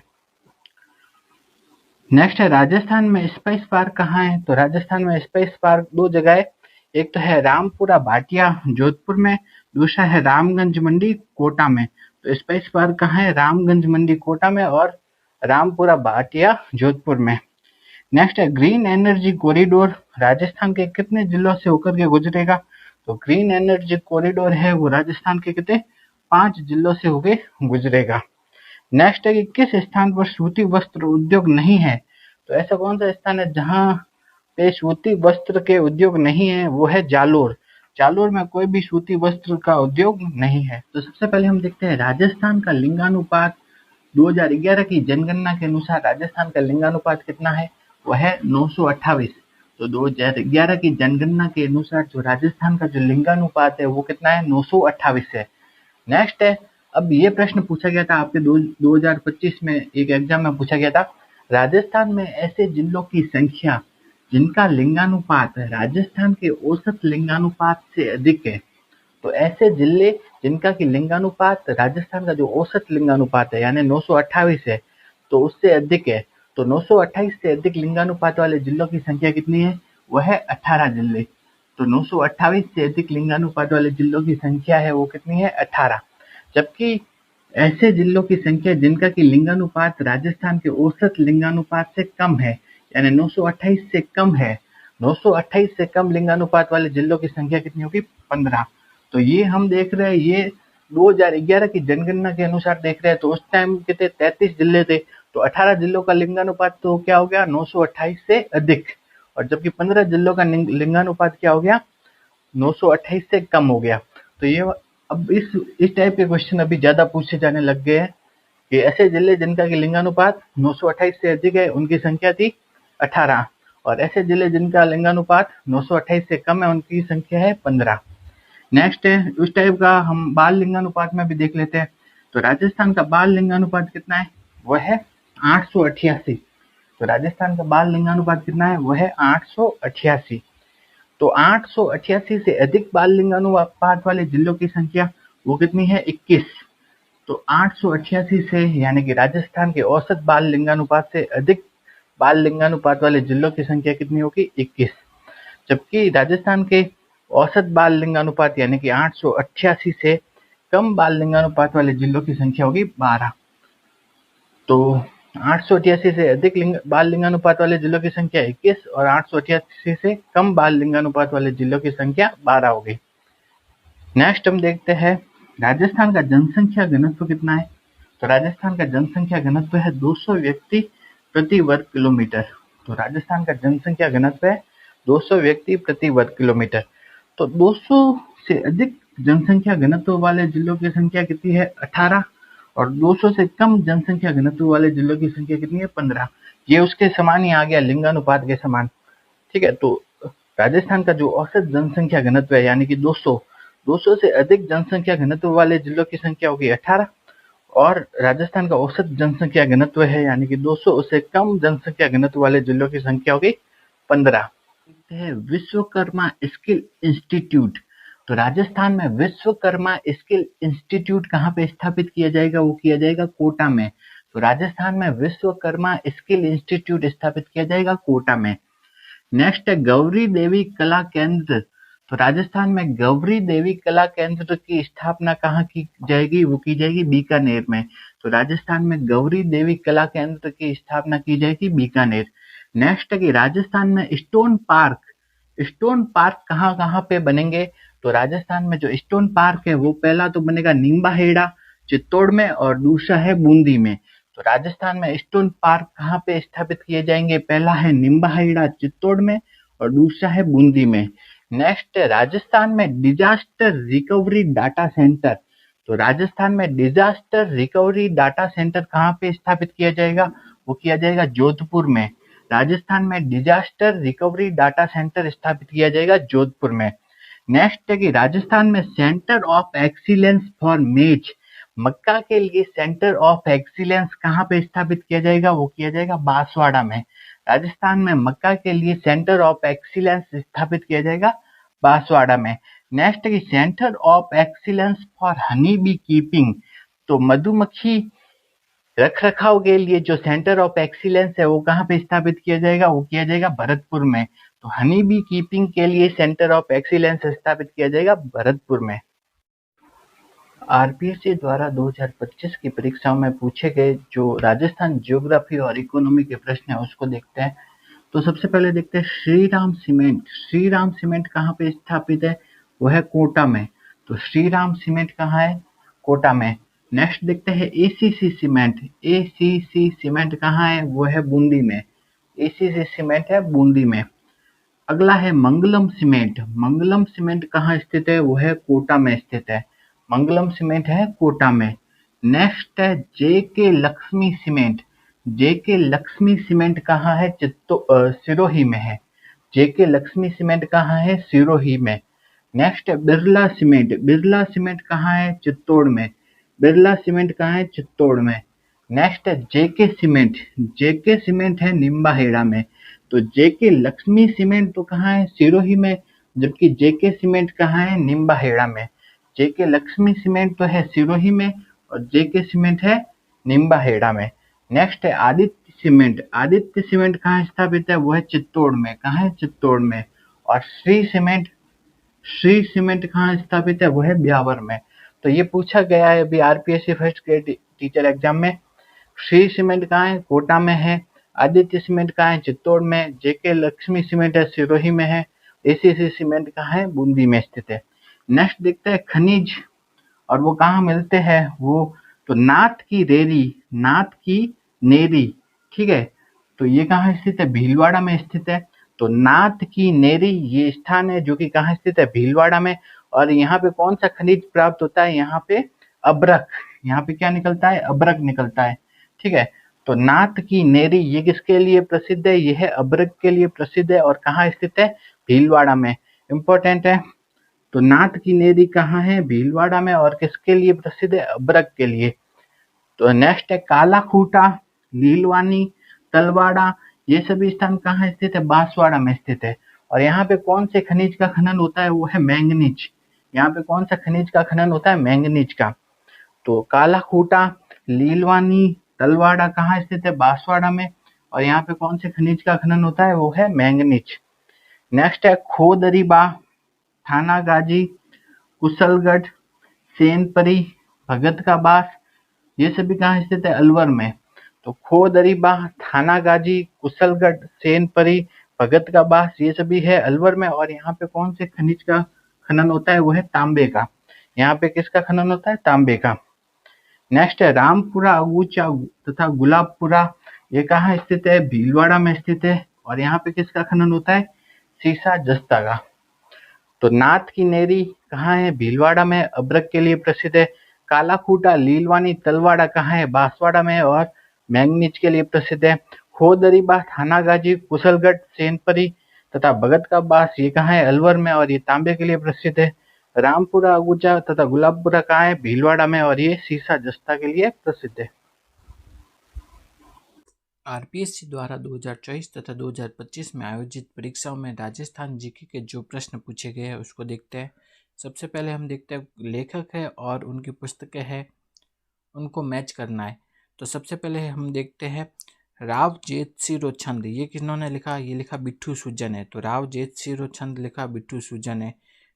नेक्स्ट है राजस्थान में स्पाइस पार्क कहाँ है? तो राजस्थान में स्पाइस पार्क दो जगह है। एक तो है रामपुरा भाटिया जोधपुर में, दूसरा है रामगंज मंडी कोटा में। तो स्पाइस पार्क कहाँ है? रामगंज मंडी कोटा में और रामपुरा भाटिया जोधपुर में। नेक्स्ट है ग्रीन एनर्जी कॉरिडोर राजस्थान के कितने जिलों से होकर के गुजरेगा? तो ग्रीन एनर्जी कॉरिडोर है वो राजस्थान के कितने? 5 जिलों से होके गुजरेगा। नेक्स्ट है कि किस स्थान पर सूती वस्त्र उद्योग नहीं है? तो ऐसा कौन सा स्थान है जहाँ पे सूती वस्त्र के उद्योग नहीं है? वो है जालोर। जालोर में कोई भी सूती वस्त्र का उद्योग नहीं है। तो सबसे पहले हम देखते हैं राजस्थान का लिंगानुपात। 2011 की जनगणना के अनुसार राजस्थान का लिंगानुपात कितना है? वह है 928। तो 2011 की जनगणना के अनुसार जो राजस्थान का जो लिंगानुपात है वो कितना है? 928 है। नेक्स्ट है, अब ये प्रश्न पूछा गया था आपके 2025 में एक एग्जाम में पूछा गया था, राजस्थान में ऐसे जिलों की संख्या जिनका लिंगानुपात राजस्थान के औसत लिंगानुपात से अधिक है। तो ऐसे जिले जिनका कि लिंगानुपात राजस्थान का जो औसत लिंगानुपात है यानी 928 है तो उससे अधिक है। तो 928 से अधिक लिंगानुपात वाले जिलों की संख्या कितनी है? वह है 18 जिले। तो 928 से अधिक लिंगानुपात वाले जिलों की संख्या है वो कितनी है? 18। जबकि ऐसे जिलों की संख्या जिनका कि लिंगानुपात राजस्थान के औसत लिंगानुपात से कम है यानी 928 से कम है, 928 से कम लिंगानुपात वाले जिलों की संख्या कितनी होगी? 15। तो ये हम देख रहे हैं, ये 2011 की जनगणना के अनुसार देख रहे हैं। तो उस टाइम कितने? 33 जिले थे। तो 18 जिलों का लिंगानुपात तो क्या हो गया? 928 से अधिक। और जबकि 15 जिलों का लिंगानुपात क्या हो गया? 928 से कम हो गया। तो ये अब इस टाइप के क्वेश्चन अभी ज्यादा पूछे जाने लग गए हैं कि ऐसे जिले जिनका कि लिंगानुपात 928 से अधिक है उनकी संख्या थी 18 और ऐसे जिले जिनका लिंगानुपात 928 से कम है उनकी संख्या है 15। नेक्स्ट है उस टाइप का हम बाल लिंगानुपात में भी देख लेते हैं। तो राजस्थान का बाल लिंगानुपात कितना है? वह है 888। तो राजस्थान का बाल लिंगानुपात कितना है? वह है 888। तो 888 से अधिक बाल लिंगानुपात वाले जिलों की संख्या वो कितनी है? 21। तो 888 से यानी कि राजस्थान के औसत बाल लिंगानुपात से अधिक बाल लिंगानुपात वाले जिलों की संख्या कितनी होगी? 21। जबकि राजस्थान के औसत बाल लिंगानुपात यानी कि 888 से कम बाल लिंगानुपात वाले जिलों की संख्या होगी 12। तो 888 से अधिक बाल लिंगानुपात वाले जिलों की संख्या 21 और 888 से कम बाल लिंगानुपात वाले जिलों की संख्या 12 हो गई। नेक्स्ट हम देखते हैं राजस्थान का जनसंख्या घनत्व कितना है। तो राजस्थान का जनसंख्या घनत्व है 200 व्यक्ति प्रति वर्ग किलोमीटर। तो राजस्थान का जनसंख्या घनत्व है 200 व्यक्ति प्रति वर्ग किलोमीटर। तो 200 से अधिक जनसंख्या घनत्व वाले जिलों की संख्या कितनी है 18 और 200 से कम जनसंख्या घनत्व वाले जिलों की संख्या कितनी है 15। ये उसके समान ही आ गया, लिंगानुपात के समान। ठीक है, तो राजस्थान का जो औसत जनसंख्या घनत्व है यानी कि 200 से अधिक जनसंख्या घनत्व वाले जिलों की संख्या होगी 18 और राजस्थान का औसत जनसंख्या घनत्व है यानी कि 200 से कम जनसंख्या घनत्व वाले जिलों की संख्या होगी 15। Vishwakarma skill institute. तो राजस्थान में विश्वकर्मा स्किल इंस्टीट्यूट कहाँ पे स्थापित किया जाएगा, वो किया जाएगा कोटा में। तो राजस्थान में विश्वकर्मा स्किल इंस्टीट्यूट स्थापित किया जाएगा कोटा में। नेक्स्ट है गौरी देवी कला केंद्र। तो राजस्थान में गौरी देवी कला केंद्र की स्थापना कहाँ की जाएगी, वो की जाएगी बीकानेर में। तो राजस्थान में गौरी देवी कला केंद्र की स्थापना की जाएगी बीकानेर। नेक्स्ट है कि राजस्थान में स्टोन पार्क कहाँ कहाँ पे बनेंगे। तो राजस्थान में जो स्टोन पार्क है वो पहला तो बनेगा निम्बाहेड़ा चित्तौड़ में और दूसरा है बूंदी में। तो राजस्थान में स्टोन पार्क कहाँ पे स्थापित किए जाएंगे, पहला है निम्बाहेड़ा चित्तौड़ में और दूसरा है बूंदी में। नेक्स्ट है राजस्थान में डिजास्टर रिकवरी डाटा सेंटर। तो राजस्थान में डिजास्टर रिकवरी डाटा सेंटर कहाँ पे स्थापित किया जाएगा, वो किया जाएगा जोधपुर में। राजस्थान में डिजास्टर रिकवरी डाटा सेंटर स्थापित किया जाएगा जोधपुर में। नेक्स्ट है कि राजस्थान में सेंटर ऑफ एक्सीलेंस फॉर मेज, मक्का के लिए सेंटर ऑफ एक्सीलेंस कहाँ पे स्थापित किया जाएगा, वो किया जाएगा बांसवाड़ा में। राजस्थान में मक्का के लिए सेंटर ऑफ एक्सीलेंस स्थापित किया जाएगा बांसवाड़ा में। नेक्स्ट है कि centre of excellence for honey bee keeping. तो मधुमक्खी रख रखाव के लिए जो सेंटर ऑफ एक्सीलेंस है वो कहाँ पे स्थापित किया जाएगा, वो किया जाएगा भरतपुर में। तो हनी बी कीपिंग के लिए सेंटर ऑफ एक्सीलेंस स्थापित किया जाएगा भरतपुर में। आरपीएससी द्वारा 2025 की परीक्षाओं में पूछे गए जो राजस्थान ज्योग्राफी और इकोनॉमी के प्रश्न है उसको देखते हैं। तो सबसे पहले देखते हैं श्रीराम सीमेंट कहाँ पे स्थापित है, वो है कोटा में। तो श्रीराम सीमेंट कहाँ है, कोटा में। नेक्स्ट देखते हैं एसीसी सीमेंट कहाँ है, वो है बूंदी में। एसीसी सीमेंट है बूंदी में। अगला है मंगलम सीमेंट कहाँ स्थित है, वो है कोटा में स्थित है। मंगलम सीमेंट है कोटा में। नेक्स्ट है जेके लक्ष्मी सीमेंट कहाँ है, सिरोही में है। जेके लक्ष्मी सीमेंट कहाँ है, सिरोही में। नेक्स्ट है बिरला सीमेंट कहाँ है, चित्तौड़ में। बिरला सीमेंट कहाँ है, चित्तौड़ में। नेक्स्ट है जेके सीमेंट है निम्बाहेड़ा में। तो जेके लक्ष्मी सीमेंट तो कहाँ है, सिरोही में, जबकि जेके सीमेंट कहाँ है, निम्बाहेड़ा में। जेके लक्ष्मी सीमेंट तो है सिरोही में और जेके सीमेंट है निम्बाहेड़ा में। नेक्स्ट है आदित्य सीमेंट कहाँ स्थापित है, वो है चित्तौड़ में। कहाँ है, चित्तौड़ में। और श्री सीमेंट कहाँ स्थापित है, वो है ब्यावर में। तो ये पूछा गया है अभी RPSC first grade teacher exam में। श्री सीमेंट कहाँ है, कोटा में है। आदित्य सीमेंट कहाँ है, चित्तौड़ में। जेके लक्ष्मी सीमेंट है सिरोही में है। एसीसी सीमेंट कहाँ है, बूंदी में स्थित है। नेक्स्ट देखते हैं खनिज और वो कहाँ मिलते हैं, वो तो नाथ की नेरी, ठीक है। तो ये कहाँ स्थित है, भीलवाड़ा में स्थित है। तो नाथ की नेरी ये स्थान है जो कि कहाँ स्थित है, भीलवाड़ा में। और यहाँ पे कौन सा खनिज प्राप्त होता है, यहाँ पे अब्रक। यहाँ पे क्या निकलता है, अब्रक निकलता है, ठीक है। तो नाथ की नेरी ये किसके लिए प्रसिद्ध है, ये है अब्रक के लिए प्रसिद्ध है और कहाँ स्थित है, भीलवाड़ा में। इंपॉर्टेंट है। तो नाथ की नेरी कहाँ है, भीलवाड़ा में और किसके लिए प्रसिद्ध है, अब्रक के लिए। तो नेक्स्ट है काला खूटा, लीलवानी, तलवाड़ा, ये सभी स्थान कहाँ स्थित है, बांसवाड़ा में स्थित है। और यहाँ पे कौन से खनिज का खनन होता है, वो है मैंगनीज। यहाँ पे कौन सा खनिज का खनन होता है, मैंगनीज का। तो काला खूटा, लीलवानी, तलवाड़ा कहाँ स्थित है, बांसवाड़ा में। और यहाँ पे कौन से खनिज का खनन होता है, वो है मैंगनीज। नेक्स्ट है खोदरीबा, थानागाजी, कुशलगढ़, सेनपरी, भगत का बास, ये सभी कहाँ स्थित है, अलवर में। तो खोदरीबाह, थानागाजी, कुशलगढ़, सेनपरी, भगत का बास, ये सभी है अलवर में। और यहाँ पे कौन से खनिज का खनन होता है, वो है तांबे का। यहाँ पे किसका खनन होता है, तांबे का। नेक्स्ट है रामपुरा अगूचा तथा गुलाबपुरा, ये कहाँ स्थित है, भीलवाड़ा में स्थित है। और यहाँ पे किसका खनन होता है, सीसा जस्ता का। तो नाथ की नेरी कहाँ है, भीलवाड़ा में, अभ्रक के लिए प्रसिद्ध है। काला खूटा, लीलवानी, तलवाड़ा कहाँ है, बांसवाड़ा में और मैंगनीज के लिए प्रसिद्ध है। खोदरीबा, थानागाजी, कुशलगढ़, सेनपरी तथा भगत का बास, ये कहाँ है, अलवर में और ये तांबे के लिए प्रसिद्ध है। रामपुरा अगुचा तथा गुलाबपुरा कहाँ है, भीलवाड़ा में और ये सीसा जस्ता के लिए प्रसिद्ध है।
आरपीएससी द्वारा 2024 तथा 2025 में आयोजित परीक्षाओं में राजस्थान जीके के जो प्रश्न पूछे गए हैं उसको देखते हैं। सबसे पहले हम देखते हैं लेखक है और उनकी पुस्तकें हैं, उनको मैच करना है। तो सबसे पहले हम देखते हैं राव जेतसिरो छंद, ये किन्होंने लिखा, ये लिखा बिट्ठू सुजन है। तो राव जेतसिरो छंद लिखा बिट्ठू सुजन है।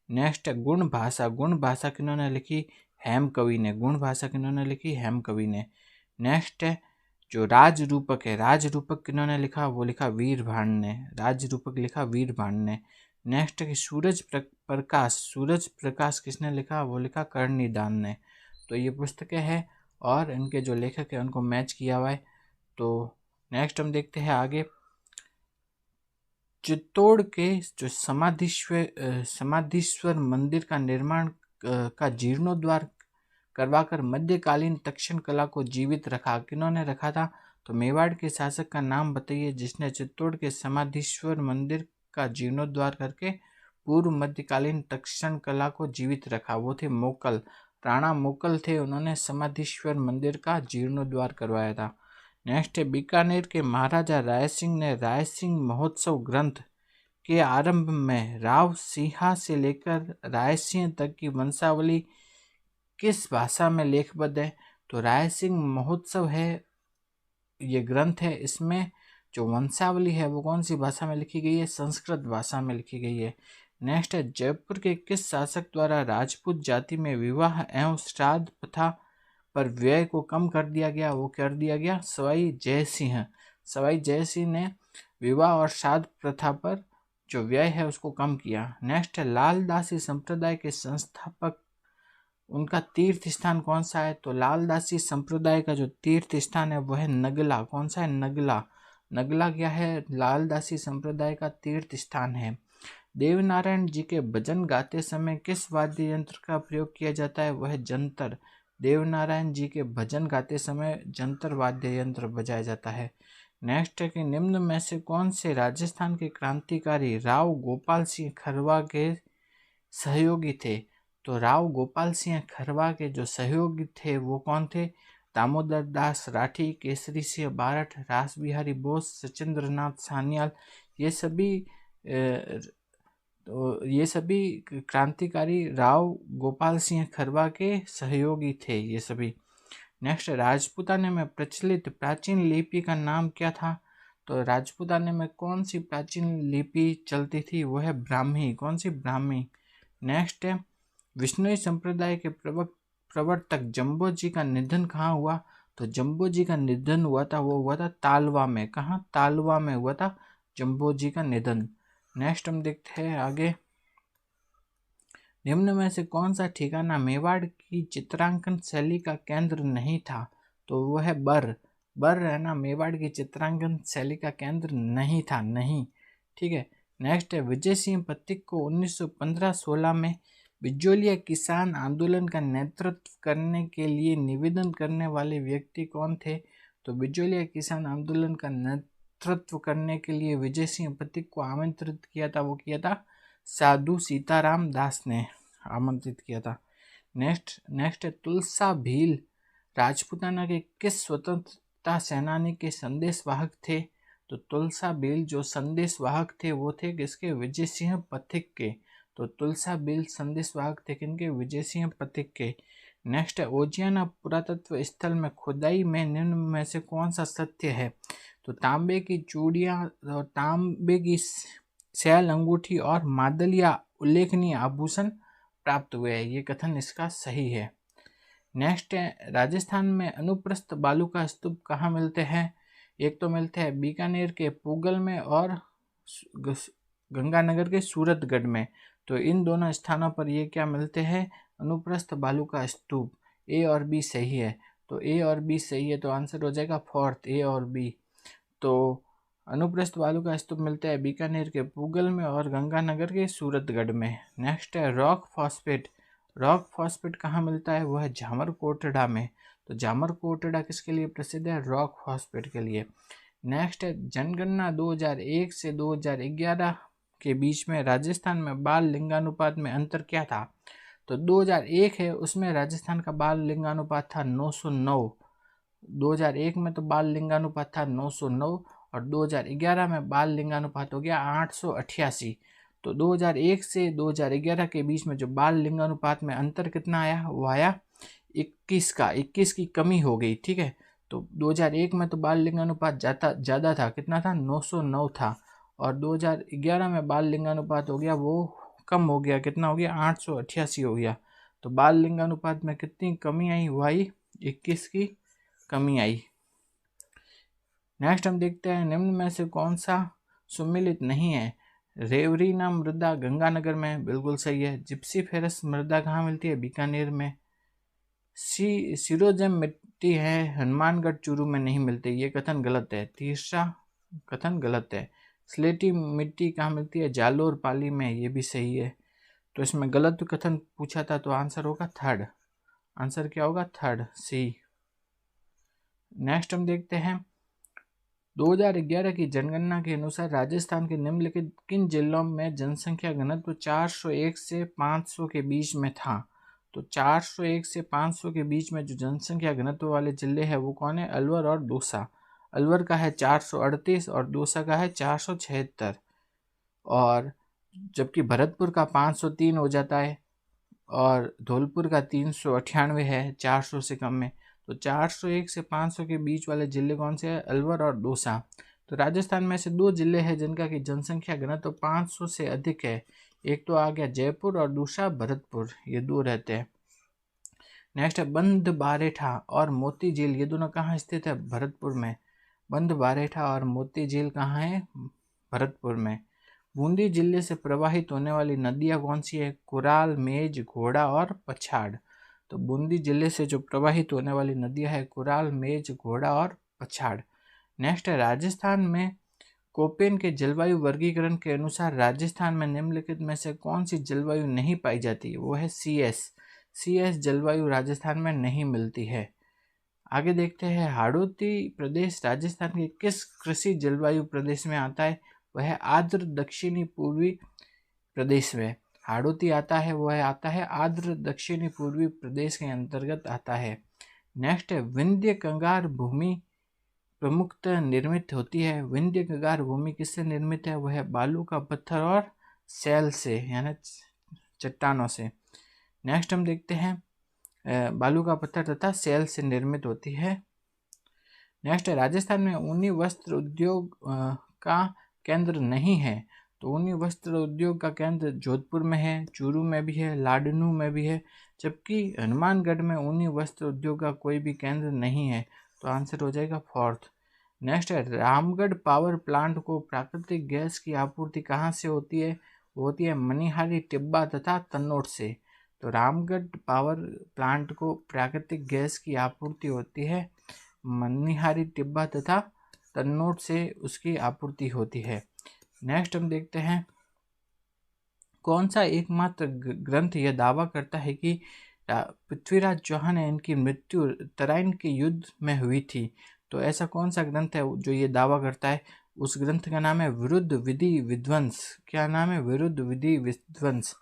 नेक्स्ट है गुण भाषा, गुण भाषा किन्होंने लिखी, हेम कवि ने। गुण भाषा किन्होंने लिखी, हेम कवि ने। नेक्स्ट है जो राज रूपक है, राज रूपक किन्होंने लिखा, वो लिखा वीर भाण ने। राज रूपक लिखा वीर भाण ने। नेक्स्ट है कि सूरज प्रकाश, सूरज प्रकाश किसने लिखा, वो लिखा कर्णिदान ने। तो ये पुस्तकें हैं और इनके जो लेखक हैं उनको मैच किया हुआ है। तो नेक्स्ट हम देखते हैं आगे, चित्तौड़ के जो समाधीश्वर मंदिर का निर्माण का जीर्णोद्धार करवाकर मध्यकालीन तक्षण कला को जीवित रखा, किन्होंने रखा था, तो मेवाड़ के शासक का नाम बताइए जिसने चित्तौड़ के समाधीश्वर मंदिर का जीर्णोद्धार करके पूर्व मध्यकालीन तक्षण कला को जीवित रखा। वो थे मोकल, राणा मोकल थे, उन्होंने समाधीश्वर मंदिर का जीर्णोद्धार करवाया था। नेक्स्ट है बीकानेर के महाराजा रायसिंह ने रायसिंह महोत्सव ग्रंथ के आरंभ में राव सिंहा से लेकर रायसिंह तक की वंशावली किस भाषा में लेखबद्ध है, तो रायसिंह महोत्सव है ये ग्रंथ है, इसमें जो वंशावली है वो कौन सी भाषा में लिखी गई है, संस्कृत भाषा में लिखी गई है। नेक्स्ट है जयपुर के किस शासक द्वारा राजपूत जाति में विवाह एवं श्राद्ध प्रथा पर व्यय को कम कर दिया गया, वो कर दिया गया सवाई जयसिंह। सवाई जयसिंह ने विवाह और श्राद्ध प्रथा पर जो व्यय है उसको कम किया। नेक्स्ट है लालदासी संप्रदाय के संस्थापक, उनका तीर्थ स्थान कौन सा है, तो लालदासी संप्रदाय का जो तीर्थ स्थान है वह है नगला। कौन सा है, नगला। नगला क्या है, लालदासी संप्रदाय का तीर्थ स्थान है। देवनारायण जी के भजन गाते समय किस वाद्य यंत्र का प्रयोग किया जाता है, वह है जंतर। देवनारायण जी के भजन गाते समय जंतर वाद्य यंत्र बजाया जाता है। नेक्स्ट है कि निम्न में से कौन से राजस्थान के क्रांतिकारी राव गोपाल सिंह खरवा के सहयोगी थे, तो राव गोपाल सिंह खरवा के जो सहयोगी थे वो कौन थे, दामोदर दास राठी, केसरी सिंह बारठ, रास बिहारी बोस, सचिंद्र नाथ सान्याल, ये सभी क्रांतिकारी राव गोपाल सिंह खरवा के सहयोगी थे ये सभी। नेक्स्ट राजपूताने में प्रचलित प्राचीन लिपि का नाम क्या था, तो राजपूताने में कौन सी प्राचीन लिपि चलती थी, वो है ब्राह्मी। कौन सी, ब्राह्मी। नेक्स्ट है विष्णुई संप्रदाय के प्रवर्तक जम्बो जी का निधन कहाँ हुआ, तो जम्बो जी का निधन हुआ था, वो हुआ था तालवा में। कहाँ, तालवा में हुआ था जम्बो जी का निधन। नेक्स्ट हम देखते हैं आगे, निम्न में से कौन सा ठिकाना मेवाड़ की चित्रांकन शैली का केंद्र नहीं था, तो वो है बर। बर है ना, मेवाड़ की चित्रांकन शैली का केंद्र नहीं था, नहीं। ठीक है। नेक्स्ट है विजय सिंह पथिक को 1915-16 में बिजोलिया किसान आंदोलन का नेतृत्व करने के लिए निवेदन करने वाले व्यक्ति कौन थे, तो बिजोलिया किसान आंदोलन का नेतृत्व करने के लिए विजय सिंह पथिक को आमंत्रित किया था, वो किया था साधु सीताराम दास ने आमंत्रित किया था। नेक्स्ट है तुलसा भील राजपूताना के किस स्वतंत्रता सेनानी के संदेशवाहक थे, तो तुलसा भील जो संदेशवाहक थे वो थे किसके, विजय सिंह पथिक के। तो तुलसा भील संदेशवाहक थे किनके, विजय सिंह पथिक के। नेक्स्ट है ओजियाना पुरातत्व स्थल में खुदाई में निम्न में से कौन सा सत्य है, तो तांबे की चूड़ियाँ और तांबे की शैल अंगूठी और मादलिया उल्लेखनीय आभूषण प्राप्त हुए हैं, ये कथन इसका सही है। नेक्स्ट है राजस्थान में अनुप्रस्थ बालू का स्तूप कहाँ मिलते हैं? एक तो मिलते हैं बीकानेर के पूगल में और गंगानगर के सूरतगढ़ में। तो इन दोनों स्थानों पर ये क्या मिलते हैं? अनुप्रस्थ बालू का स्तूप। ए और बी सही है, तो ए और बी सही है, तो आंसर हो जाएगा फोर्थ, ए और बी। तो अनुप्रस्थ बालू का स्तूप मिलता है बीकानेर के पूगल में और गंगानगर के सूरतगढ़ में। नेक्स्ट है रॉक फॉस्फेट। रॉक फॉस्फेट कहाँ मिलता है? वो है जामरकोटड़ा में। तो जामरकोटड़ा किसके लिए प्रसिद्ध है? रॉक फॉस्फेट के लिए। नेक्स्ट है जनगणना 2001 से 2011 के बीच में राजस्थान में बाल लिंगानुपात में अंतर क्या था? तो 2001 है, उसमें राजस्थान का बाल लिंगानुपात था 909। 2001 में तो बाल लिंगानुपात था 909 और 2011 में बाल लिंगानुपात हो गया 888। तो 2001 से 2011 के बीच में जो बाल लिंगानुपात में अंतर कितना आया? वो आया 21 का, 21 की कमी हो गई। ठीक है, तो 2001 में तो बाल लिंगानुपात ज़्यादा था, कितना था? 909 था। और 2011 में बाल लिंगानुपात हो गया वो कम हो गया, कितना हो गया? 888 हो गया। तो बाल लिंगानुपात में कितनी कमी आई? वो आई 21 की कमी आई। नेक्स्ट हम देखते हैं निम्न में से कौन सा सुमिलित नहीं है? रेवरीना मृदा गंगानगर में, बिल्कुल सही है। जिप्सी फेरस मृदा कहाँ मिलती है? बीकानेर में। सिरोजेम मिट्टी है हनुमानगढ़ चूरू में नहीं मिलती, ये कथन गलत है। तीसरा कथन गलत है। स्लेटी मिट्टी कहाँ मिलती है? जालोर पाली में, ये भी सही है। तो इसमें गलत कथन पूछा था, तो आंसर होगा थर्ड। आंसर क्या होगा? थर्ड, सी। नेक्स्ट हम देखते हैं 2011 की जनगणना के अनुसार राजस्थान के निम्नलिखित किन जिलों में जनसंख्या घनत्व 401 से 500 के बीच में था? तो 401 से 500 के बीच में जो जनसंख्या घनत्व वाले जिले हैं वो कौन है? अलवर और दौसा। अलवर का है 438 और दौसा का है 476, और जबकि भरतपुर का 503 हो जाता है और धौलपुर का 398 है 400 से कम में। तो 401 से 500 के बीच वाले जिले कौन से हैं? अलवर और दौसा। तो राजस्थान में से दो जिले हैं जिनका की जनसंख्या घनत्व 500 से अधिक है। एक तो आ गया जयपुर और दूसरा भरतपुर, ये दो रहते हैं। नेक्स्ट है बंद बारेठा और मोती झील, ये दोनों कहाँ स्थित है? भरतपुर में। बंद बारेठा और मोती झील कहाँ है? भरतपुर में। बूंदी जिले से प्रवाहित होने वाली नदियाँ कौन सी है? कुराल, मेज, घोड़ा और पछाड़। तो बूंदी जिले से जो प्रवाहित होने वाली नदियाँ है कुराल, मेज, घोड़ा और पछाड़। नेक्स्ट है राजस्थान में कोपेन के जलवायु वर्गीकरण के अनुसार राजस्थान में निम्नलिखित में से कौन सी जलवायु नहीं पाई जाती? वो है CS जलवायु राजस्थान में नहीं मिलती है। आगे देखते हैं हाड़ौती प्रदेश राजस्थान के किस कृषि जलवायु प्रदेश में आता है? वह आर्द्र दक्षिणी पूर्वी प्रदेश में हाड़ौती आता है, वह आता है आर्द्र दक्षिणी पूर्वी प्रदेश के अंतर्गत आता है। नेक्स्ट है विंध्य कंगार भूमि प्रमुखतः निर्मित होती है। विंध्य कंगार भूमि किससे निर्मित है? वह बालू का पत्थर और सेल से, यानी चट्टानों से। नेक्स्ट हम देखते हैं बालू का पत्थर तथा सेल से निर्मित होती है। नेक्स्ट है राजस्थान में ऊनी वस्त्र उद्योग का केंद्र नहीं है। तो ऊनी वस्त्र उद्योग का केंद्र जोधपुर में है, चूरू में भी है, लाडनू में भी है, जबकि हनुमानगढ़ में ऊनी वस्त्र उद्योग का कोई भी केंद्र नहीं है। तो आंसर हो जाएगा फोर्थ। नेक्स्ट है रामगढ़ पावर प्लांट को प्राकृतिक गैस की आपूर्ति कहाँ से होती है? वो होती है मनिहारी, टिब्बा तथा तन्नौर से। तो रामगढ़ पावर प्लांट को प्राकृतिक गैस की आपूर्ति होती है मनिहारी, टिब्बा तथा तन्नौर से उसकी आपूर्ति होती है। नेक्स्ट हम देखते हैं कौन सा एकमात्र ग्रंथ यह दावा करता है कि पृथ्वीराज चौहान है इनकी मृत्यु तराइन के युद्ध में हुई थी? तो ऐसा कौन सा ग्रंथ है जो ये दावा करता है? उस ग्रंथ का नाम है विरुद्ध विधि विध्वंस। क्या नाम है? विरुद्ध विधि विध्वंस।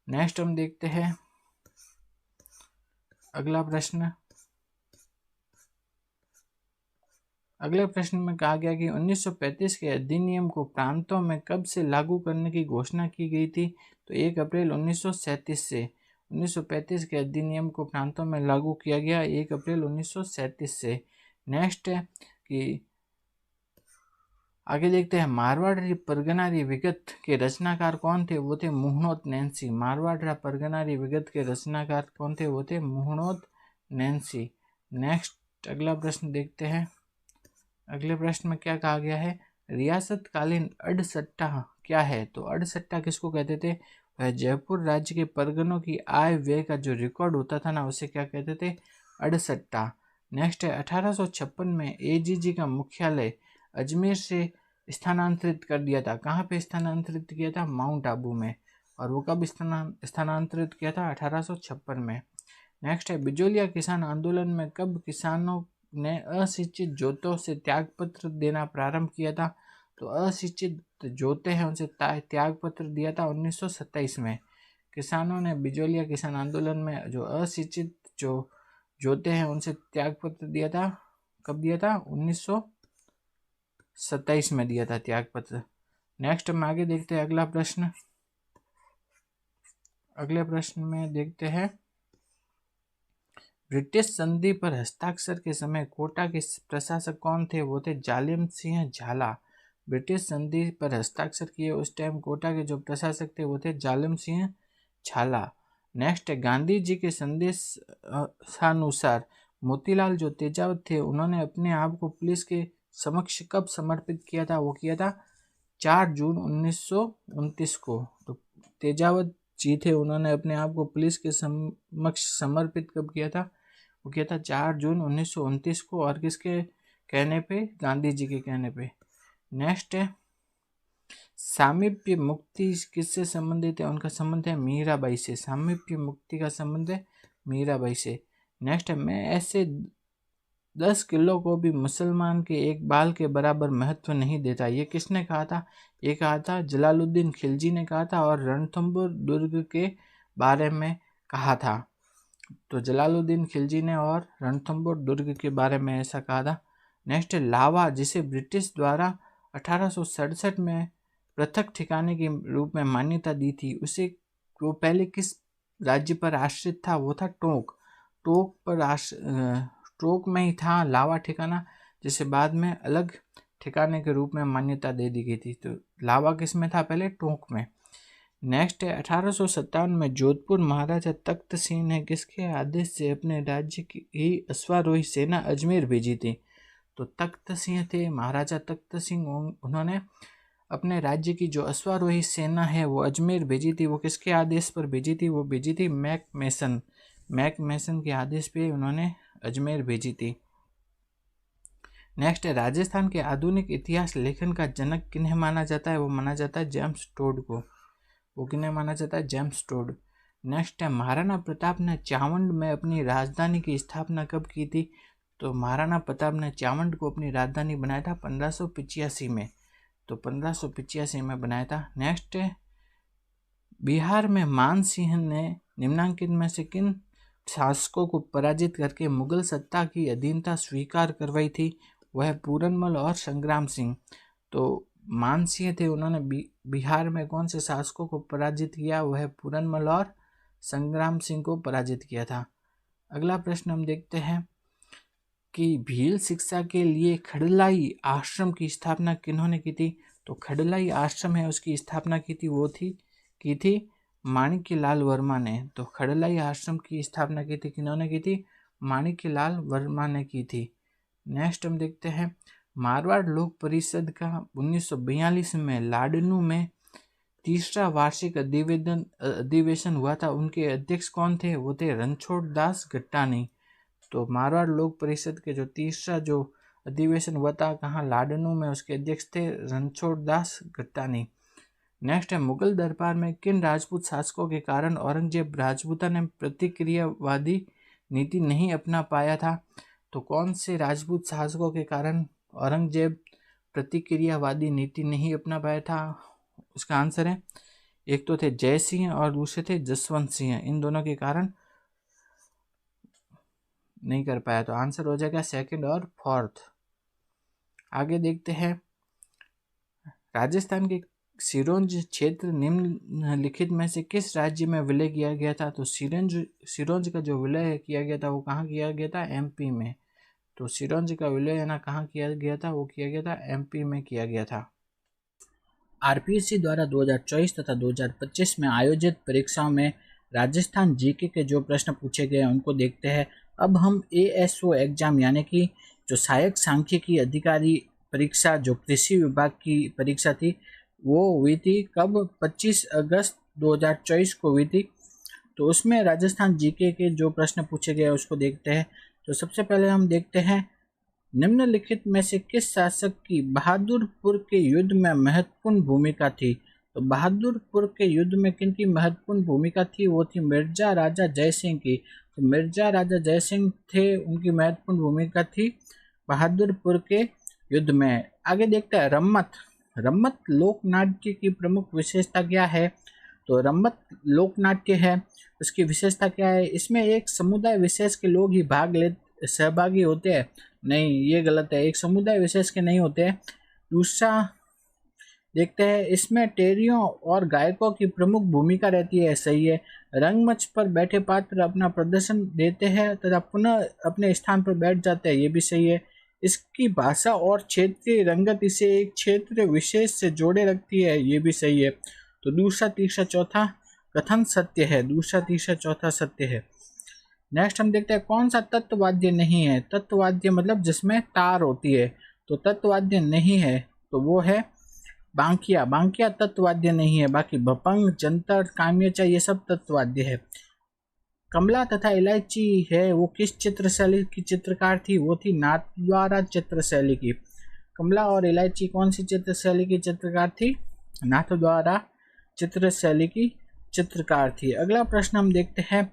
नेक्स्ट हम देखते हैं अगला प्रश्न। अगले प्रश्न में कहा गया कि 1935 के अधिनियम को प्रांतों में कब से लागू करने की घोषणा की गई थी? तो 1 अप्रैल 1937 से। 1935 के अधिनियम को प्रांतों में लागू किया गया 1 अप्रैल 1937 से। नेक्स्ट है कि आगे देखते हैं मारवाड़ परगनारी विगत के रचनाकार कौन थे? वो थे मुहणोत नैन्सी। मारवाड़ परगनारी विगत के रचनाकार कौन थे? वो थे मुहणोत नैन्सी। नेक्स्ट अगला प्रश्न देखते हैं। अगले प्रश्न में क्या कहा गया है, रियासतकालीन अड़सट्टा क्या है। तो अड़सट्टा किसको कहते थे, वह जयपुर राज्य के परगनों की आय व्यय का जो रिकॉर्ड होता था ना, उसे क्या कहते थे, अड़सट्टा। नेक्स्ट है 1856 में एजीजी का मुख्यालय अजमेर से स्थानांतरित कर दिया था। कहाँ पे स्थानांतरित किया था, माउंट आबू में। और वो कब स्थानांतरित किया था, 1856 में। नेक्स्ट है बिजोलिया किसान आंदोलन में कब किसानों ने अशिक्षित जोतों से त्यागपत्र देना प्रारंभ किया था। तो अशिक्षित जोते हैं उनसे त्यागपत्र दिया था 1927 में। किसानों ने बिजोलिया किसान आंदोलन में जो अशिक्षित जो जोते हैं उनसे त्यागपत्र दिया था, कब दिया था, 1927 में दिया था त्यागपत्र। नेक्स्ट हम आगे देखते हैं अगला प्रश्न। अगले प्रश्न में देखते हैं, ब्रिटिश संधि पर हस्ताक्षर के समय कोटा के प्रशासक कौन थे, वो थे जालिम सिंह झाला। ब्रिटिश संधि पर हस्ताक्षर किए उस टाइम कोटा के जो प्रशासक थे वो थे जालिम सिंह झाला। नेक्स्ट है गांधी जी के संदेश अनुसार मोतीलाल जो तेजावत थे उन्होंने अपने आप को पुलिस के समक्ष कब समर्पित किया था, वो किया था 4 जून 1929 को। तो तेजावत जी थे, उन्होंने अपने आप को पुलिस के समक्ष समर्पित कब किया था, वो किया था 4 जून 1929 को। और किसके कहने पे, गांधी जी के कहने पे। नेक्स्ट है सामीप्य मुक्ति किससे संबंधित है, उनका संबंध है मीराबाई से। सामीप्य मुक्ति का संबंध है मीराबाई से। नेक्स्ट है मैं ऐसे 10 किलो को भी मुसलमान के एक बाल के बराबर महत्व नहीं देता, ये किसने कहा था, ये कहा था जलालुद्दीन खिलजी ने कहा था और रणथंभौर दुर्ग के बारे में कहा था। तो जलालुद्दीन खिलजी ने और रणथंभौर दुर्ग के बारे में ऐसा कहा था। नेक्स्ट है लावा, जिसे ब्रिटिश द्वारा 1867 में पृथक ठिकाने के रूप में मान्यता दी थी, उसे वो पहले किस राज्य पर आश्रित था, वो था टोंक। टोंक में ही था लावा ठिकाना, जिसे बाद में अलग ठिकाने के रूप में मान्यता दे दी गई थी। तो लावा किस में था, पहले टोंक में। नेक्स्ट है 1857 में जोधपुर महाराजा तख्त सिंह ने किसके आदेश से अपने राज्य की अश्वारोही सेना अजमेर भेजी थी। तो तख्त सिंह थे, महाराजा तख्त सिंह, उन्होंने अपने राज्य की जो अश्वारोही सेना है वो अजमेर भेजी थी। वो किसके आदेश पर भेजी थी, वो भेजी थी मैक मैसन के आदेश पे उन्होंने अजमेर भेजी थी। नेक्स्ट है राजस्थान के आधुनिक इतिहास लेखन का जनक किन्हें माना जाता है, वो माना जाता है जेम्स टोड को। वो किन्हें माना जाता है, जेम्स टोड। नेक्स्ट है महाराणा प्रताप ने चावंड में अपनी राजधानी की स्थापना कब की थी। तो महाराणा प्रताप ने चावंड को अपनी राजधानी बनाया था 1585 में। तो 1585 में बनाया था। नेक्स्ट है बिहार में मान सिंह ने निम्नांकित में से किन शासकों को पराजित करके मुगल सत्ता की अधीनता स्वीकार करवाई थी, वह पूरनमल और संग्राम सिंह। तो मान सिंह थे, उन्होंने बिहार में कौन से शासकों को पराजित किया, वह पूरनमल और संग्राम सिंह को पराजित किया था। अगला प्रश्न हम देखते हैं कि भील शिक्षा के लिए खडलाई आश्रम की स्थापना किन्होंने की थी। तो खडलाई आश्रम है उसकी स्थापना की थी माणिक्यलाल वर्मा ने। तो खडलाई आश्रम की स्थापना की थी, किन्होंने की थी, माणिक्यलाल वर्मा ने की थी। नेक्स्ट हम देखते हैं मारवाड़ लोक परिषद का 1942 में लाडनू में तीसरा वार्षिक अधिवेशन हुआ था। उनके अध्यक्ष कौन थे, वो थे रणछोड़ दास गट्टानी। तो मारवाड़ लोक परिषद के जो तीसरा जो अधिवेशन हुआ था कहाँ, लाडनू में, उसके अध्यक्ष थे रणछोड़ दास गट्टानी। नेक्स्ट है मुगल दरबार में किन राजपूत शासकों के कारण औरंगजेब राजपूता ने प्रतिक्रियावादी नीति नहीं अपना पाया था। तो कौन से राजपूत शासकों के कारण औरंगजेब प्रतिक्रियावादी नीति नहीं अपना पाया था, उसका आंसर है, एक तो थे जय सिंह और दूसरे थे जसवंत सिंह। इन दोनों के कारण नहीं कर पाया। तो आंसर हो जाएगा सेकंड और फोर्थ। आगे देखते हैं राजस्थान के सिरोंज क्षेत्र निम्नलिखित में से किस राज्य में विलय किया गया था। तो सिरोंज का जो विलय किया गया था वो कहाँ किया गया था, एमपी में। तो सिरोंज का विलय ना कहाँ किया गया था, वो किया गया था एमपी में किया गया था। आरपीएससी द्वारा 2024 तथा 2025 में आयोजित परीक्षाओं में राजस्थान जीके के जो प्रश्न पूछे गए उनको देखते हैं। अब हम ASO एग्जाम यानी कि जो सहायक सांख्यिकी अधिकारी परीक्षा जो कृषि विभाग की परीक्षा थी वो हुई थी कब 25 अगस्त 2024 को हुई थी। तो उसमें राजस्थान जीके के जो प्रश्न पूछे गए उसको देखते हैं। तो सबसे पहले हम देखते हैं निम्नलिखित में से किस शासक की बहादुरपुर के युद्ध में महत्वपूर्ण भूमिका थी। तो बहादुरपुर के युद्ध में किनकी महत्वपूर्ण भूमिका थी, वो थी मिर्जा राजा जयसिंह की। तो मिर्जा राजा जयसिंह थे, उनकी महत्वपूर्ण भूमिका थी बहादुरपुर के युद्ध में। आगे देखते हैं रम्मत। रम्मत लोक नाट्य की प्रमुख विशेषता क्या है। तो रम्मत लोक नाट्य है, उसकी विशेषता क्या है, इसमें एक समुदाय विशेष के लोग ही सहभागी होते हैं। नहीं, ये गलत है, एक समुदाय विशेष के नहीं होते हैं। दूसरा देखते हैं इसमें टेरियों और गायकों की प्रमुख भूमिका रहती है। सही है। रंगमंच पर बैठे पात्र अपना प्रदर्शन देते हैं तथा पुनः अपने स्थान पर बैठ जाते हैं। ये भी सही है। इसकी भाषा और क्षेत्रीय रंगत इसे एक क्षेत्र विशेष से जोड़े रखती है। ये भी सही है। तो दूसरा तीसरा चौथा कथन सत्य है। दूसरा तीसरा चौथा सत्य है। नेक्स्ट हम देखते हैं कौन सा तत्ववाद्य नहीं है। तत्ववाद्य मतलब जिसमें तार होती है। तो तत्ववाद्य नहीं है तो वो है बांकिया। बांकिया तत्ववाद्य नहीं है। बाकी भपंग, जंतर, काम्यचा ये सब तत्ववाद्य है। कमला तथा इलायची है वो किस चित्र शैली की चित्रकार थी, वो थी नाथद्वारा चित्र शैली की। कमला और इलायची कौन सी चित्र शैली की चित्रकार थी, नाथद्वारा चित्र शैली की चित्रकार थी। अगला प्रश्न हम देखते हैं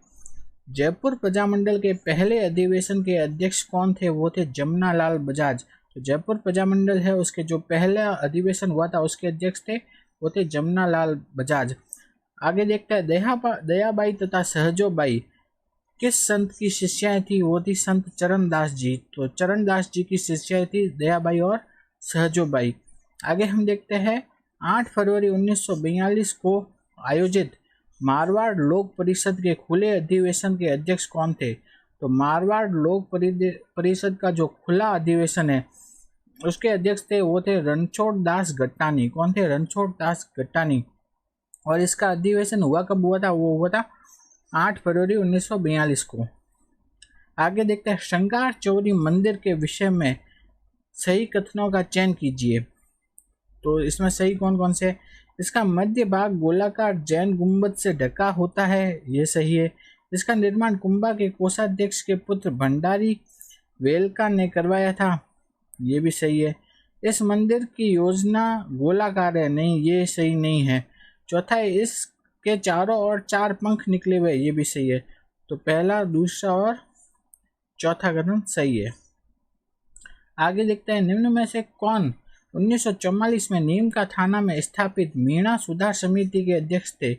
जयपुर प्रजामंडल के पहले अधिवेशन के अध्यक्ष कौन थे, वो थे जमनालाल बजाज। तो जयपुर प्रजामंडल है उसके जो पहला अधिवेशन हुआ था उसके अध्यक्ष थे वो थे जमनालाल बजाज। आगे देखते हैं दयाबाई तथा सहजोबाई किस संत की शिष्याएं थी, वो थी संत चरणदास जी। तो चरणदास जी की शिष्याएं थी दयाबाई और सहजोबाई। आगे हम देखते हैं 8 फरवरी 1942 को आयोजित मारवाड़ लोक परिषद के खुले अधिवेशन के अध्यक्ष कौन थे। तो मारवाड़ लोक परिषद का जो खुला अधिवेशन है उसके अध्यक्ष थे वो थे रणछोड़ दास गट्टानी। कौन थे, रणछोड़ दास गट्टानी। और इसका अधिवेशन हुआ कब हुआ था, वो हुआ था 8 फरवरी 1942 को। आगे देखते हैं श्रृंगार चौरी मंदिर के विषय में सही कथनों का चयन कीजिए। तो इसमें सही कौन कौन से, इसका मध्य भाग गोलाकार जैन गुंबद से ढका होता है, ये सही है। इसका निर्माण कुंभा के कोषाध्यक्ष के पुत्र भंडारी वेलका ने करवाया था, ये भी सही है। इस मंदिर की योजना गोलाकार है, नहीं ये सही नहीं है। चौथा है इसके चारों ओर 4 पंख निकले हुए, ये भी सही है। तो पहला, दूसरा और चौथा कथन सही है। आगे देखते हैं निम्न में से कौन 1944 में नीम का थाना में स्थापित मीणा सुधार समिति के अध्यक्ष थे।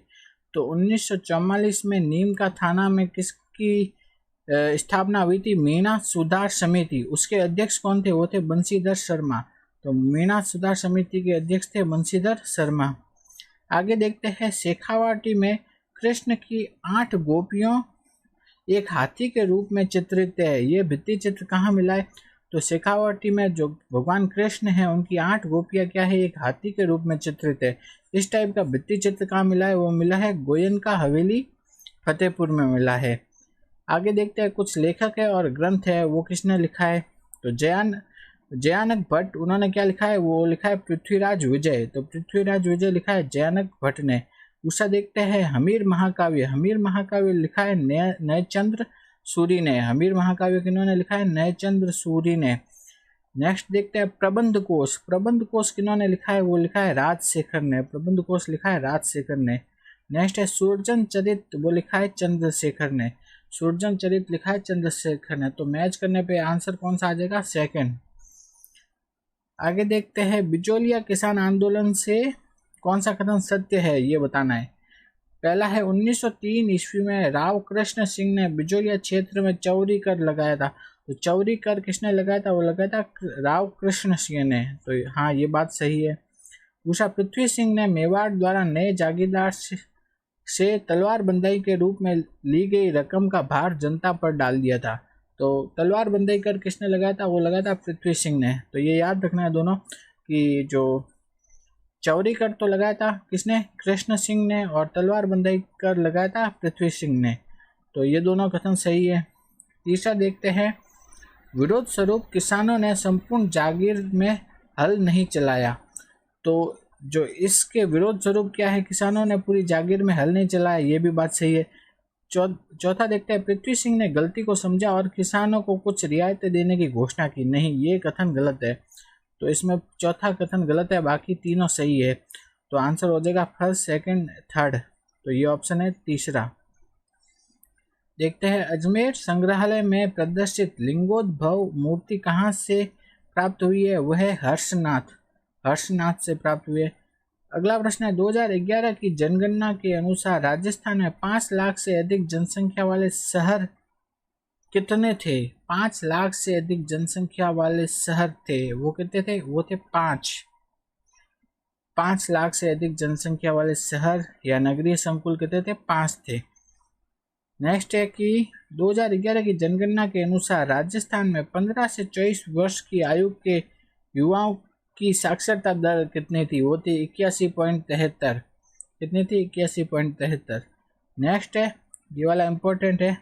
तो 1944 में नीम का थाना में किसकी स्थापना हुई थी, मीणा सुधार समिति। उसके अध्यक्ष कौन थे, वो थे बंशीधर शर्मा। तो मीणा सुधार समिति के अध्यक्ष थे बंशीधर शर्मा। आगे देखते हैं शेखावाटी में कृष्ण की 8 गोपियों एक हाथी के रूप में चित्रित है, ये भित्ति चित्र कहाँ मिला है। तो शेखावाटी में जो भगवान कृष्ण है उनकी 8 गोपियाँ क्या है, एक हाथी के रूप में चित्रित है। इस टाइप का भित्ति चित्र कहाँ मिला है, वो मिला है गोयनका हवेली फतेहपुर में मिला है। आगे देखते हैं कुछ लेखक है और ग्रंथ है वो किसने लिखा है। तो जयानक भट्ट, उन्होंने क्या लिखा है, वो लिखा है पृथ्वीराज विजय। तो पृथ्वीराज विजय लिखा है जयानक भट्ट ने। दूसरा देखते हैं हमीर महाकाव्य। हमीर महाकाव्य लिखा है नयचंद्र सूरी ने। हमीर महाकाव्य किन्होंने लिखा है, नयचंद्र सूरी ने। नेक्स्ट देखते हैं प्रबंध कोश। प्रबंध कोश किन्होंने लिखा है, वो लिखा है राजशेखर ने। प्रबंध कोश लिखा है राजशेखर ने। नेक्स्ट है सुरजन चरित, वो लिखा है चंद्रशेखर ने। सुरजन चरित लिखा है चंद्रशेखर ने। तो मैच करने पे आंसर कौन सा आ जाएगा, सेकंड। आगे देखते हैं बिचौलिया किसान आंदोलन से कौन सा कथन सत्य है, ये बताना है। पहला है 1903 ईस्वी में राव कृष्ण सिंह ने बिचौलिया क्षेत्र में चौरी कर लगाया था। तो चौरी कर किसने लगाया था, वो लगाया था राव कृष्ण सिंह ने। तो हाँ ये बात सही है। दूसरा पृथ्वी सिंह ने मेवाड़ द्वारा नए जागीरदार से तलवार बंदाई के रूप में ली गई रकम का भार जनता पर डाल दिया था। तो तलवार बंदाई कर किसने लगाया था, वो लगाया था पृथ्वी सिंह ने। तो ये याद रखना है दोनों कि जो चौरी कर तो लगाया था किसने, कृष्ण सिंह ने, और तलवार बंदाई कर लगाया था पृथ्वी सिंह ने। तो ये दोनों कथन सही है। तीसरा देखते हैं, विरोध स्वरूप किसानों ने संपूर्ण जागीर में हल नहीं चलाया। तो जो इसके विरोध स्वरूप क्या है, किसानों ने पूरी जागीर में हल नहीं चलाया, ये भी बात सही है। चौथा देखते हैं, पृथ्वी सिंह ने गलती को समझा और किसानों को कुछ रियायतें देने की घोषणा की। नहीं, ये कथन गलत है, तो इसमें चौथा कथन गलत है, बाकी तीनों सही है। तो आंसर हो जाएगा फर्स्ट, सेकंड, थर्ड। तो ये ऑप्शन है तीसरा। देखते हैं, अजमेर संग्रहालय में प्रदर्शित लिंगोद्भव मूर्ति कहाँ से प्राप्त हुई है? वह है हर्षनाथ से प्राप्त हुई है। अगला प्रश्न है, 2011 की जनगणना के अनुसार राजस्थान में 5 लाख से अधिक जनसंख्या वाले शहर कितने थे? 5 लाख से अधिक जनसंख्या वाले शहर थे, वो कितने थे? वो थे 5 लाख से अधिक जनसंख्या वाले शहर या नगरीय संकुल कितने थे? 5 थे। नेक्स्ट है कि 2011 की जनगणना के अनुसार राजस्थान में 15 से 24 वर्ष की आयु के युवाओं की साक्षरता दर कितनी थी? वो थी 81.73। कितनी थी? 81.73। नेक्स्ट है, ये वाला इंपॉर्टेंट है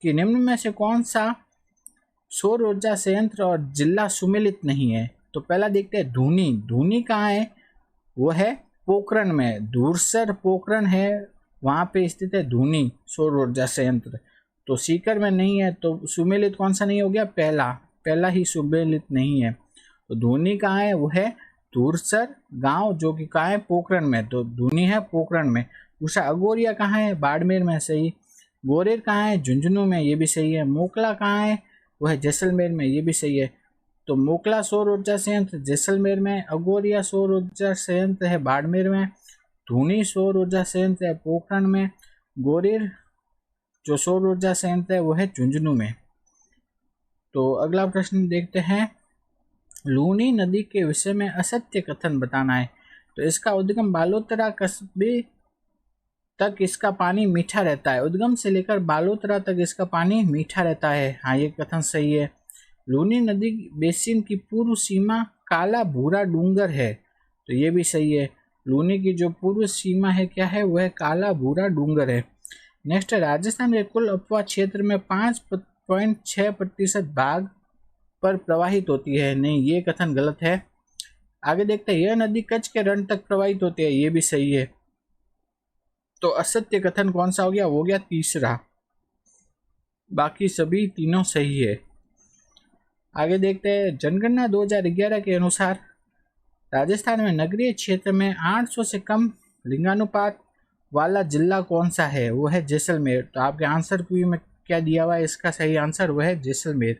कि निम्न में से कौन सा सौर ऊर्जा संयंत्र और जिला सुमेलित नहीं है? तो पहला देखते हैं, धूनी कहाँ है? वो है पोखरण में, धूरसर पोखरण है, वहां पे स्थित है धूनी सौर ऊर्जा संयंत्र। तो सीकर में नहीं है, तो सुमेलित कौन सा नहीं हो गया? पहला ही सुमेलित नहीं है। तो धूनी कहाँ है? वो है धूरसर गांव, जो कि कहाँ है? पोखरण में। तो धूनी है पोखरण में। दूसरा, अगोरिया कहाँ है? बाड़मेर में, सही। गोरेर कहाँ है? झुंझुनू में, ये भी सही है। मोकला कहाँ है? वह जैसलमेर में, ये भी सही है। तो मोकला सौर ऊर्जा संयंत्र जैसलमेर में, अगोरिया सौर ऊर्जा संयंत्र है बाड़मेर में, धूनी सौर ऊर्जा संयंत्र है पोखरण में, गोरेर जो सौर ऊर्जा संयंत्र है वो है झुंझुनू में। तो अगला प्रश्न देखते हैं, लूनी नदी के विषय में असत्य कथन बताना है। तो इसका उद्गम बालोतरा कस्बे तक इसका पानी मीठा रहता है, उद्गम से लेकर बालोतरा तक इसका पानी मीठा रहता है। हाँ, ये कथन सही है। लूनी नदी बेसिन की पूर्व सीमा काला भूरा डूंगर है, तो ये भी सही है। लूनी की जो पूर्व सीमा है क्या है? वह काला भूरा डूंगर है। नेक्स्ट है, राजस्थान के कुल अपवा क्षेत्र में 5.6% भाग पर प्रवाहित होती है। नहीं, ये कथन गलत है। आगे देखते हैं, यह नदी कच्छ के रण तक प्रवाहित होती है, ये भी सही है। तो असत्य कथन कौन सा हो गया? वो गया तीसरा, बाकी सभी तीनों सही है। आगे देखते हैं, जनगणना 2011 के अनुसार राजस्थान में नगरीय क्षेत्र में 800 से कम लिंगानुपात वाला जिला कौन सा है? वो है जैसलमेर। तो आपके आंसर की में क्या दिया हुआ है? इसका सही आंसर वह है जैसलमेर।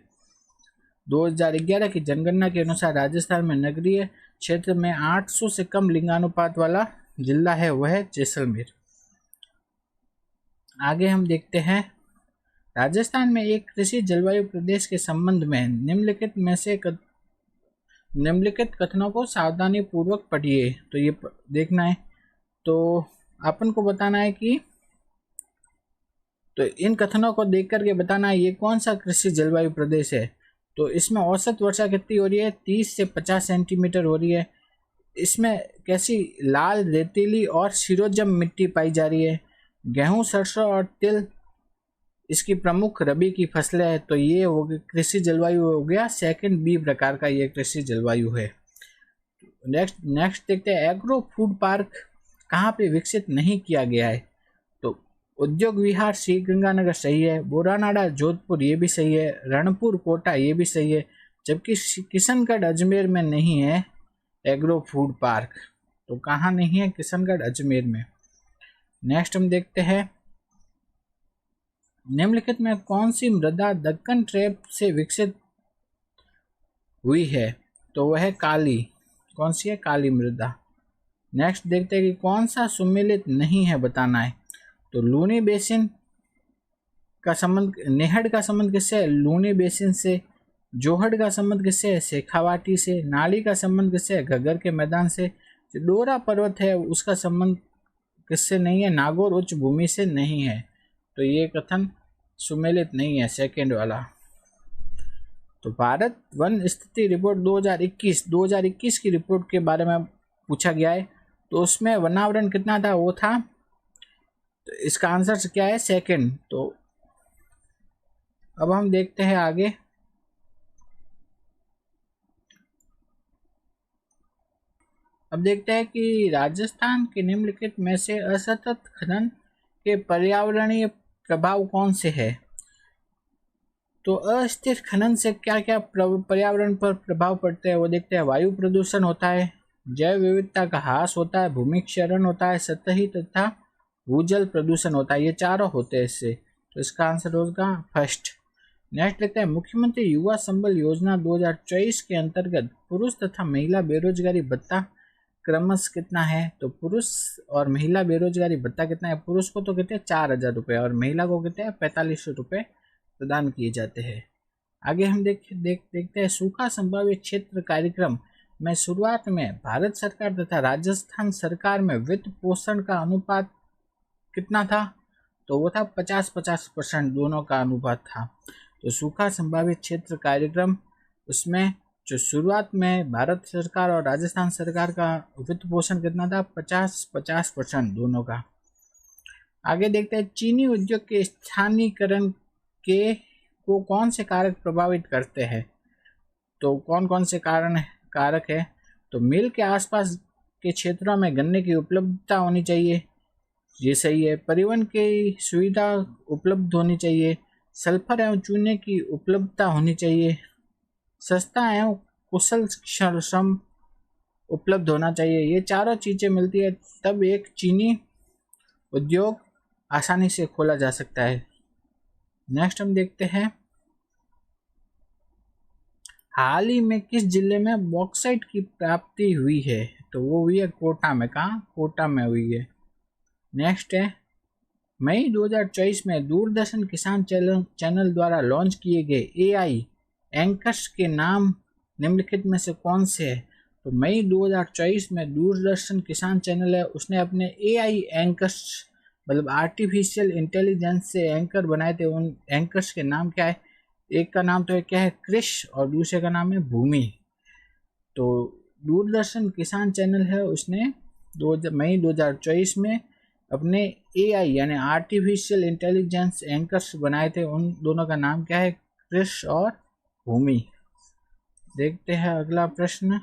2011 की जनगणना के अनुसार राजस्थान में नगरीय क्षेत्र में 800 से कम लिंगानुपात वाला जिला है, वह है जैसलमेर। आगे हम देखते हैं, राजस्थान में एक कृषि जलवायु प्रदेश के संबंध में निम्नलिखित कथनों को सावधानी पूर्वक पढ़िए। तो ये देखना है, तो अपन को बताना है कि, तो इन कथनों को देख करके बताना है ये कौन सा कृषि जलवायु प्रदेश है। तो इसमें औसत वर्षा कितनी हो रही है? 30 से 50 सेंटीमीटर हो रही है। इसमें कैसी लाल रेतीली और सिरोजम मिट्टी पाई जा रही है। गेहूं, सरसों और तिल इसकी प्रमुख रबी की फसलें हैं। तो ये हो कृषि जलवायु हो गया सेकंड बी प्रकार का, ये कृषि जलवायु है। नेक्स्ट देखते हैं, एग्रो फूड पार्क कहाँ पे विकसित नहीं किया गया है? तो उद्योग विहार श्री गंगानगर सही है, बोरानाडा जोधपुर ये भी सही है, रणपुर कोटा ये भी सही है, जबकि किशनगढ़ अजमेर में नहीं है एग्रो फूड पार्क। तो कहाँ नहीं है? किशनगढ़ अजमेर में। नेक्स्ट हम देखते हैं, निम्नलिखित में कौन सी मृदा दक्कन ट्रैप से विकसित हुई है? तो वह है काली। कौन सी है? काली मृदा। नेक्स्ट देखते हैं कि कौन सा सुमेलित नहीं है, बताना है। तो लूनी बेसिन का संबंध, नेहड़ का संबंध किससे है? लूनी बेसिन से। जोहड़ का संबंध किससे है? शेखावाटी से। नाली का संबंध किससे है? घग्गर के मैदान से। डोरा पर्वत है उसका संबंध किससे नहीं है? नागौर उच्च भूमि से नहीं है। तो ये कथन सुमेलित नहीं है, सेकेंड वाला। तो भारत वन स्थिति रिपोर्ट 2021 की रिपोर्ट के बारे में पूछा गया है। तो उसमें वनावरण कितना था? वो था, तो इसका आंसर क्या है? सेकेंड। तो अब हम देखते हैं आगे। अब देखते हैं कि राजस्थान के निम्नलिखित में से असतत खनन के पर्यावरणीय प्रभाव कौन से हैं। तो अस्थिर खनन से क्या क्या पर्यावरण पर प्रभाव पड़ते हैं वो देखते हैं। वायु प्रदूषण होता है, जैव विविधता का ह्रास होता है, भूमि क्षरण होता है, सतही तथा भूजल प्रदूषण होता है। ये चारों होते हैं इससे, तो इसका आंसर होगा फर्स्ट। नेक्स्ट देखते हैं, मुख्यमंत्री युवा संबल योजना 2024 के अंतर्गत पुरुष तथा महिला बेरोजगारी भत्ता क्रमश कितना है। तो पुरुष और महिला बेरोजगारी भत्ता कितना है। पुरुष को तो कहते हैं 4,000 रुपये और महिला को कहते हैं 4500 रुपये प्रदान किए जाते हैं। आगे हम देखते हैं, सूखा संभावित क्षेत्र कार्यक्रम में शुरुआत में भारत सरकार तथा राजस्थान सरकार में वित्त पोषण का अनुपात कितना था। तो वो था 50-50% दोनों का अनुपात था। तो सूखा संभावित क्षेत्र कार्यक्रम, उसमें जो शुरुआत में भारत सरकार और राजस्थान सरकार का वित्त पोषण कितना था, 50-50% दोनों का। आगे देखते हैं, चीनी उद्योग के स्थानीयकरण के को कौन से कारक प्रभावित करते हैं। तो कौन कौन से कारक है। तो मिल के आसपास के क्षेत्रों में गन्ने की उपलब्धता होनी चाहिए, ये सही है। परिवहन की सुविधा उपलब्ध होनी चाहिए। सल्फर एवं चूने की उपलब्धता होनी चाहिए। सस्ता एवं कुशल श्रम उपलब्ध होना चाहिए। ये चारों चीज़ें मिलती है तब एक चीनी उद्योग आसानी से खोला जा सकता है। नेक्स्ट हम देखते हैं, हाल ही में किस जिले में बॉक्साइट की प्राप्ति हुई है। तो वो हुई है कोटा में। कहाँ, कोटा में हुई है। नेक्स्ट है, मई 2024 में दूरदर्शन किसान चैनल द्वारा लॉन्च किए गए एआई एंकर्स के नाम निम्नलिखित में से कौन से है। तो मई 2024 में दूरदर्शन किसान चैनल है, उसने अपने एआई एंकर्स मतलब आर्टिफिशियल इंटेलिजेंस से एंकर बनाए थे। उन एंकर्स के नाम क्या है। एक का नाम तो है क्या है, क्रिश, और दूसरे का नाम है भूमि। तो दूरदर्शन किसान चैनल है, उसने मई 2024 में अपने एआई यानी आर्टिफिशियल इंटेलिजेंस एंकर्स बनाए थे। उन दोनों का नाम क्या है, क्रिश और भूमि। देखते हैं अगला प्रश्न।